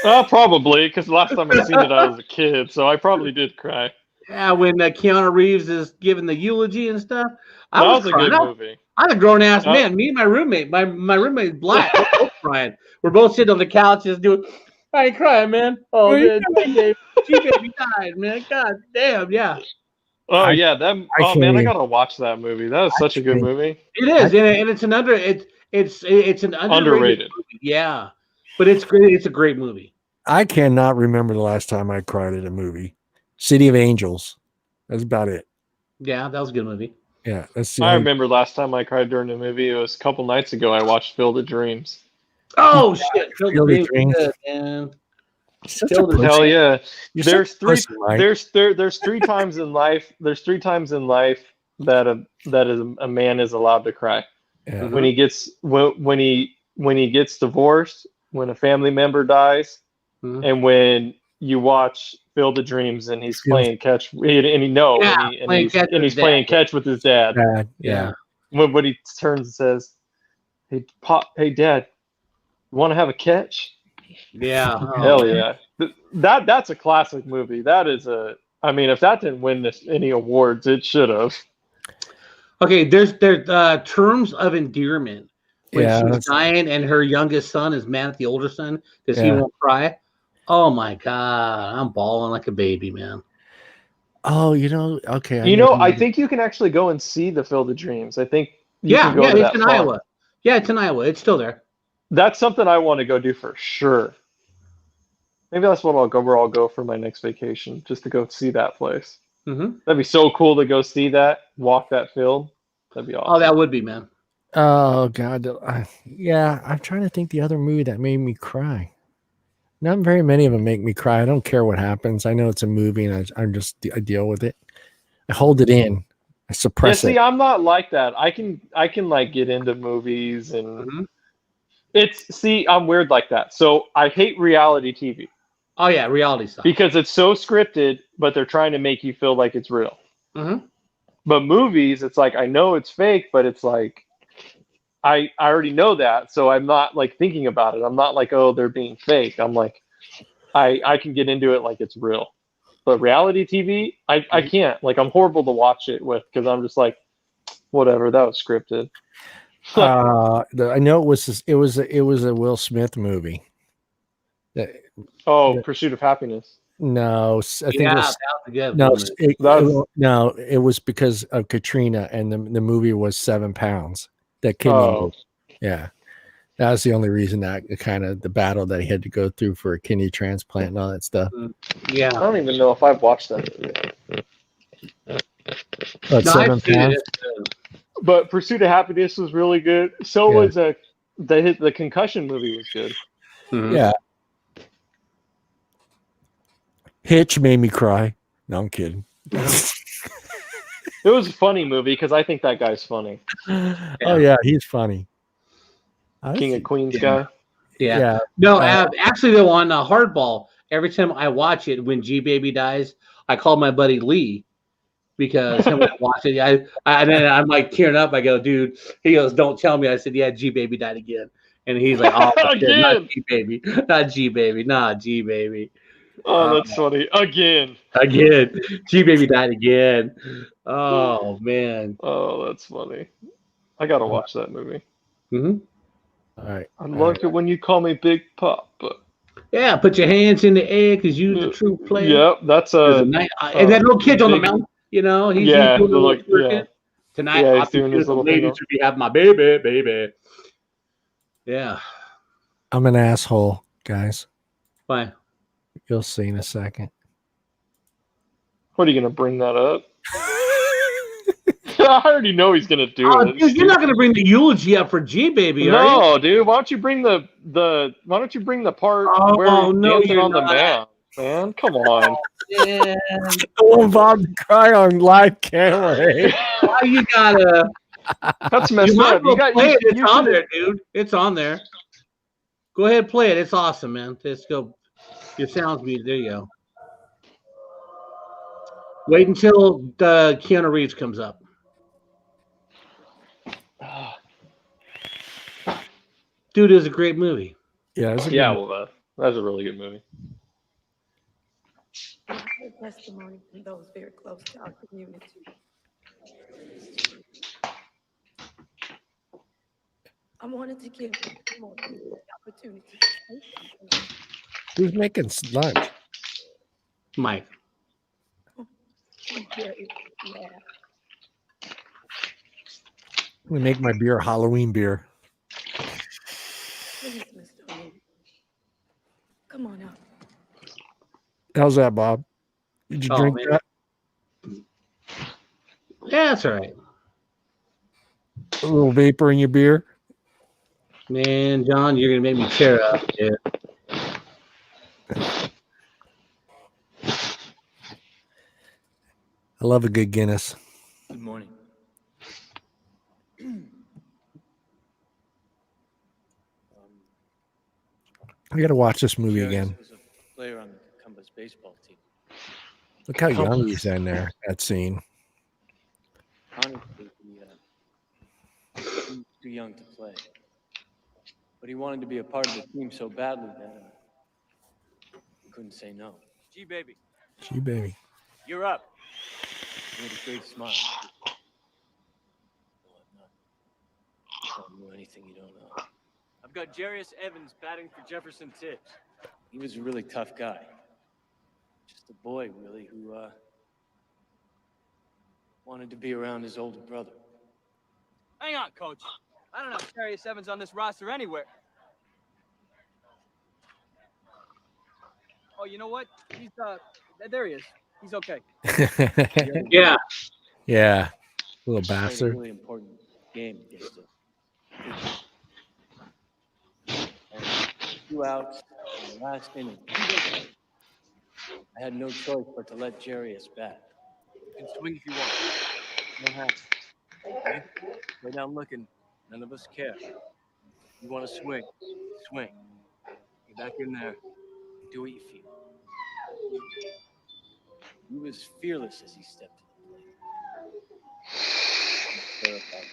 Probably, because the last time I seen it, I was a kid, so I probably did cry. Yeah, when Keanu Reeves is giving the eulogy and stuff. That was a good movie. I'm a grown ass man. Me and my roommate, my roommate is black. We're both crying. We're both sitting on the couch just doing. I ain't crying, man. Oh man, G Baby died, man. God damn, yeah. Oh yeah, man, I gotta watch that movie. That is such a good movie. It is, and it's an underrated movie. Yeah, but it's great. It's a great movie. I cannot remember the last time I cried at a movie. City of Angels. That's about it. Yeah, that was a good movie. Yeah, I remember last time I cried during a movie. It was a couple nights ago. I watched Field of Dreams. Oh shit! Field of Dreams. Hell yeah! There's three times in life. There's 3 times in life that a man is allowed to cry. Yeah. When he gets divorced, when a family member dies, and when you watch Field of Dreams and he's playing catch, he's playing catch with his dad. Yeah. When he turns and says, "Hey, Dad, you want to have a catch?" Yeah. Hell yeah. That's a classic movie. That is if that didn't win any awards, it should have. Okay, there's terms of endearment when she's dying and her youngest son is mad at the older son because he won't cry. Oh my god, I'm bawling like a baby, man. Oh, okay. I think you can actually go and see the Field of Dreams. I think you can go to it's that in farm. Iowa. Yeah, it's in Iowa. It's still there. That's something I want to go do for sure. Maybe that's what I'll go for my next vacation, just to go see that place. Mm-hmm. That'd be so cool to go see that, walk that field. That'd be awesome. Oh, that would be, man. Oh God, yeah. I'm trying to think the other movie that made me cry. Not very many of them make me cry. I don't care what happens. I know it's a movie, and I deal with it. I hold it in. I suppress it. I'm not like that. I can like get into movies and I'm weird like that. So I hate reality TV. Oh yeah, reality stuff. Because it's so scripted, but they're trying to make you feel like it's real. Mm-hmm. But movies, it's like I know it's fake, but it's like I already know that, so I'm not like thinking about it. I'm not like, oh, they're being fake. I'm like, I can get into it like it's real. But reality TV, I can't. Like, I'm horrible to watch it with because I'm just like, whatever, that was scripted. I know it was a Will Smith movie. Pursuit of Happiness. No, I think it was because of Katrina, and the movie was 7 pounds. That kidney movie. Yeah, that was the only reason that kind of the battle that he had to go through for a kidney transplant and all that stuff. Yeah, I don't even know if I've watched that movie. 7 pounds. But Pursuit of Happiness was really good. So was the Concussion movie was good. Mm-hmm. Yeah. Hitch made me cry. No, I'm kidding. It was a funny movie because I think that guy's funny. Oh yeah, he's funny. King of Queens guy. Yeah. No, actually though, on Hardball, every time I watch it, when G Baby dies, I call my buddy Lee because him watching it. And then I'm like tearing up. I go, dude. He goes, don't tell me. I said, yeah, G Baby died again. And he's like, oh, not G Baby, not G Baby, nah, G Baby. Oh, that's funny. Again. G Baby died again. Oh man. Oh, that's funny. I gotta watch that movie. Mm-hmm. All right. I like it when you call me Big Papa. Yeah, put your hands in the air because you're the true player. Yep, that's and that little kid's on the mountain. You know, he's doing a little tonight. Yeah, he's doing his little ladies to be have my baby. Yeah. I'm an asshole, guys. Why? You'll see in a second. What are you gonna bring that up? I already know he's gonna do it. Dude, you're not gonna bring the eulogy up for G Baby, are you? No, dude. Why don't you bring the part where he's dancing on the mound, man? Come on. Yeah. I want Bob to cry on live camera. Why you gotta? That's messed up. You got play it. It's on there, dude. It's on there. Go ahead, play it. It's awesome, man. Let's go. Your sounds muted. There you go. Wait until the Keanu Reeves comes up. Dude, it was a great movie. Yeah, that's a really good movie. Testimony from those very close to our community. I wanted to give more people the opportunity to say something. Who's making lunch? Mike. Yeah. I'm gonna make my beer Halloween beer. Please, Mr. Lee. Come on out. How's that, Bob? Did you drink that? Yeah, that's all right. A little vapor in your beer? Man, John, you're gonna make me tear up, dude. I love a good Guinness. Good morning. I gotta watch this movie again. Was a player on the Compass baseball team. Look how young he's in there, that scene. Honestly, he was too young to play. But he wanted to be a part of the team so badly that he couldn't say no. G baby. G baby. You're up. He had a great smile. tell you anything you don't know. I've got Jarius Evans batting for Jefferson Tibbs. He was a really tough guy. Just a boy, really, who wanted to be around his older brother. Hang on, Coach. I don't have Jarius Evans on this roster anywhere. Oh, you know what? He's there he is. He's okay. Yeah. Yeah. Little Played a bastard. really important game against him. 2 outs in the last inning. I had no choice but to let Jarius bat. You can swing if you want. No happen. Okay? Way down looking. None of us care. You want to swing? Swing. Get back in there. Do what you feel. He was fearless as he stepped to the plate. Terrified.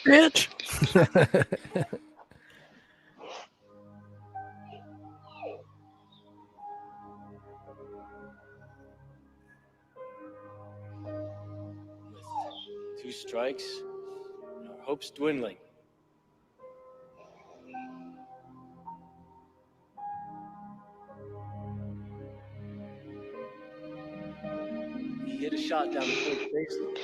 Bitch. With 2 strikes and our hopes dwindling. He hit a shot down the first baseline.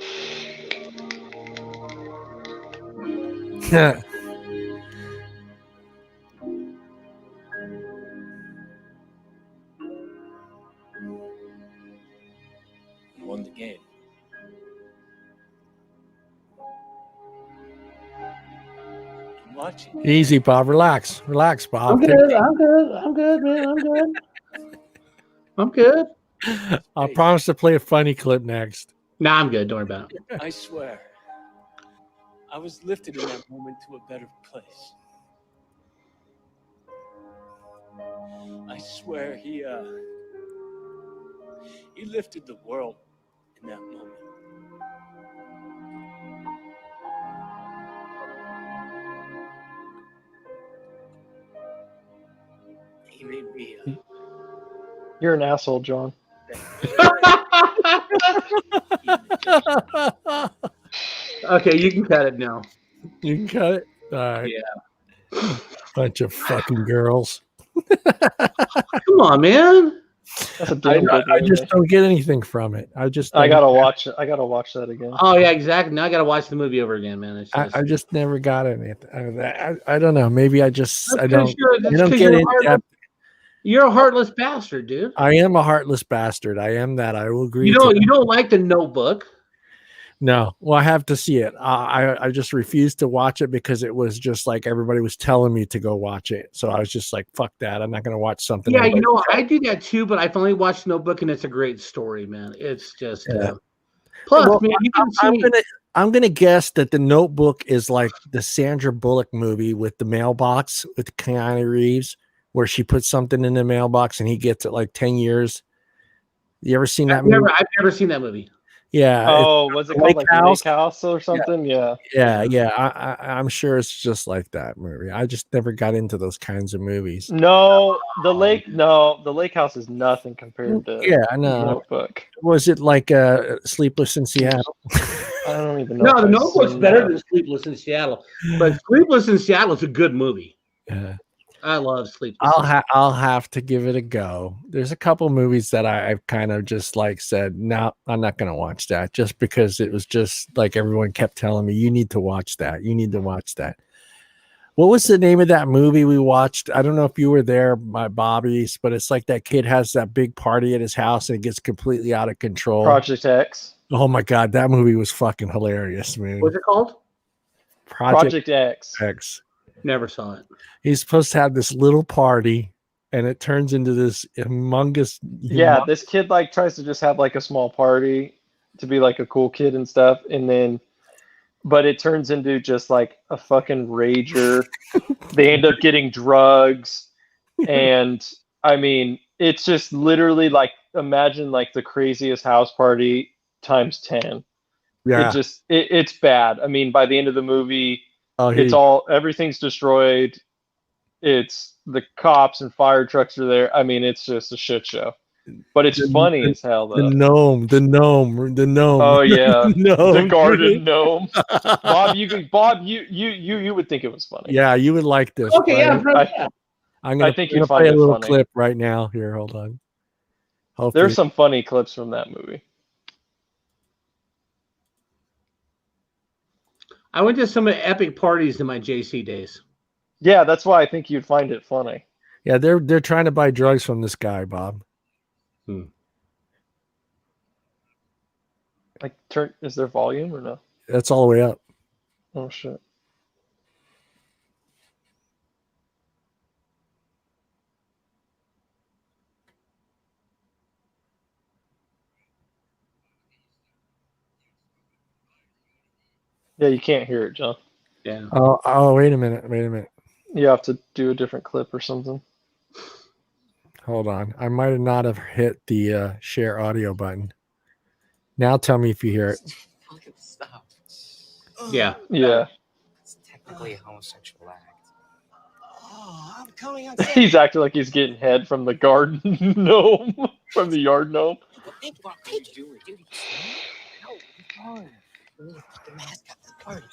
He won the game. I'm watching. Easy, Bob. Relax. Relax, Bob. I'm good. I'm good. I'm good, man. I'm good. I'm good. I'll promise to play a funny clip next. Nah, I'm good. Don't worry about it. I swear, I was lifted in that moment to a better place. I swear he lifted the world in that moment. He made me You're an asshole, John. Okay, you can cut it now. You can cut it? All right. Yeah. Bunch of fucking girls. Come on, man. That's a damn good I movie. just don't get anything from it. I gotta watch it. I gotta watch that again. Oh yeah, exactly. Now I got to watch the movie over again, man. It's just, I just never got anything. I don't know. Maybe I just I don't That's 'cause get in heartless- depth. You're a heartless bastard, dude. I am a heartless bastard. I am that. I will agree. You to don't. that. You don't like the Notebook. No, well, I have to see it. I just refused to watch it because it was just like everybody was telling me to go watch it. So I was just like, "Fuck that! I'm not going to watch something." Yeah, you everybody- know, I do that too, but I finally watched Notebook, and it's a great story, man. It's just. Yeah. Plus, Well, man, you can see. I'm gonna guess that the Notebook is like the Sandra Bullock movie with the mailbox with Keanu Reeves, where she puts something in the mailbox and he gets it like 10 years. You ever seen that movie? I've never seen that movie. Yeah. Oh, was it called like Lake House or something? Yeah. I'm sure it's just like that movie. I just never got into those kinds of movies. No, the Lake House is nothing compared to Yeah, I know. Notebook. Was it like Sleepless in Seattle? I don't even know. No, if the I've Notebook's seen better that. than Sleepless in Seattle, but Sleepless in Seattle is a good movie. Yeah. I love Sleepless. I'll have to give it a go. There's a couple movies that I've kind of just like said, no, I'm not going to watch that, just because it was just like everyone kept telling me, you need to watch that. You need to watch that. What was the name of that movie we watched? I don't know if you were there, my Bobby's, but it's like that kid has that big party at his house and it gets completely out of control. Project X. Oh my God, that movie was fucking hilarious, man. What's it called? Project X. Never saw it. He's supposed to have this little party, and it turns into this humongous. Yeah, this kid like tries to just have like a small party to be like a cool kid and stuff, and then, but it turns into just like a fucking rager. They end up getting drugs, and I mean, it's just literally like, imagine like the craziest house party times 10. Yeah. It's bad. I mean, by the end of the movie, everything's destroyed. It's the cops and fire trucks are there. I mean, it's just a shit show. But it's funny as hell, though. The gnome. Oh yeah, the gnome, garden gnome. Bob, you would think it was funny. Yeah, you would like this. Okay, yeah, I'm I gonna think you'd play find a it little funny. clip right now. Here, hold on. Hopefully. There's some funny clips from that movie. I went to some epic parties in my JC days. Yeah, that's why I think you'd find it funny. Yeah, they're trying to buy drugs from this guy, Bob. Like, is there volume or no? That's all the way up. Oh shit. Yeah, you can't hear it, John. Yeah. Oh, wait a minute. You have to do a different clip or something. Hold on. I might have not have hit the share audio button. Now tell me if you hear it. Fucking stop. Yeah. Yeah. It's technically a homosexual act. Oh, I'm coming on. He's acting like he's getting head from the garden gnome, from the yard gnome. Think about what he's doing, dude. No, come on. We need to put the mask up the party.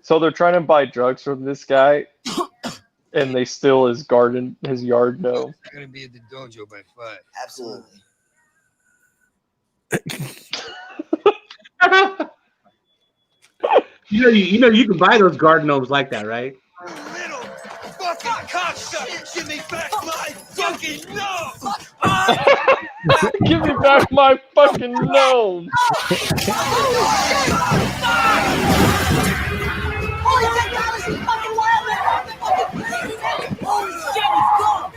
So they're trying to buy drugs from this guy, and they steal his yard gnome. I'm gonna be at the dojo by 5. Absolutely. You know you can buy those garden gnomes like that, right? Fucking cocksucker! Give me back my fucking gnome! Give me back my fucking gnome! Holy shit, Dallas, he's fucking wild, man! Holy shit, he's gone!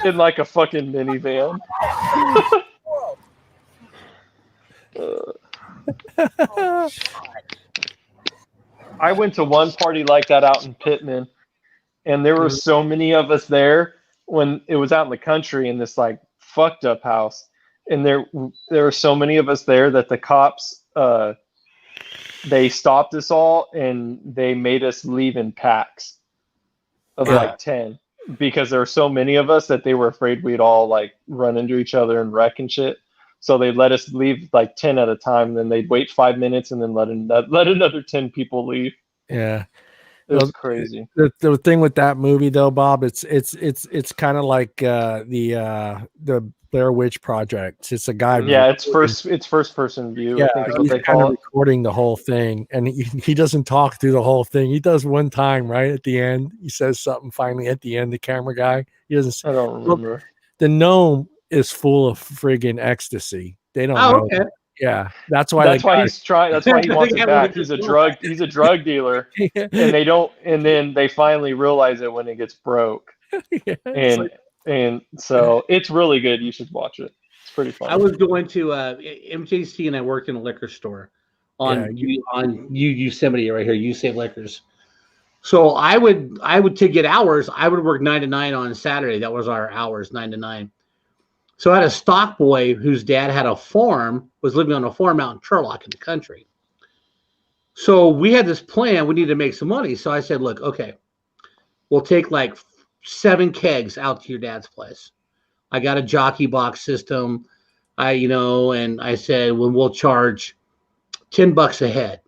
In like a fucking minivan. I went to one party like that out in Pittman, and there were so many of us there when it was out in the country in this like fucked up house, and there were so many of us there that the cops they stopped us all and they made us leave in packs of like 10 because there were so many of us that they were afraid we'd all like run into each other and wreck and shit. So they let us leave like 10 at a time. Then they'd wait 5 minutes and then let another 10 people leave. Yeah. It was crazy. The thing with that movie though, Bob, it's kind of like the Blair Witch Project. It's a guy. Yeah, it's first person view. Yeah, I think is he's what they kind of call it. recording the whole thing, and he doesn't talk through the whole thing. He does one time right at the end. He says something finally at the end. The camera guy. He doesn't. I don't remember. The gnome is full of friggin' ecstasy. They don't know. Okay. Yeah, that's why. That's why he's trying. That's why he wants it back. He's a drug dealer, and they don't. And then they finally realize it when it gets broke. Yeah, and so it's really good. You should watch it. It's pretty fun. I was going to MJC and I worked in a liquor store on Yosemite right here. You Save Liquors. So I would to get hours. I would work 9 to 9 on Saturday. That was our hours, 9 to 9. So I had a stock boy whose dad had a farm, was living on a farm out in Turlock in the country. So we had this plan. We needed to make some money. So I said, look, okay, we'll take like 7 kegs out to your dad's place. I got a jockey box system. And I said, well, we'll charge $10 a head.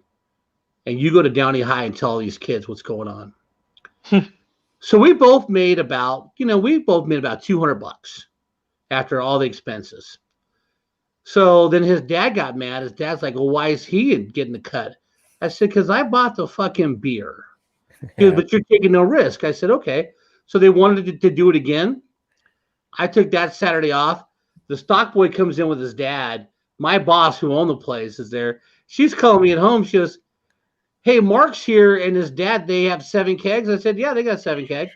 And you go to Downey High and tell these kids what's going on. So we both made about $200 after all the expenses. So then his dad got mad. His dad's like, well, why is he getting the cut? I said, because I bought the fucking beer. He goes, but you're taking no risk. I said, okay. So they wanted to do it again. I took that Saturday off. The stock boy comes in with his dad. My boss, who owned the place, is there. She's calling me at home. She goes, hey, Mark's here and his dad, they have 7 kegs. I said, yeah, they got 7 kegs.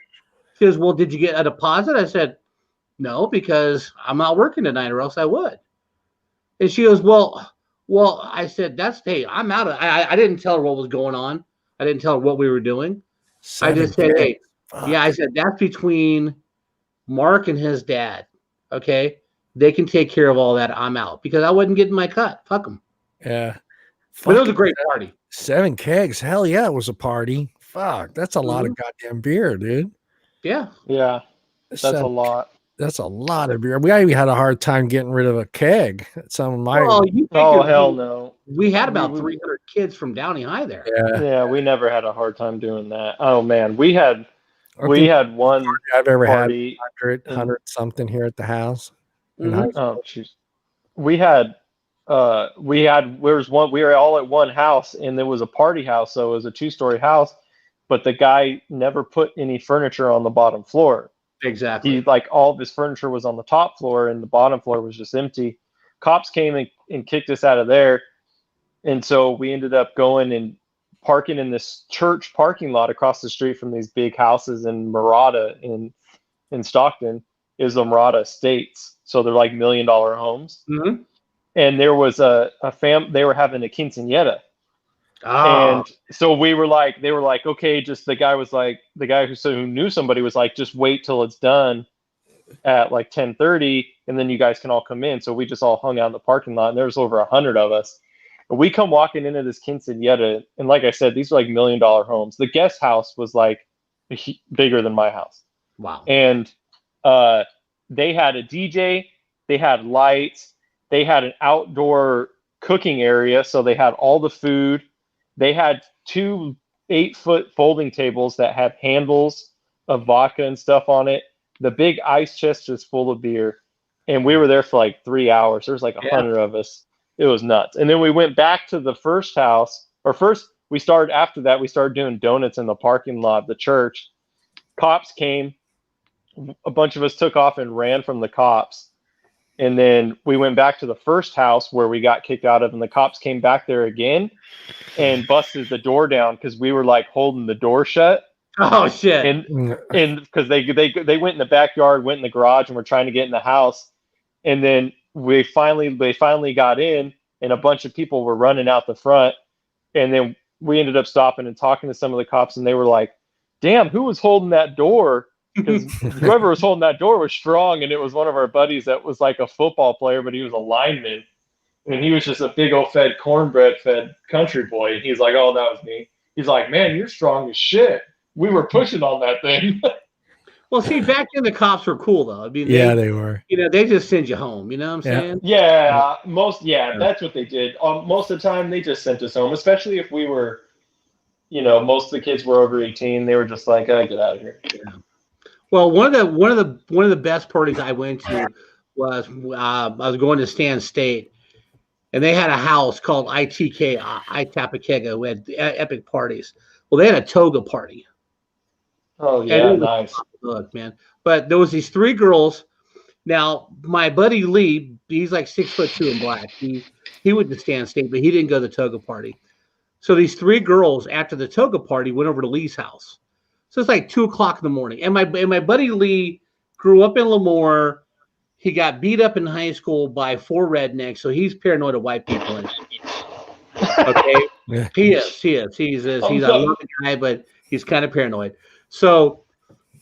She goes, well, did you get a deposit? I said, no, because I'm not working tonight or else I would. And she goes, well, I said, hey, I'm out of, I didn't tell her what was going on. I didn't tell her what we were doing. I 7 just said, kegs. hey, Fuck. yeah, I said, that's between Mark and his dad. Okay. They can take care of all that. I'm out because I wasn't getting my cut. Fuck them. Yeah. But it was a great party. 7 kegs. Hell yeah, it was a party. Fuck. That's a lot of goddamn beer, dude. Yeah. Yeah. That's a lot. That's a lot of beer. We even had a hard time getting rid of a keg. Some of my hell no. We had about 300 kids from Downey High there. Yeah, we never had a hard time doing that. Oh man, we had one I've ever party had 100 something here at the house. Oh jeez. We were all at one house, and there was a party house, so it was a 2-story house, but the guy never put any furniture on the bottom floor. Exactly. All of his furniture was on the top floor and the bottom floor was just empty. Cops came and kicked us out of there. And so we ended up going and parking in this church parking lot across the street from these big houses in Murata in Stockton is the Murata Estates. So they're like $1 million homes. Mm-hmm. And there was a they were having a quinceañera. And so they were like, okay, just the guy who knew somebody was like, just wait till it's done at like 10:30, and then you guys can all come in. So we just all hung out in the parking lot, and there was over 100 of us. And we come walking into this quinceañera, and like I said, these are like $1 million homes. The guest house was like bigger than my house. Wow. And they had a DJ, they had lights, they had an outdoor cooking area, so they had all the food. They had 2 8-foot folding tables that had handles of vodka and stuff on it. The big ice chest was full of beer. And we were there for like 3 hours. There was like 100 of us. It was nuts. And then we went back to the first house. After that, we started doing donuts in the parking lot of the church. Cops came. A bunch of us took off and ran from the cops. And then we went back to the first house where we got kicked out of, and the cops came back there again and busted the door down because we were like holding the door shut. Oh shit! And because they went in the backyard, went in the garage, and were trying to get in the house. And then they finally got in, and a bunch of people were running out the front. And then we ended up stopping and talking to some of the cops, and they were like, "Damn, who was holding that door?" Because whoever was holding that door was strong, and it was one of our buddies that was like a football player, but he was a lineman, and he was just a big old cornbread fed country boy. And he's like, "Oh, that was me." He's like, "Man, you're strong as shit. We were pushing on that thing." Well, see, back then the cops were cool though. I mean, they were. They just send you home. You know what I'm saying? Yeah, that's what they did. Most of the time, they just sent us home, especially if we were, most of the kids were over 18. They were just like, "Oh, get out of here." Yeah. Well, one of the best parties I went to was I was going to Stan State, and they had a house called ITK, Itapekega, who had epic parties. Well, they had a toga party. Oh yeah, nice. Look, man. But there was these 3 girls. Now, my buddy Lee, he's like 6'2" and black. He went to Stan State, but he didn't go to the toga party. So these 3 girls after the toga party went over to Lee's house. So it's like 2:00 in the morning. And my buddy Lee grew up in Lemoore. He got beat up in high school by 4 rednecks, so he's paranoid of white people. Okay, yeah. He is. He's a loving guy, but he's kind of paranoid. So,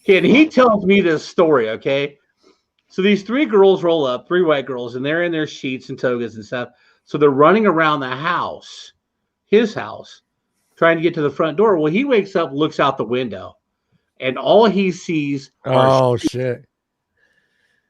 and he tells me this story. Okay, so these 3 girls roll up, 3 white girls, and they're in their sheets and togas and stuff. So they're running around the house, his house, trying to get to the front door. Well, he wakes up, looks out the window, and all he sees are shit.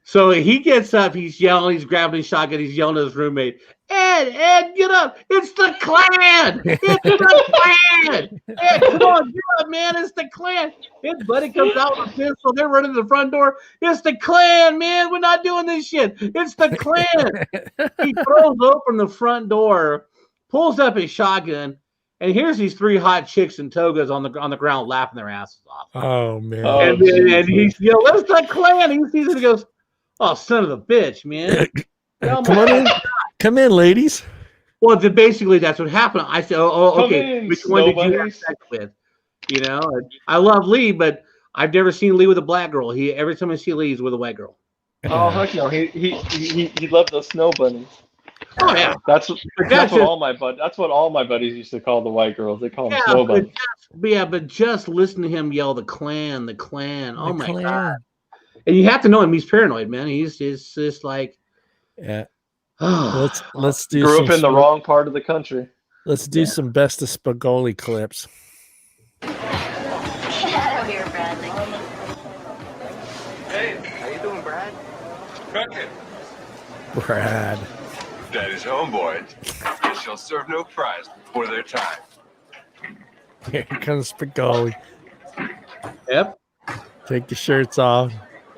So he gets up, he's yelling, he's grabbing his shotgun, he's yelling at his roommate, Ed, get up. It's the Klan. It's the Klan. Ed, come on, get up, man. It's the Klan. His buddy comes out with a pistol. They're running to the front door. It's the Klan, man. We're not doing this shit. It's the Klan. He throws open the front door, pulls up his shotgun, and here's these 3 hot chicks in togas on the ground laughing their asses off. Oh, man. And he's yelling, "It's the Klan." He sees it and goes, "Oh, son of a bitch, man. Come in, ladies." Well, basically that's what happened. I said, "Oh, okay. Which one did you have sex with?" I love Lee, but I've never seen Lee with a black girl. Every time I see Lee, he's with a white girl. Oh, heck no. He loved those snow bunnies. Oh yeah, That's just- what all my buddies used to call the white girls. They call them snow bunnies. But just listen to him yell the Klan, the Klan. Oh my Klan. God! And you have to know him. He's paranoid, man. He's just like, yeah. Let's do. Grew up in the wrong part of the country. Let's do some best of Spagoli clips. Get out of here, Bradley. Hey, how you doing, Brad? Cooking. Brad. Daddy's homeboy. Guess you'll serve no fries before their time. Here comes Spagoli. Yep. Take your shirts off.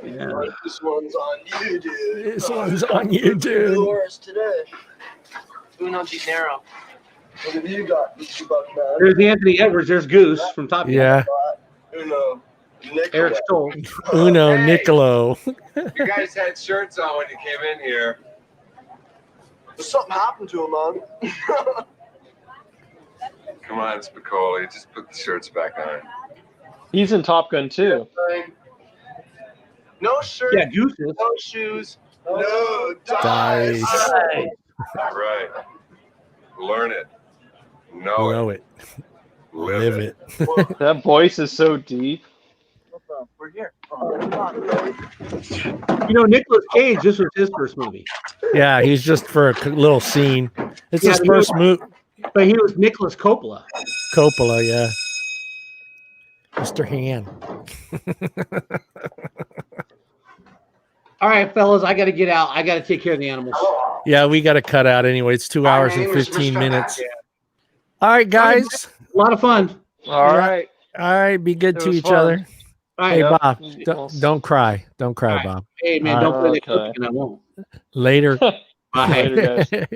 Yeah. This one's on you, dude. This one's on you, dude. Yours today. Uno dinero. What have you got, Mr. Buckman? There's Anthony Edwards. There's Goose from Top Gun. Yeah. Uno. Eric Stoll. Uno Nicolo. You guys had shirts on when you came in here. Something happened to him, man. Come on, Spicoli. Just put the shirts back on. He's in Top Gun too. No shirt. Yeah, Goose is. No shoes. No dice. Right. Learn it. Know it. Live it. That voice is so deep. We're here. You know, Nicolas Cage. This was his first movie. Yeah, he's just for a little scene. It's Yeah, his but first movie. But he was Nicholas Coppola. Coppola, yeah. Mr. Han. All right, fellas, I got to get out. I got to take care of the animals. Yeah, we got to cut out anyway. It's 2 hours and 15 minutes. All right, guys. A lot of fun. All right. All right, be good It to was each fun. other. All Hey, right. Bob, don't cry. Don't cry, All right. Bob. Hey, man, All don't right. play that cooking. I won't. Later. Later, guys.